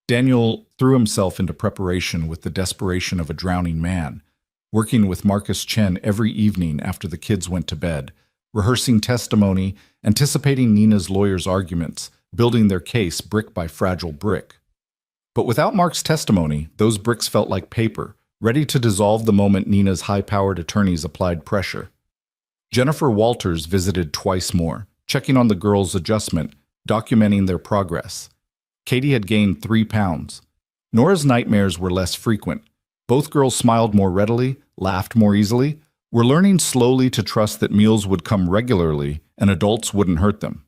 Daniel threw himself into preparation with the desperation of a drowning man, working with Marcus Chen every evening after the kids went to bed, rehearsing testimony, anticipating Nina's lawyers' arguments, building their case brick by fragile brick. But without Mark's testimony, those bricks felt like paper, ready to dissolve the moment Nina's high-powered attorneys applied pressure. Jennifer Walters visited twice more, checking on the girls' adjustment, documenting their progress. Katie had gained 3 pounds. Nora's nightmares were less frequent. Both girls smiled more readily, laughed more easily, were learning slowly to trust that meals would come regularly and adults wouldn't hurt them.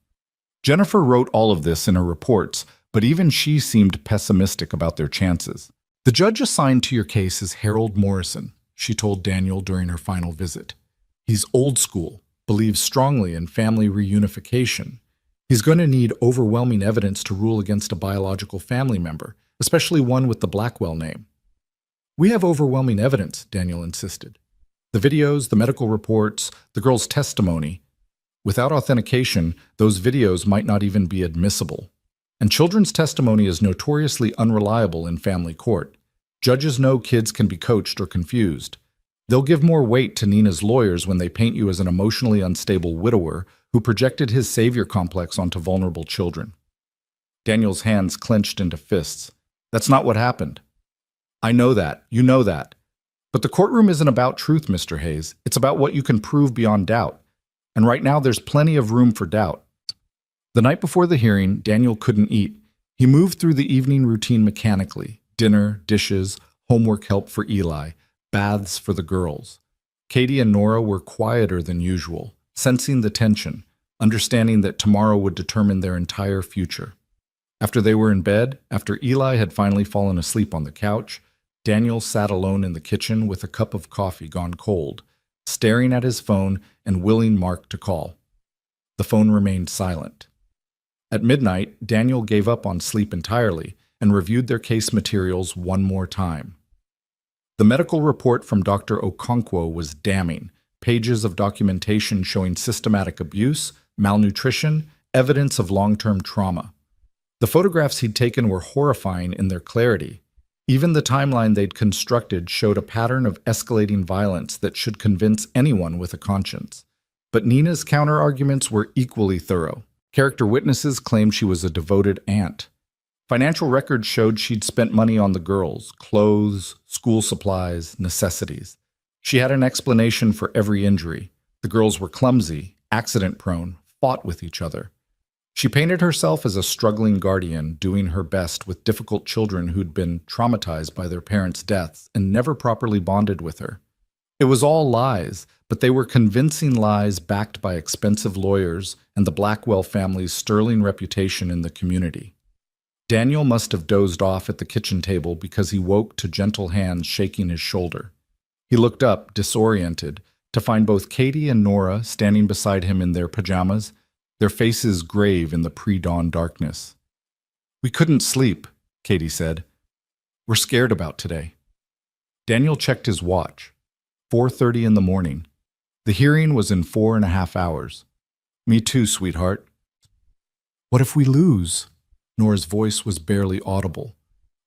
Jennifer wrote all of this in her reports, but even she seemed pessimistic about their chances. The judge assigned to your case is Harold Morrison, she told Daniel during her final visit. He's old school, believes strongly in family reunification. He's going to need overwhelming evidence to rule against a biological family member, especially one with the Blackwell name. We have overwhelming evidence, Daniel insisted. The videos, the medical reports, the girl's testimony. Without authentication, those videos might not even be admissible. And children's testimony is notoriously unreliable in family court. Judges know kids can be coached or confused. They'll give more weight to Nina's lawyers when they paint you as an emotionally unstable widower who projected his savior complex onto vulnerable children. Daniel's hands clenched into fists. That's not what happened. I know that. You know that. But the courtroom isn't about truth, Mr. Hayes. It's about what you can prove beyond doubt. And right now there's plenty of room for doubt. The night before the hearing, Daniel couldn't eat. He moved through the evening routine mechanically: dinner, dishes, homework help for Eli, baths for the girls. Katie and Nora were quieter than usual, sensing the tension, understanding that tomorrow would determine their entire future. After they were in bed, after Eli had finally fallen asleep on the couch, Daniel sat alone in the kitchen with a cup of coffee gone cold, staring at his phone and willing Mark to call. The phone remained silent. At midnight, Daniel gave up on sleep entirely and reviewed their case materials one more time. The medical report from Dr. Okonkwo was damning: pages of documentation showing systematic abuse, malnutrition, evidence of long-term trauma. The photographs he'd taken were horrifying in their clarity. Even the timeline they'd constructed showed a pattern of escalating violence that should convince anyone with a conscience. But Nina's counter-arguments were equally thorough. Character witnesses claimed she was a devoted aunt. Financial records showed she'd spent money on the girls: clothes, school supplies, necessities. She had an explanation for every injury. The girls were clumsy, accident-prone, fought with each other. She painted herself as a struggling guardian, doing her best with difficult children who'd been traumatized by their parents' deaths and never properly bonded with her. It was all lies, but they were convincing lies backed by expensive lawyers and the Blackwell family's sterling reputation in the community. Daniel must have dozed off at the kitchen table because he woke to gentle hands shaking his shoulder. He looked up, disoriented, to find both Katie and Nora standing beside him in their pajamas, their faces grave in the pre-dawn darkness. "We couldn't sleep," Katie said. "We're scared about today." Daniel checked his watch. 4:30 in the morning. The hearing was in 4.5 hours. "Me too, sweetheart." "What if we lose?" Nora's voice was barely audible.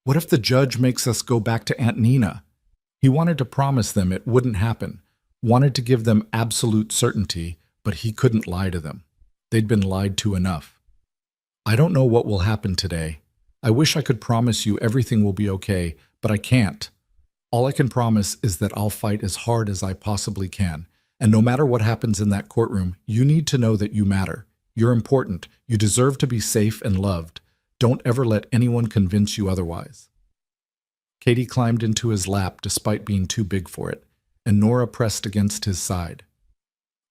"What if the judge makes us go back to Aunt Nina?" He wanted to promise them it wouldn't happen, wanted to give them absolute certainty, but he couldn't lie to them. They'd been lied to enough. "I don't know what will happen today. I wish I could promise you everything will be okay, but I can't. All I can promise is that I'll fight as hard as I possibly can. And no matter what happens in that courtroom, you need to know that you matter. You're important. You deserve to be safe and loved. Don't ever let anyone convince you otherwise." Katie climbed into his lap despite being too big for it, and Nora pressed against his side.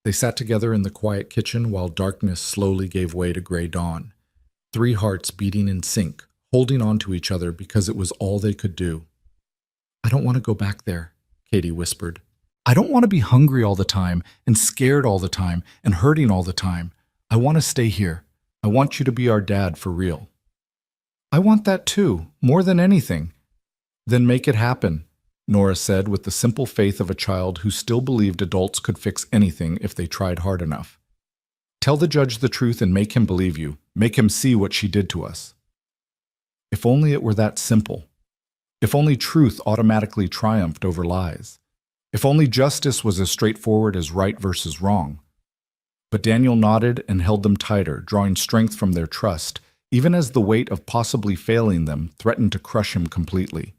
They sat together in the quiet kitchen while darkness slowly gave way to gray dawn. 3 hearts beating in sync, holding on to each other because it was all they could do. "I don't want to go back there," Katie whispered. "I don't want to be hungry all the time, and scared all the time, and hurting all the time. I want to stay here. I want you to be our dad for real." "I want that too, more than anything." "Then make it happen," Nora said with the simple faith of a child who still believed adults could fix anything if they tried hard enough. "Tell the judge the truth and make him believe you. Make him see what she did to us." If only it were that simple. If only truth automatically triumphed over lies. If only justice was as straightforward as right versus wrong. But Daniel nodded and held them tighter, drawing strength from their trust, even as the weight of possibly failing them threatened to crush him completely.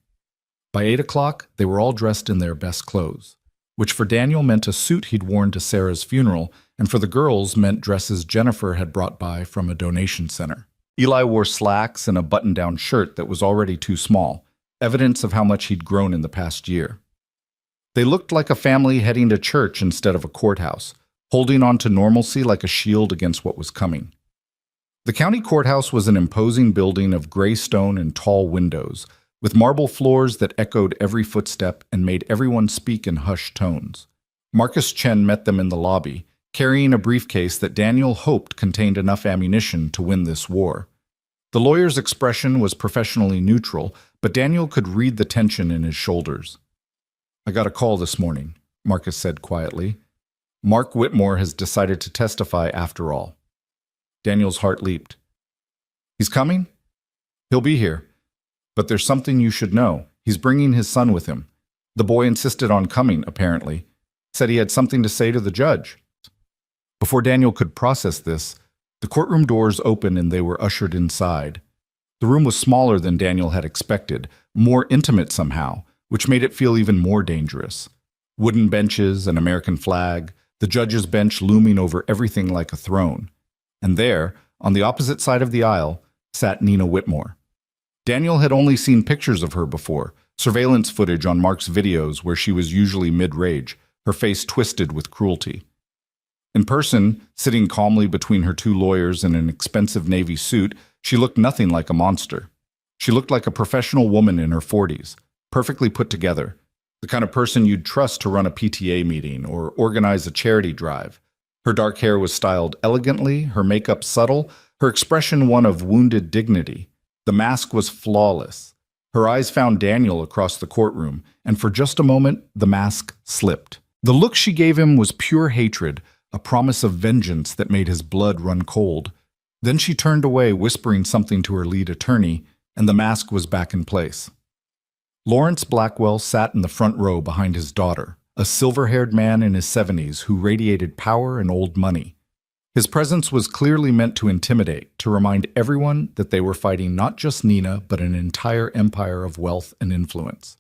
By 8 o'clock, they were all dressed in their best clothes, which for Daniel meant a suit he'd worn to Sarah's funeral, and for the girls meant dresses Jennifer had brought by from a donation center. Eli wore slacks and a button-down shirt that was already too small, evidence of how much he'd grown in the past year. They looked like a family heading to church instead of a courthouse, holding on to normalcy like a shield against what was coming. The county courthouse was an imposing building of gray stone and tall windows, with marble floors that echoed every footstep and made everyone speak in hushed tones. Marcus Chen met them in the lobby, carrying a briefcase that Daniel hoped contained enough ammunition to win this war. The lawyer's expression was professionally neutral, but Daniel could read the tension in his shoulders. "I got a call this morning," Marcus said quietly. "Mark Whitmore has decided to testify after all." Daniel's heart leaped. "He's coming?" "He'll be here. But there's something you should know. He's bringing his son with him. The boy insisted on coming, apparently. Said he had something to say to the judge." Before Daniel could process this, the courtroom doors opened and they were ushered inside. The room was smaller than Daniel had expected, more intimate somehow, which made it feel even more dangerous. Wooden benches, an American flag, the judge's bench looming over everything like a throne. And there, on the opposite side of the aisle, sat Nina Whitmore. Daniel had only seen pictures of her before, surveillance footage on Mark's videos where she was usually mid-rage, her face twisted with cruelty. In person, sitting calmly between her two lawyers in an expensive navy suit, she looked nothing like a monster. She looked like a professional woman in her 40s, perfectly put together, the kind of person you'd trust to run a PTA meeting or organize a charity drive. Her dark hair was styled elegantly, her makeup subtle, her expression one of wounded dignity. The mask was flawless. Her eyes found Daniel across the courtroom, and for just a moment, the mask slipped. The look she gave him was pure hatred, a promise of vengeance that made his blood run cold. Then she turned away, whispering something to her lead attorney, and the mask was back in place. Lawrence Blackwell sat in the front row behind his daughter, a silver-haired man in his 70s who radiated power and old money. His presence was clearly meant to intimidate, to remind everyone that they were fighting not just Nina, but an entire empire of wealth and influence.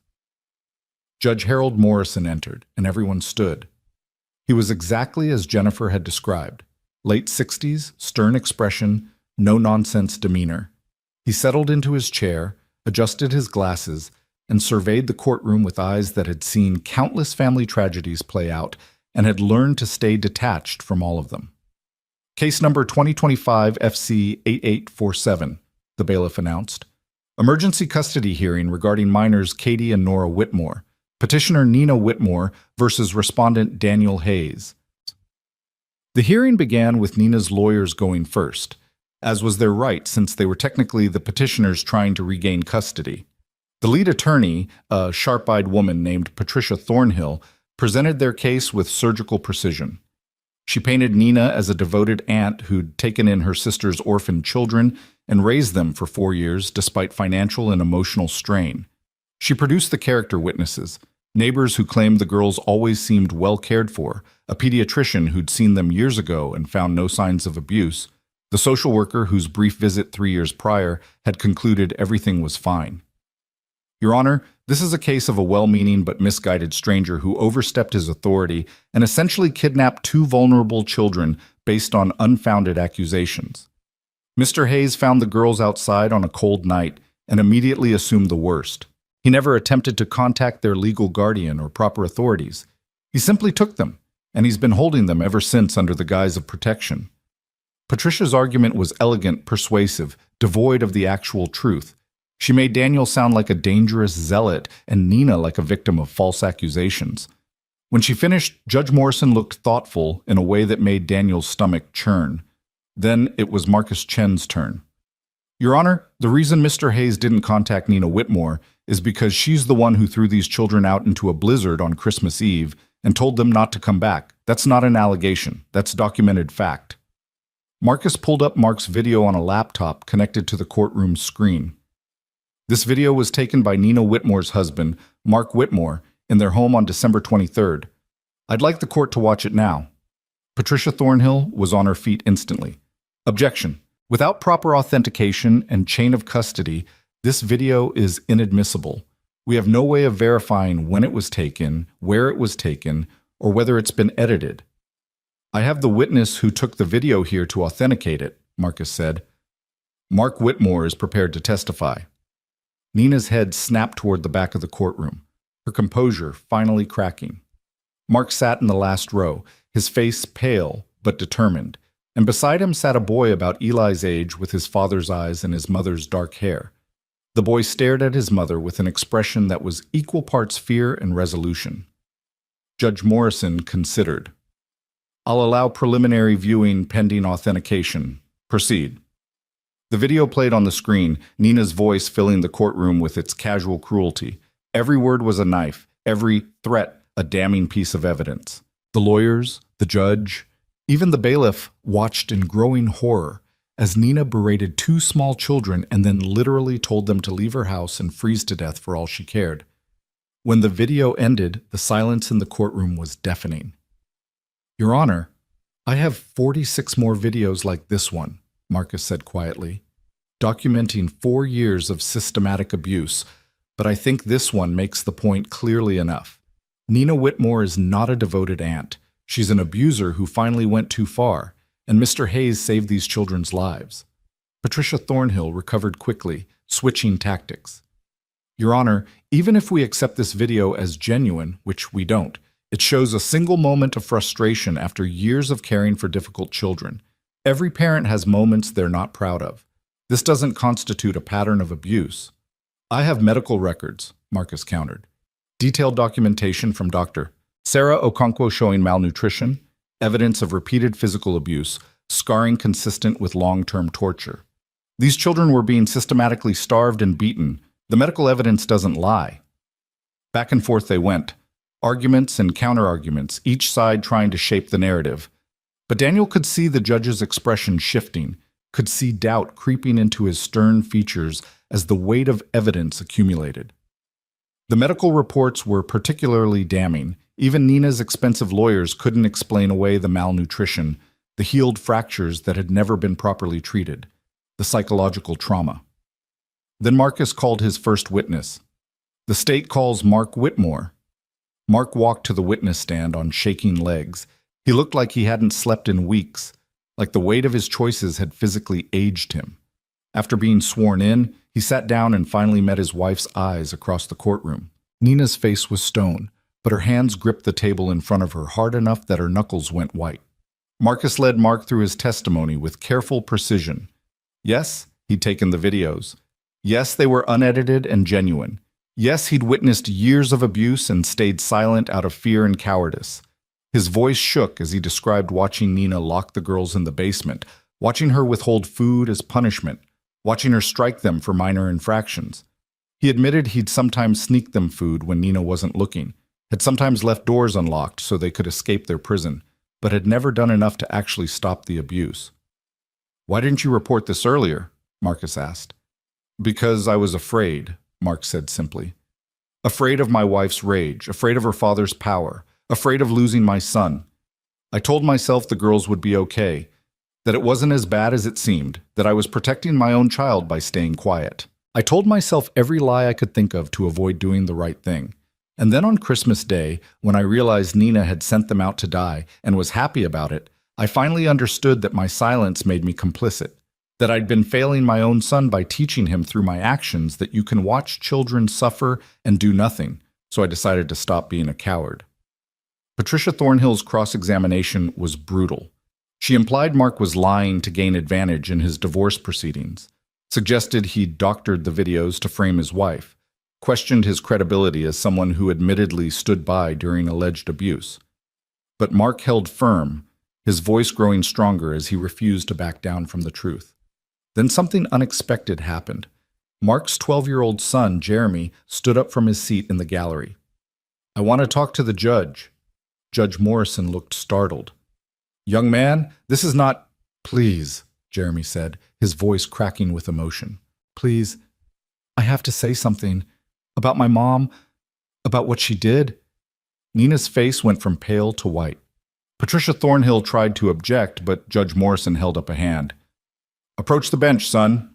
Judge Harold Morrison entered, and everyone stood. He was exactly as Jennifer had described. Late 60s, stern expression, no-nonsense demeanor. He settled into his chair, adjusted his glasses, and surveyed the courtroom with eyes that had seen countless family tragedies play out and had learned to stay detached from all of them. Case number 2025 FC 8847, the bailiff announced. Emergency custody hearing regarding minors Katie and Nora Whitmore. Petitioner Nina Whitmore versus respondent Daniel Hayes. The hearing began with Nina's lawyers going first, as was their right since they were technically the petitioners trying to regain custody. The lead attorney, a sharp-eyed woman named Patricia Thornhill, presented their case with surgical precision. She painted Nina as a devoted aunt who'd taken in her sister's orphaned children and raised them for 4 years despite financial and emotional strain. She produced the character witnesses, neighbors who claimed the girls always seemed well cared for, a pediatrician who'd seen them years ago and found no signs of abuse, the social worker whose brief visit 3 years prior had concluded everything was fine. Your Honor, this is a case of a well-meaning but misguided stranger who overstepped his authority and essentially kidnapped 2 vulnerable children based on unfounded accusations. Mr. Hayes found the girls outside on a cold night and immediately assumed the worst. He never attempted to contact their legal guardian or proper authorities. He simply took them, and he's been holding them ever since under the guise of protection. Patricia's argument was elegant, persuasive, devoid of the actual truth. She made Daniel sound like a dangerous zealot and Nina like a victim of false accusations. When she finished, Judge Morrison looked thoughtful in a way that made Daniel's stomach churn. Then it was Marcus Chen's turn. Your Honor, the reason Mr. Hayes didn't contact Nina Whitmore is because she's the one who threw these children out into a blizzard on Christmas Eve and told them not to come back. That's not an allegation. That's documented fact. Marcus pulled up Mark's video on a laptop connected to the courtroom screen. This video was taken by Nina Whitmore's husband, Mark Whitmore, in their home on December 23rd. I'd like the court to watch it now. Patricia Thornhill was on her feet instantly. Objection. Without proper authentication and chain of custody, this video is inadmissible. We have no way of verifying when it was taken, where it was taken, or whether it's been edited. I have the witness who took the video here to authenticate it, Marcus said. Mark Whitmore is prepared to testify. Nina's head snapped toward the back of the courtroom, her composure finally cracking. Mark sat in the last row, his face pale but determined, and beside him sat a boy about Eli's age with his father's eyes and his mother's dark hair. The boy stared at his mother with an expression that was equal parts fear and resolution. Judge Morrison considered. I'll allow preliminary viewing pending authentication. Proceed. The video played on the screen, Nina's voice filling the courtroom with its casual cruelty. Every word was a knife, every threat a damning piece of evidence. The lawyers, the judge, even the bailiff watched in growing horror as Nina berated 2 small children and then literally told them to leave her house and freeze to death for all she cared. When the video ended, the silence in the courtroom was deafening. Your Honor, I have 46 more videos like this one, Marcus said quietly, documenting 4 years of systematic abuse, but I think this one makes the point clearly enough. Nina Whitmore is not a devoted aunt. She's an abuser who finally went too far, and Mr. Hayes saved these children's lives. Patricia Thornhill recovered quickly, switching tactics. Your Honor, even if we accept this video as genuine, which we don't, it shows a single moment of frustration after years of caring for difficult children. Every parent has moments they're not proud of. This doesn't constitute a pattern of abuse. I have medical records, Marcus countered. Detailed documentation from Dr. Sarah Okonkwo showing malnutrition, evidence of repeated physical abuse, scarring consistent with long-term torture. These children were being systematically starved and beaten. The medical evidence doesn't lie. Back and forth they went, arguments and counter-arguments, each side trying to shape the narrative. But Daniel could see the judge's expression shifting, could see doubt creeping into his stern features as the weight of evidence accumulated. The medical reports were particularly damning. Even Nina's expensive lawyers couldn't explain away the malnutrition, the healed fractures that had never been properly treated, the psychological trauma. Then Marcus called his first witness. The state calls Mark Whitmore. Mark walked to the witness stand on shaking legs. He looked like he hadn't slept in weeks, like the weight of his choices had physically aged him. After being sworn in, he sat down and finally met his wife's eyes across the courtroom. Nina's face was stone, but her hands gripped the table in front of her hard enough that her knuckles went white. Marcus led Mark through his testimony with careful precision. Yes, he'd taken the videos. Yes, they were unedited and genuine. Yes, he'd witnessed years of abuse and stayed silent out of fear and cowardice. His voice shook as he described watching Nina lock the girls in the basement, watching her withhold food as punishment, watching her strike them for minor infractions. He admitted he'd sometimes sneak them food when Nina wasn't looking, had sometimes left doors unlocked so they could escape their prison, but had never done enough to actually stop the abuse. "Why didn't you report this earlier?" Marcus asked. "Because I was afraid," Mark said simply. "Afraid of my wife's rage, afraid of her father's power, afraid of losing my son. I told myself the girls would be okay, that it wasn't as bad as it seemed, that I was protecting my own child by staying quiet. I told myself every lie I could think of to avoid doing the right thing. And then on Christmas Day, when I realized Nina had sent them out to die and was happy about it, I finally understood that my silence made me complicit, that I'd been failing my own son by teaching him through my actions that you can watch children suffer and do nothing, so I decided to stop being a coward." Patricia Thornhill's cross-examination was brutal. She implied Mark was lying to gain advantage in his divorce proceedings, suggested he'd doctored the videos to frame his wife, questioned his credibility as someone who admittedly stood by during alleged abuse. But Mark held firm, his voice growing stronger as he refused to back down from the truth. Then something unexpected happened. Mark's 12-year-old son, Jeremy, stood up from his seat in the gallery. "I want to talk to the judge." Judge Morrison looked startled. "Young man, this is not—" "Please," Jeremy said, his voice cracking with emotion. "Please, I have to say something. About my mom, about what she did." Nina's face went from pale to white. Patricia Thornhill tried to object, but Judge Morrison held up a hand. "Approach the bench, son."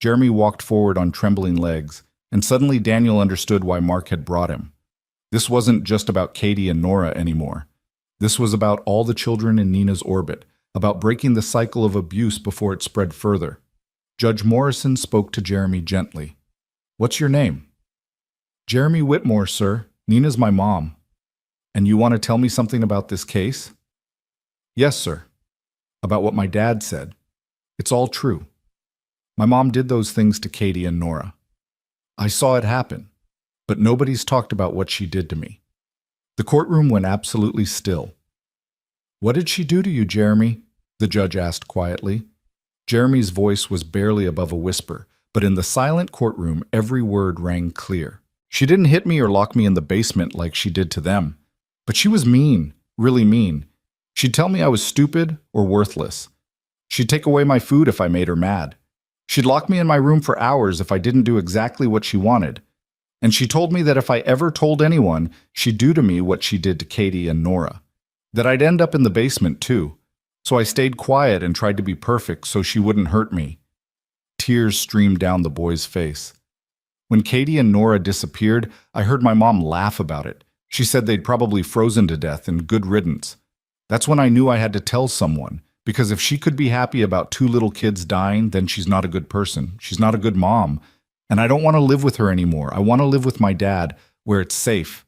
Jeremy walked forward on trembling legs, and suddenly Daniel understood why Mark had brought him. This wasn't just about Katie and Nora anymore. This was about all the children in Nina's orbit, about breaking the cycle of abuse before it spread further. Judge Morrison spoke to Jeremy gently. "What's your name?" "Jeremy Whitmore, sir. Nina's my mom." "And you want to tell me something about this case?" "Yes, sir. About what my dad said. It's all true. My mom did those things to Katie and Nora. I saw it happen, but nobody's talked about what she did to me." The courtroom went absolutely still. "What did she do to you, Jeremy?" the judge asked quietly. Jeremy's voice was barely above a whisper, but in the silent courtroom, every word rang clear. "She didn't hit me or lock me in the basement like she did to them. But she was mean, really mean. She'd tell me I was stupid or worthless. She'd take away my food if I made her mad. She'd lock me in my room for hours if I didn't do exactly what she wanted. And she told me that if I ever told anyone, she'd do to me what she did to Katie and Nora. That I'd end up in the basement too. So I stayed quiet and tried to be perfect so she wouldn't hurt me." Tears streamed down the boy's face. "When Katie and Nora disappeared, I heard my mom laugh about it. She said they'd probably frozen to death and good riddance. That's when I knew I had to tell someone, Because if she could be happy about two little kids dying, then she's not a good person. She's not a good mom. And I don't want to live with her anymore. I want to live with my dad, where it's safe.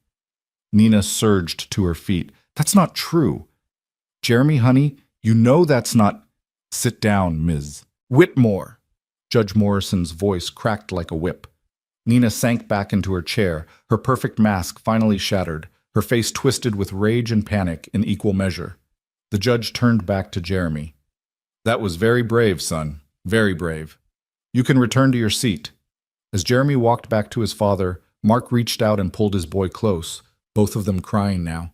Nina surged to her feet. That's not true. Jeremy, honey, you know that's not... Sit down, Ms. Whitmore. Judge Morrison's voice cracked like a whip. Nina sank back into her chair, her perfect mask finally shattered, her face twisted with rage and panic in equal measure. The judge turned back to Jeremy. That was very brave, son. Very brave. You can return to your seat. As Jeremy walked back to his father, Mark reached out and pulled his boy close, both of them crying now.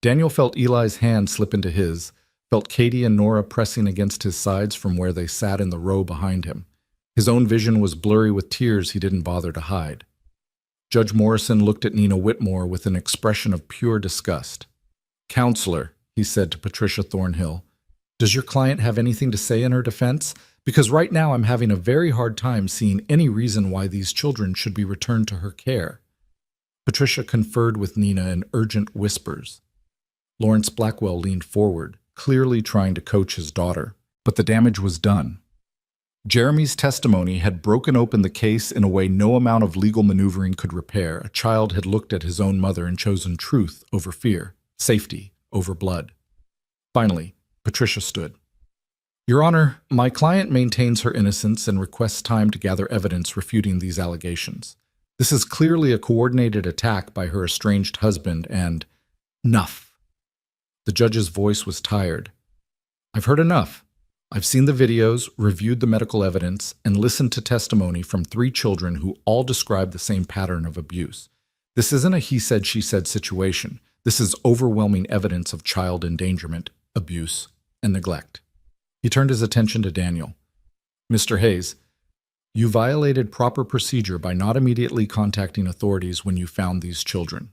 Daniel felt Eli's hand slip into his, felt Katie and Nora pressing against his sides from where they sat in the row behind him. His own vision was blurry with tears he didn't bother to hide. Judge Morrison looked at Nina Whitmore with an expression of pure disgust. "Counselor," he said to Patricia Thornhill, "does your client have anything to say in her defense? Because right now I'm having a very hard time seeing any reason why these children should be returned to her care." Patricia conferred with Nina in urgent whispers. Lawrence Blackwell leaned forward, clearly trying to coach his daughter, but the damage was done. Jeremy's testimony had broken open the case in a way no amount of legal maneuvering could repair. A child had looked at his own mother and chosen truth over fear, safety over blood. Finally, Patricia stood. "Your Honor, my client maintains her innocence and requests time to gather evidence refuting these allegations. This is clearly a coordinated attack by her estranged husband and... Enough." The judge's voice was tired. "I've heard enough. I've seen the videos, reviewed the medical evidence, and listened to testimony from 3 children who all describe the same pattern of abuse. This isn't a he said, she said situation. This is overwhelming evidence of child endangerment, abuse, and neglect." He turned his attention to Daniel. "Mr. Hayes, you violated proper procedure by not immediately contacting authorities when you found these children.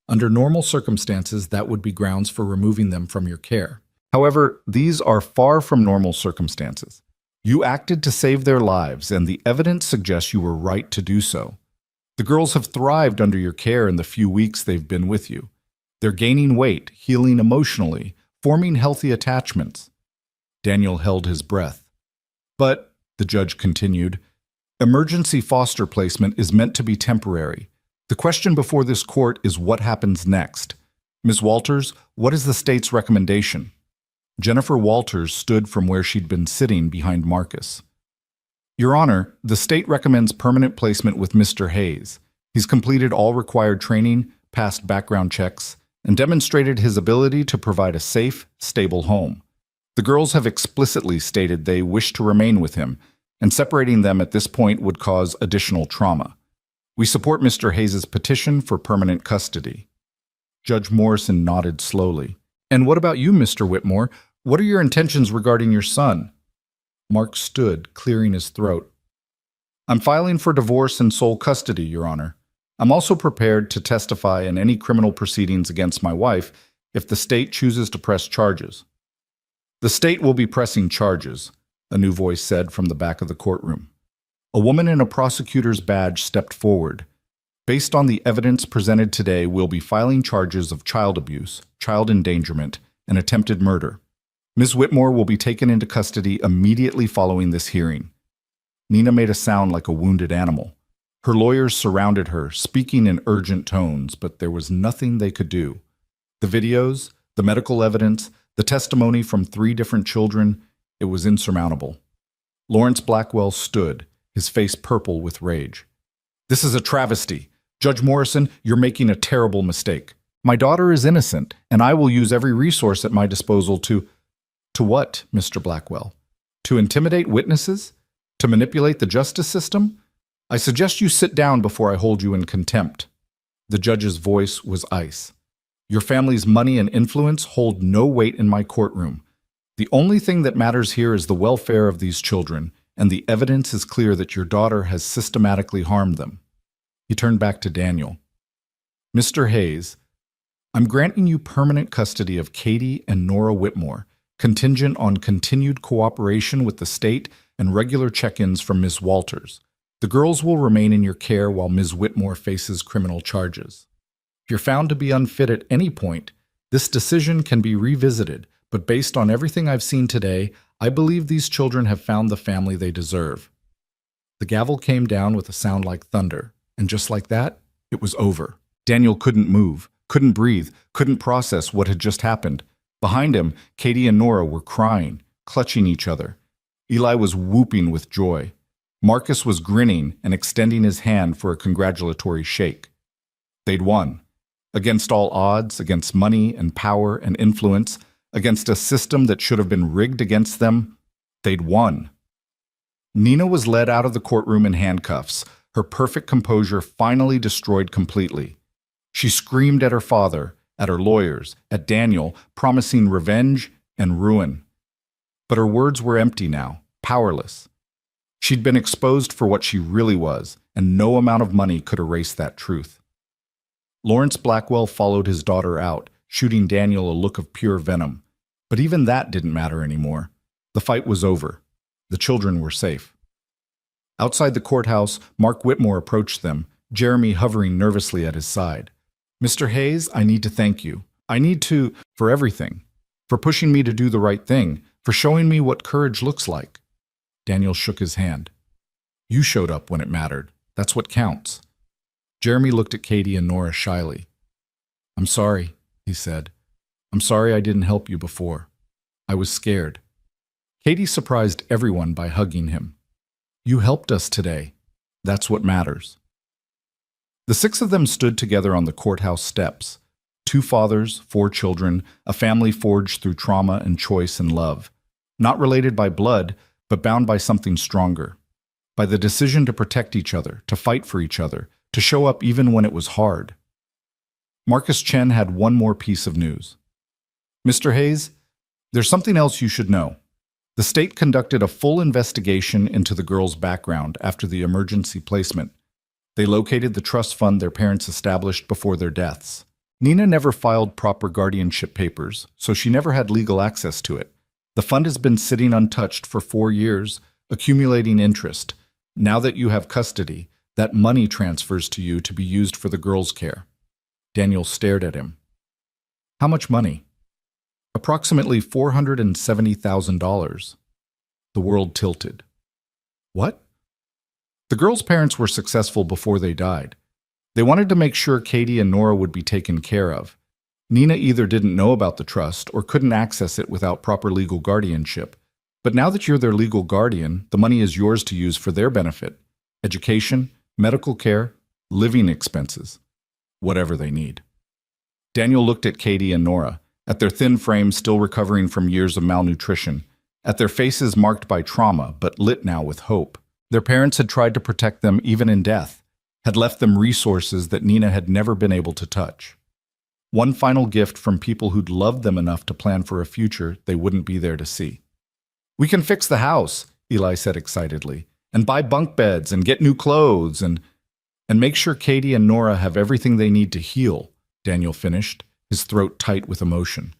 Under normal circumstances, that would be grounds for removing them from your care. However, these are far from normal circumstances. You acted to save their lives, and the evidence suggests you were right to do so. The girls have thrived under your care in the few weeks they've been with you. They're gaining weight, healing emotionally, forming healthy attachments." Daniel held his breath. "But," the judge continued, "emergency foster placement is meant to be temporary. The question before this court is what happens next. Ms. Walters, what is the state's recommendation?" Jennifer Walters stood from where she'd been sitting behind Marcus. "Your Honor, the state recommends permanent placement with Mr. Hayes. He's completed all required training, passed background checks, and demonstrated his ability to provide a safe, stable home. The girls have explicitly stated they wish to remain with him, and separating them at this point would cause additional trauma. We support Mr. Hayes' petition for permanent custody." Judge Morrison nodded slowly. "And what about you, Mr. Whitmore? What are your intentions regarding your son?" Mark stood, clearing his throat. "I'm filing for divorce and sole custody, Your Honor. I'm also prepared to testify in any criminal proceedings against my wife if the state chooses to press charges." "The state will be pressing charges," a new voice said from the back of the courtroom. A woman in a prosecutor's badge stepped forward. "Based on the evidence presented today, we'll be filing charges of child abuse, child endangerment, and attempted murder. Ms. Whitmore will be taken into custody immediately following this hearing." Nina made a sound like a wounded animal. Her lawyers surrounded her, speaking in urgent tones, but there was nothing they could do. The videos, the medical evidence, the testimony from 3 different children, it was insurmountable. Lawrence Blackwell stood, his face purple with rage. "This is a travesty. Judge Morrison, you're making a terrible mistake. My daughter is innocent, and I will use every resource at my disposal to..." "To what, Mr. Blackwell? To intimidate witnesses? To manipulate the justice system? I suggest you sit down before I hold you in contempt." The judge's voice was ice. "Your family's money and influence hold no weight in my courtroom. The only thing that matters here is the welfare of these children, and the evidence is clear that your daughter has systematically harmed them." He turned back to Daniel. "Mr. Hayes, I'm granting you permanent custody of Katie and Nora Whitmore, contingent on continued cooperation with the state and regular check-ins from Ms. Walters. The girls will remain in your care while Ms. Whitmore faces criminal charges. If you're found to be unfit at any point, this decision can be revisited, But based on everything I've seen today, I believe these children have found the family they deserve." The gavel came down with a sound like thunder, and just like that, it was over. Daniel couldn't move, couldn't breathe, couldn't process what had just happened. Behind him, Katie and Nora were crying, clutching each other. Eli was whooping with joy. Marcus was grinning and extending his hand for a congratulatory shake. They'd won. Against all odds, against money and power and influence, against a system that should have been rigged against them, they'd won. Nina was led out of the courtroom in handcuffs, her perfect composure finally destroyed completely. She screamed at her father, at her lawyers, at Daniel, promising revenge and ruin. But her words were empty now, powerless. She'd been exposed for what she really was, and no amount of money could erase that truth. Lawrence Blackwell followed his daughter out, shooting Daniel a look of pure venom. But even that didn't matter anymore. The fight was over. The children were safe. Outside the courthouse, Mark Whitmore approached them, Jeremy hovering nervously at his side. "Mr. Hayes, I need to thank you. I need to, for everything. For pushing me to do the right thing, for showing me what courage looks like." Daniel shook his hand. "You showed up when it mattered. That's what counts." Jeremy looked at Katie and Nora shyly. "I'm sorry," he said. "I'm sorry I didn't help you before. I was scared." Katie surprised everyone by hugging him. "You helped us today. That's what matters." The six of them stood together on the courthouse steps. 2 fathers, 4 children, a family forged through trauma and choice and love. Not related by blood, but bound by something stronger. By the decision to protect each other, to fight for each other, to show up even when it was hard. Marcus Chen had one more piece of news. "Mr. Hayes, there's something else you should know. The state conducted a full investigation into the girls' background after the emergency placement. They located the trust fund their parents established before their deaths. Nina never filed proper guardianship papers, so she never had legal access to it. The fund has been sitting untouched for 4 years, accumulating interest. Now that you have custody, that money transfers to you to be used for the girls' care." Daniel stared at him. "How much money?" "Approximately $470,000. The world tilted. "What?" "The girls' parents were successful before they died. They wanted to make sure Katie and Nora would be taken care of. Nina either didn't know about the trust or couldn't access it without proper legal guardianship. But now that you're their legal guardian, the money is yours to use for their benefit. Education, medical care, living expenses. Whatever they need." Daniel looked at Katie and Nora, at their thin frames still recovering from years of malnutrition, at their faces marked by trauma but lit now with hope. Their parents had tried to protect them even in death, had left them resources that Nina had never been able to touch. One final gift from people who'd loved them enough to plan for a future they wouldn't be there to see. "We can fix the house," Eli said excitedly, "and buy bunk beds and get new clothes and make sure Katie and Nora have everything they need to heal," Daniel finished, his throat tight with emotion.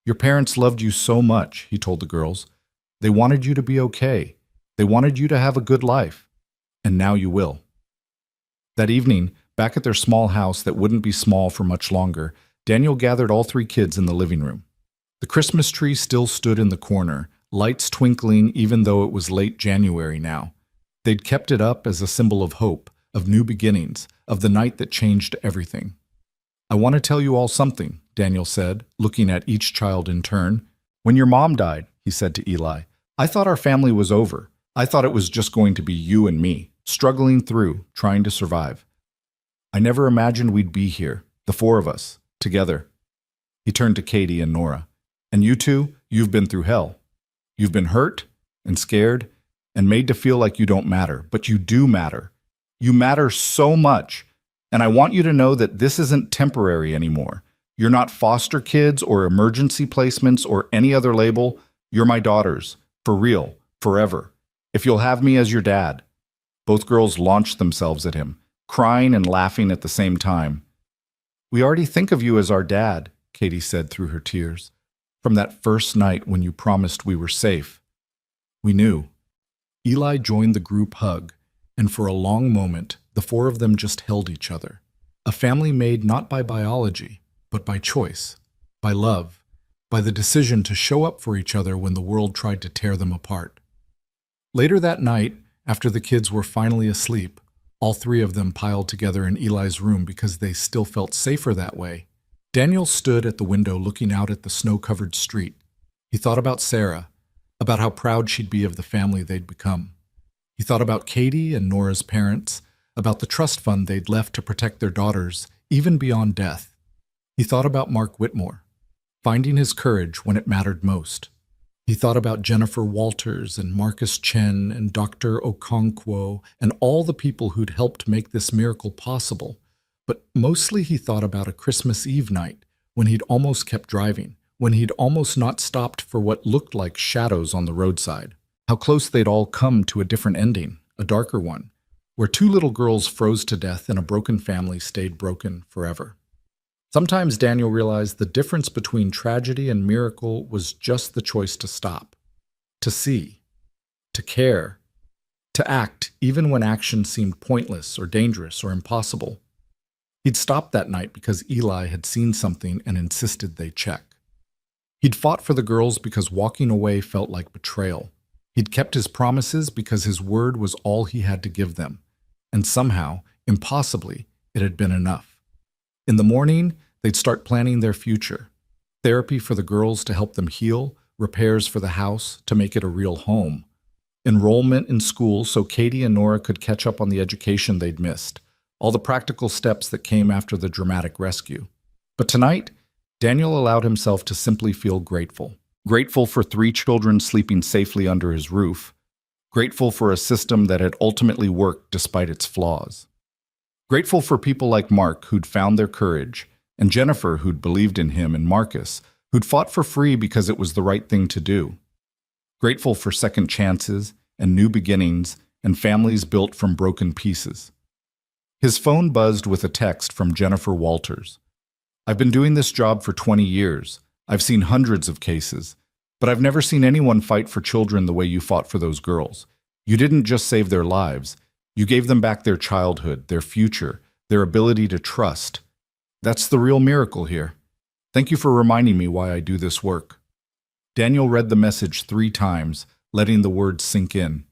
"Your parents loved you so much," he told the girls. "They wanted you to be okay. They wanted you to have a good life. And now you will." That evening, back at their small house that wouldn't be small for much longer, Daniel gathered all 3 kids in the living room. The Christmas tree still stood in the corner, lights twinkling even though it was late January now. They'd kept it up as a symbol of hope, of new beginnings, of the night that changed everything. "I want to tell you all something," Daniel said, looking at each child in turn. "When your mom died," he said to Eli, "I thought our family was over. I thought it was just going to be you and me, struggling through, trying to survive. I never imagined we'd be here, the 4 of us, together." He turned to Katie and Nora. "And you two, you've been through hell. You've been hurt and scared and made to feel like you don't matter, but you do matter. You matter so much. And I want you to know that this isn't temporary anymore. You're not foster kids or emergency placements or any other label. You're my daughters, for real, forever. If you'll have me as your dad." Both girls launched themselves at him, crying and laughing at the same time. "We already think of you as our dad," Katie said through her tears. "From that first night when you promised we were safe. We knew." Eli joined the group hug, and for a long moment, the 4 of them just held each other. A family made not by biology, but by choice, by love, by the decision to show up for each other when the world tried to tear them apart. Later that night, after the kids were finally asleep, all three of them piled together in Eli's room because they still felt safer that way. Daniel stood at the window looking out at the snow-covered street. He thought about Sarah, about how proud she'd be of the family they'd become. He thought about Katie and Nora's parents, about the trust fund they'd left to protect their daughters, even beyond death. He thought about Mark Whitmore, finding his courage when it mattered most. He thought about Jennifer Walters and Marcus Chen and Dr. Okonkwo and all the people who'd helped make this miracle possible. But mostly he thought about a Christmas Eve night when he'd almost kept driving, when he'd almost not stopped for what looked like shadows on the roadside. How close they'd all come to a different ending, a darker one, where two little girls froze to death and a broken family stayed broken forever. Sometimes Daniel realized the difference between tragedy and miracle was just the choice to stop, to see, to care, to act even when action seemed pointless or dangerous or impossible. He'd stopped that night because Eli had seen something and insisted they check. He'd fought for the girls because walking away felt like betrayal. He'd kept his promises because his word was all he had to give them. And somehow, impossibly, it had been enough. In the morning, they'd start planning their future. Therapy for the girls to help them heal, repairs for the house to make it a real home. Enrollment in school so Katie and Nora could catch up on the education they'd missed. All the practical steps that came after the dramatic rescue. But tonight, Daniel allowed himself to simply feel grateful. Grateful for 3 children sleeping safely under his roof. Grateful for a system that had ultimately worked despite its flaws. Grateful for people like Mark who'd found their courage, and Jennifer who'd believed in him, and Marcus who'd fought for free because it was the right thing to do. Grateful for second chances and new beginnings and families built from broken pieces. His phone buzzed with a text from Jennifer Walters. "I've been doing this job for 20 years. I've seen hundreds of cases, but I've never seen anyone fight for children the way you fought for those girls. You didn't just save their lives. You gave them back their childhood, their future, their ability to trust. That's the real miracle here. Thank you for reminding me why I do this work." Daniel read the message 3 times, letting the words sink in.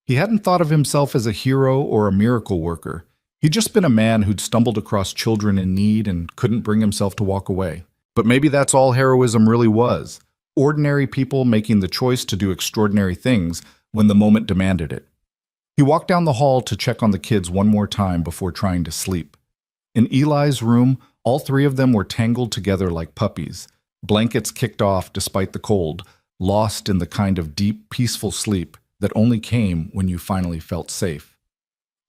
He hadn't thought of himself as a hero or a miracle worker. He'd just been a man who'd stumbled across children in need and couldn't bring himself to walk away. But maybe that's all heroism really was. Ordinary people making the choice to do extraordinary things when the moment demanded it. He walked down the hall to check on the kids one more time before trying to sleep. In Eli's room, all 3 of them were tangled together like puppies, blankets kicked off despite the cold, lost in the kind of deep, peaceful sleep that only came when you finally felt safe.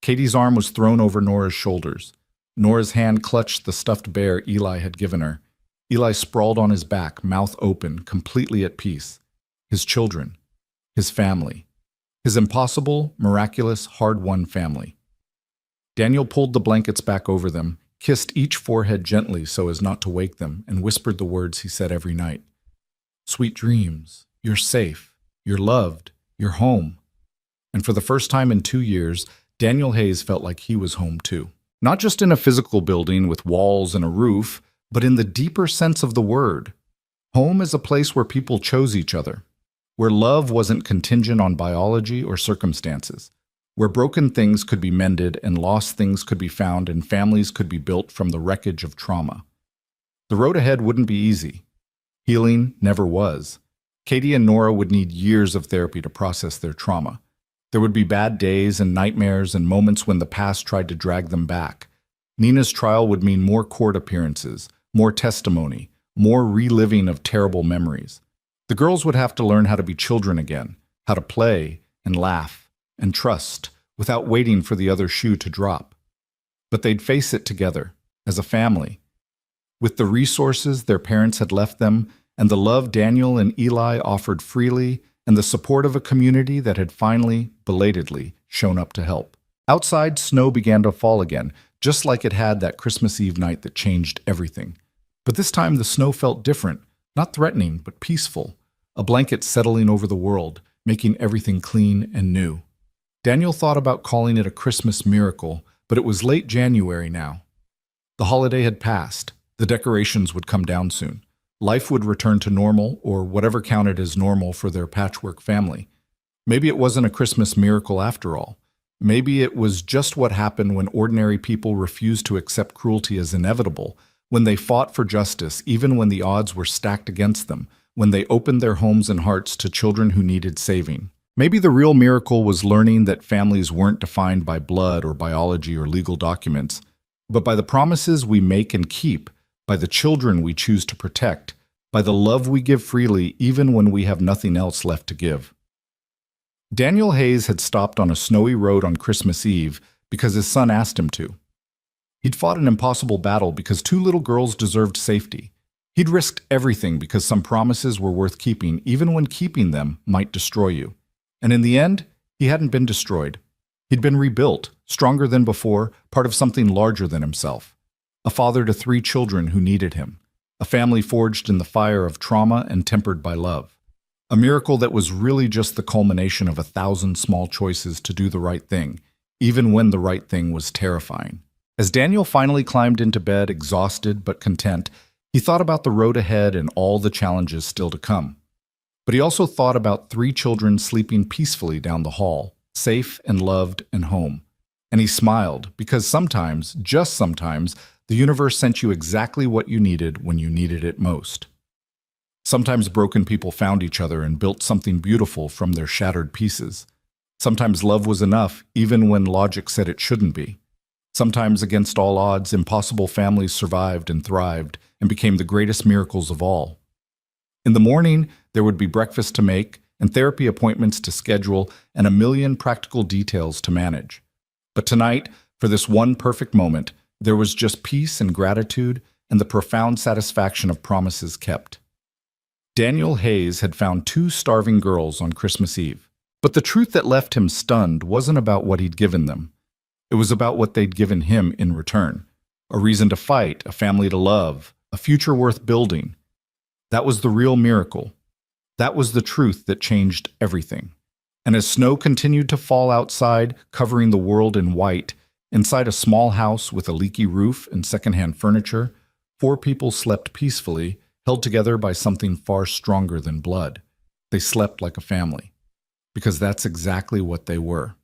Katie's arm was thrown over Nora's shoulders. Nora's hand clutched the stuffed bear Eli had given her. Eli sprawled on his back, mouth open, completely at peace. His children, his family. His impossible, miraculous, hard-won family. Daniel pulled the blankets back over them, kissed each forehead gently so as not to wake them, and whispered the words he said every night. "Sweet dreams. You're safe. You're loved. You're home." And for the first time in 2 years, Daniel Hayes felt like he was home too. Not just in a physical building with walls and a roof, but in the deeper sense of the word. Home is a place where people chose each other, where love wasn't contingent on biology or circumstances, where broken things could be mended and lost things could be found and families could be built from the wreckage of trauma. The road ahead wouldn't be easy. Healing never was. Katie and Nora would need years of therapy to process their trauma. There would be bad days and nightmares and moments when the past tried to drag them back. Nina's trial would mean more court appearances, more testimony, more reliving of terrible memories. The girls would have to learn how to be children again, how to play and laugh and trust without waiting for the other shoe to drop. But they'd face it together, as a family. With the resources their parents had left them, and the love Daniel and Eli offered freely, and the support of a community that had finally, belatedly, shown up to help. Outside, snow began to fall again, just like it had that Christmas Eve night that changed everything. But this time the snow felt different, not threatening, but peaceful. A blanket settling over the world, making everything clean and new. Daniel thought about calling it a Christmas miracle, but it was late January now. The holiday had passed. The decorations would come down soon. Life would return to normal, or whatever counted as normal for their patchwork family. Maybe it wasn't a Christmas miracle after all. Maybe it was just what happened when ordinary people refused to accept cruelty as inevitable, when they fought for justice even when the odds were stacked against them, when they opened their homes and hearts to children who needed saving. Maybe the real miracle was learning that families weren't defined by blood or biology or legal documents, but by the promises we make and keep, by the children we choose to protect, by the love we give freely even when we have nothing else left to give. Daniel Hayes had stopped on a snowy road on Christmas Eve because his son asked him to. He'd fought an impossible battle because two little girls deserved safety. He'd risked everything because some promises were worth keeping, even when keeping them might destroy you. And in the end, he hadn't been destroyed. He'd been rebuilt, stronger than before, part of something larger than himself. A father to 3 children who needed him. A family forged in the fire of trauma and tempered by love. A miracle that was really just the culmination of 1,000 small choices to do the right thing, even when the right thing was terrifying. As Daniel finally climbed into bed, exhausted but content, he thought about the road ahead and all the challenges still to come. But he also thought about 3 children sleeping peacefully down the hall, safe and loved and home. And he smiled, because sometimes, just sometimes, the universe sent you exactly what you needed when you needed it most. Sometimes broken people found each other and built something beautiful from their shattered pieces. Sometimes love was enough, even when logic said it shouldn't be. Sometimes, against all odds, impossible families survived and thrived and became the greatest miracles of all. In the morning, there would be breakfast to make and therapy appointments to schedule and a million practical details to manage. But tonight, for this one perfect moment, there was just peace and gratitude and the profound satisfaction of promises kept. Daniel Hayes had found 2 starving girls on Christmas Eve. But the truth that left him stunned wasn't about what he'd given them. It was about what they'd given him in return. A reason to fight, a family to love, a future worth building. That was the real miracle. That was the truth that changed everything. And as snow continued to fall outside, covering the world in white, inside a small house with a leaky roof and secondhand furniture, 4 people slept peacefully, held together by something far stronger than blood. They slept like a family. Because that's exactly what they were.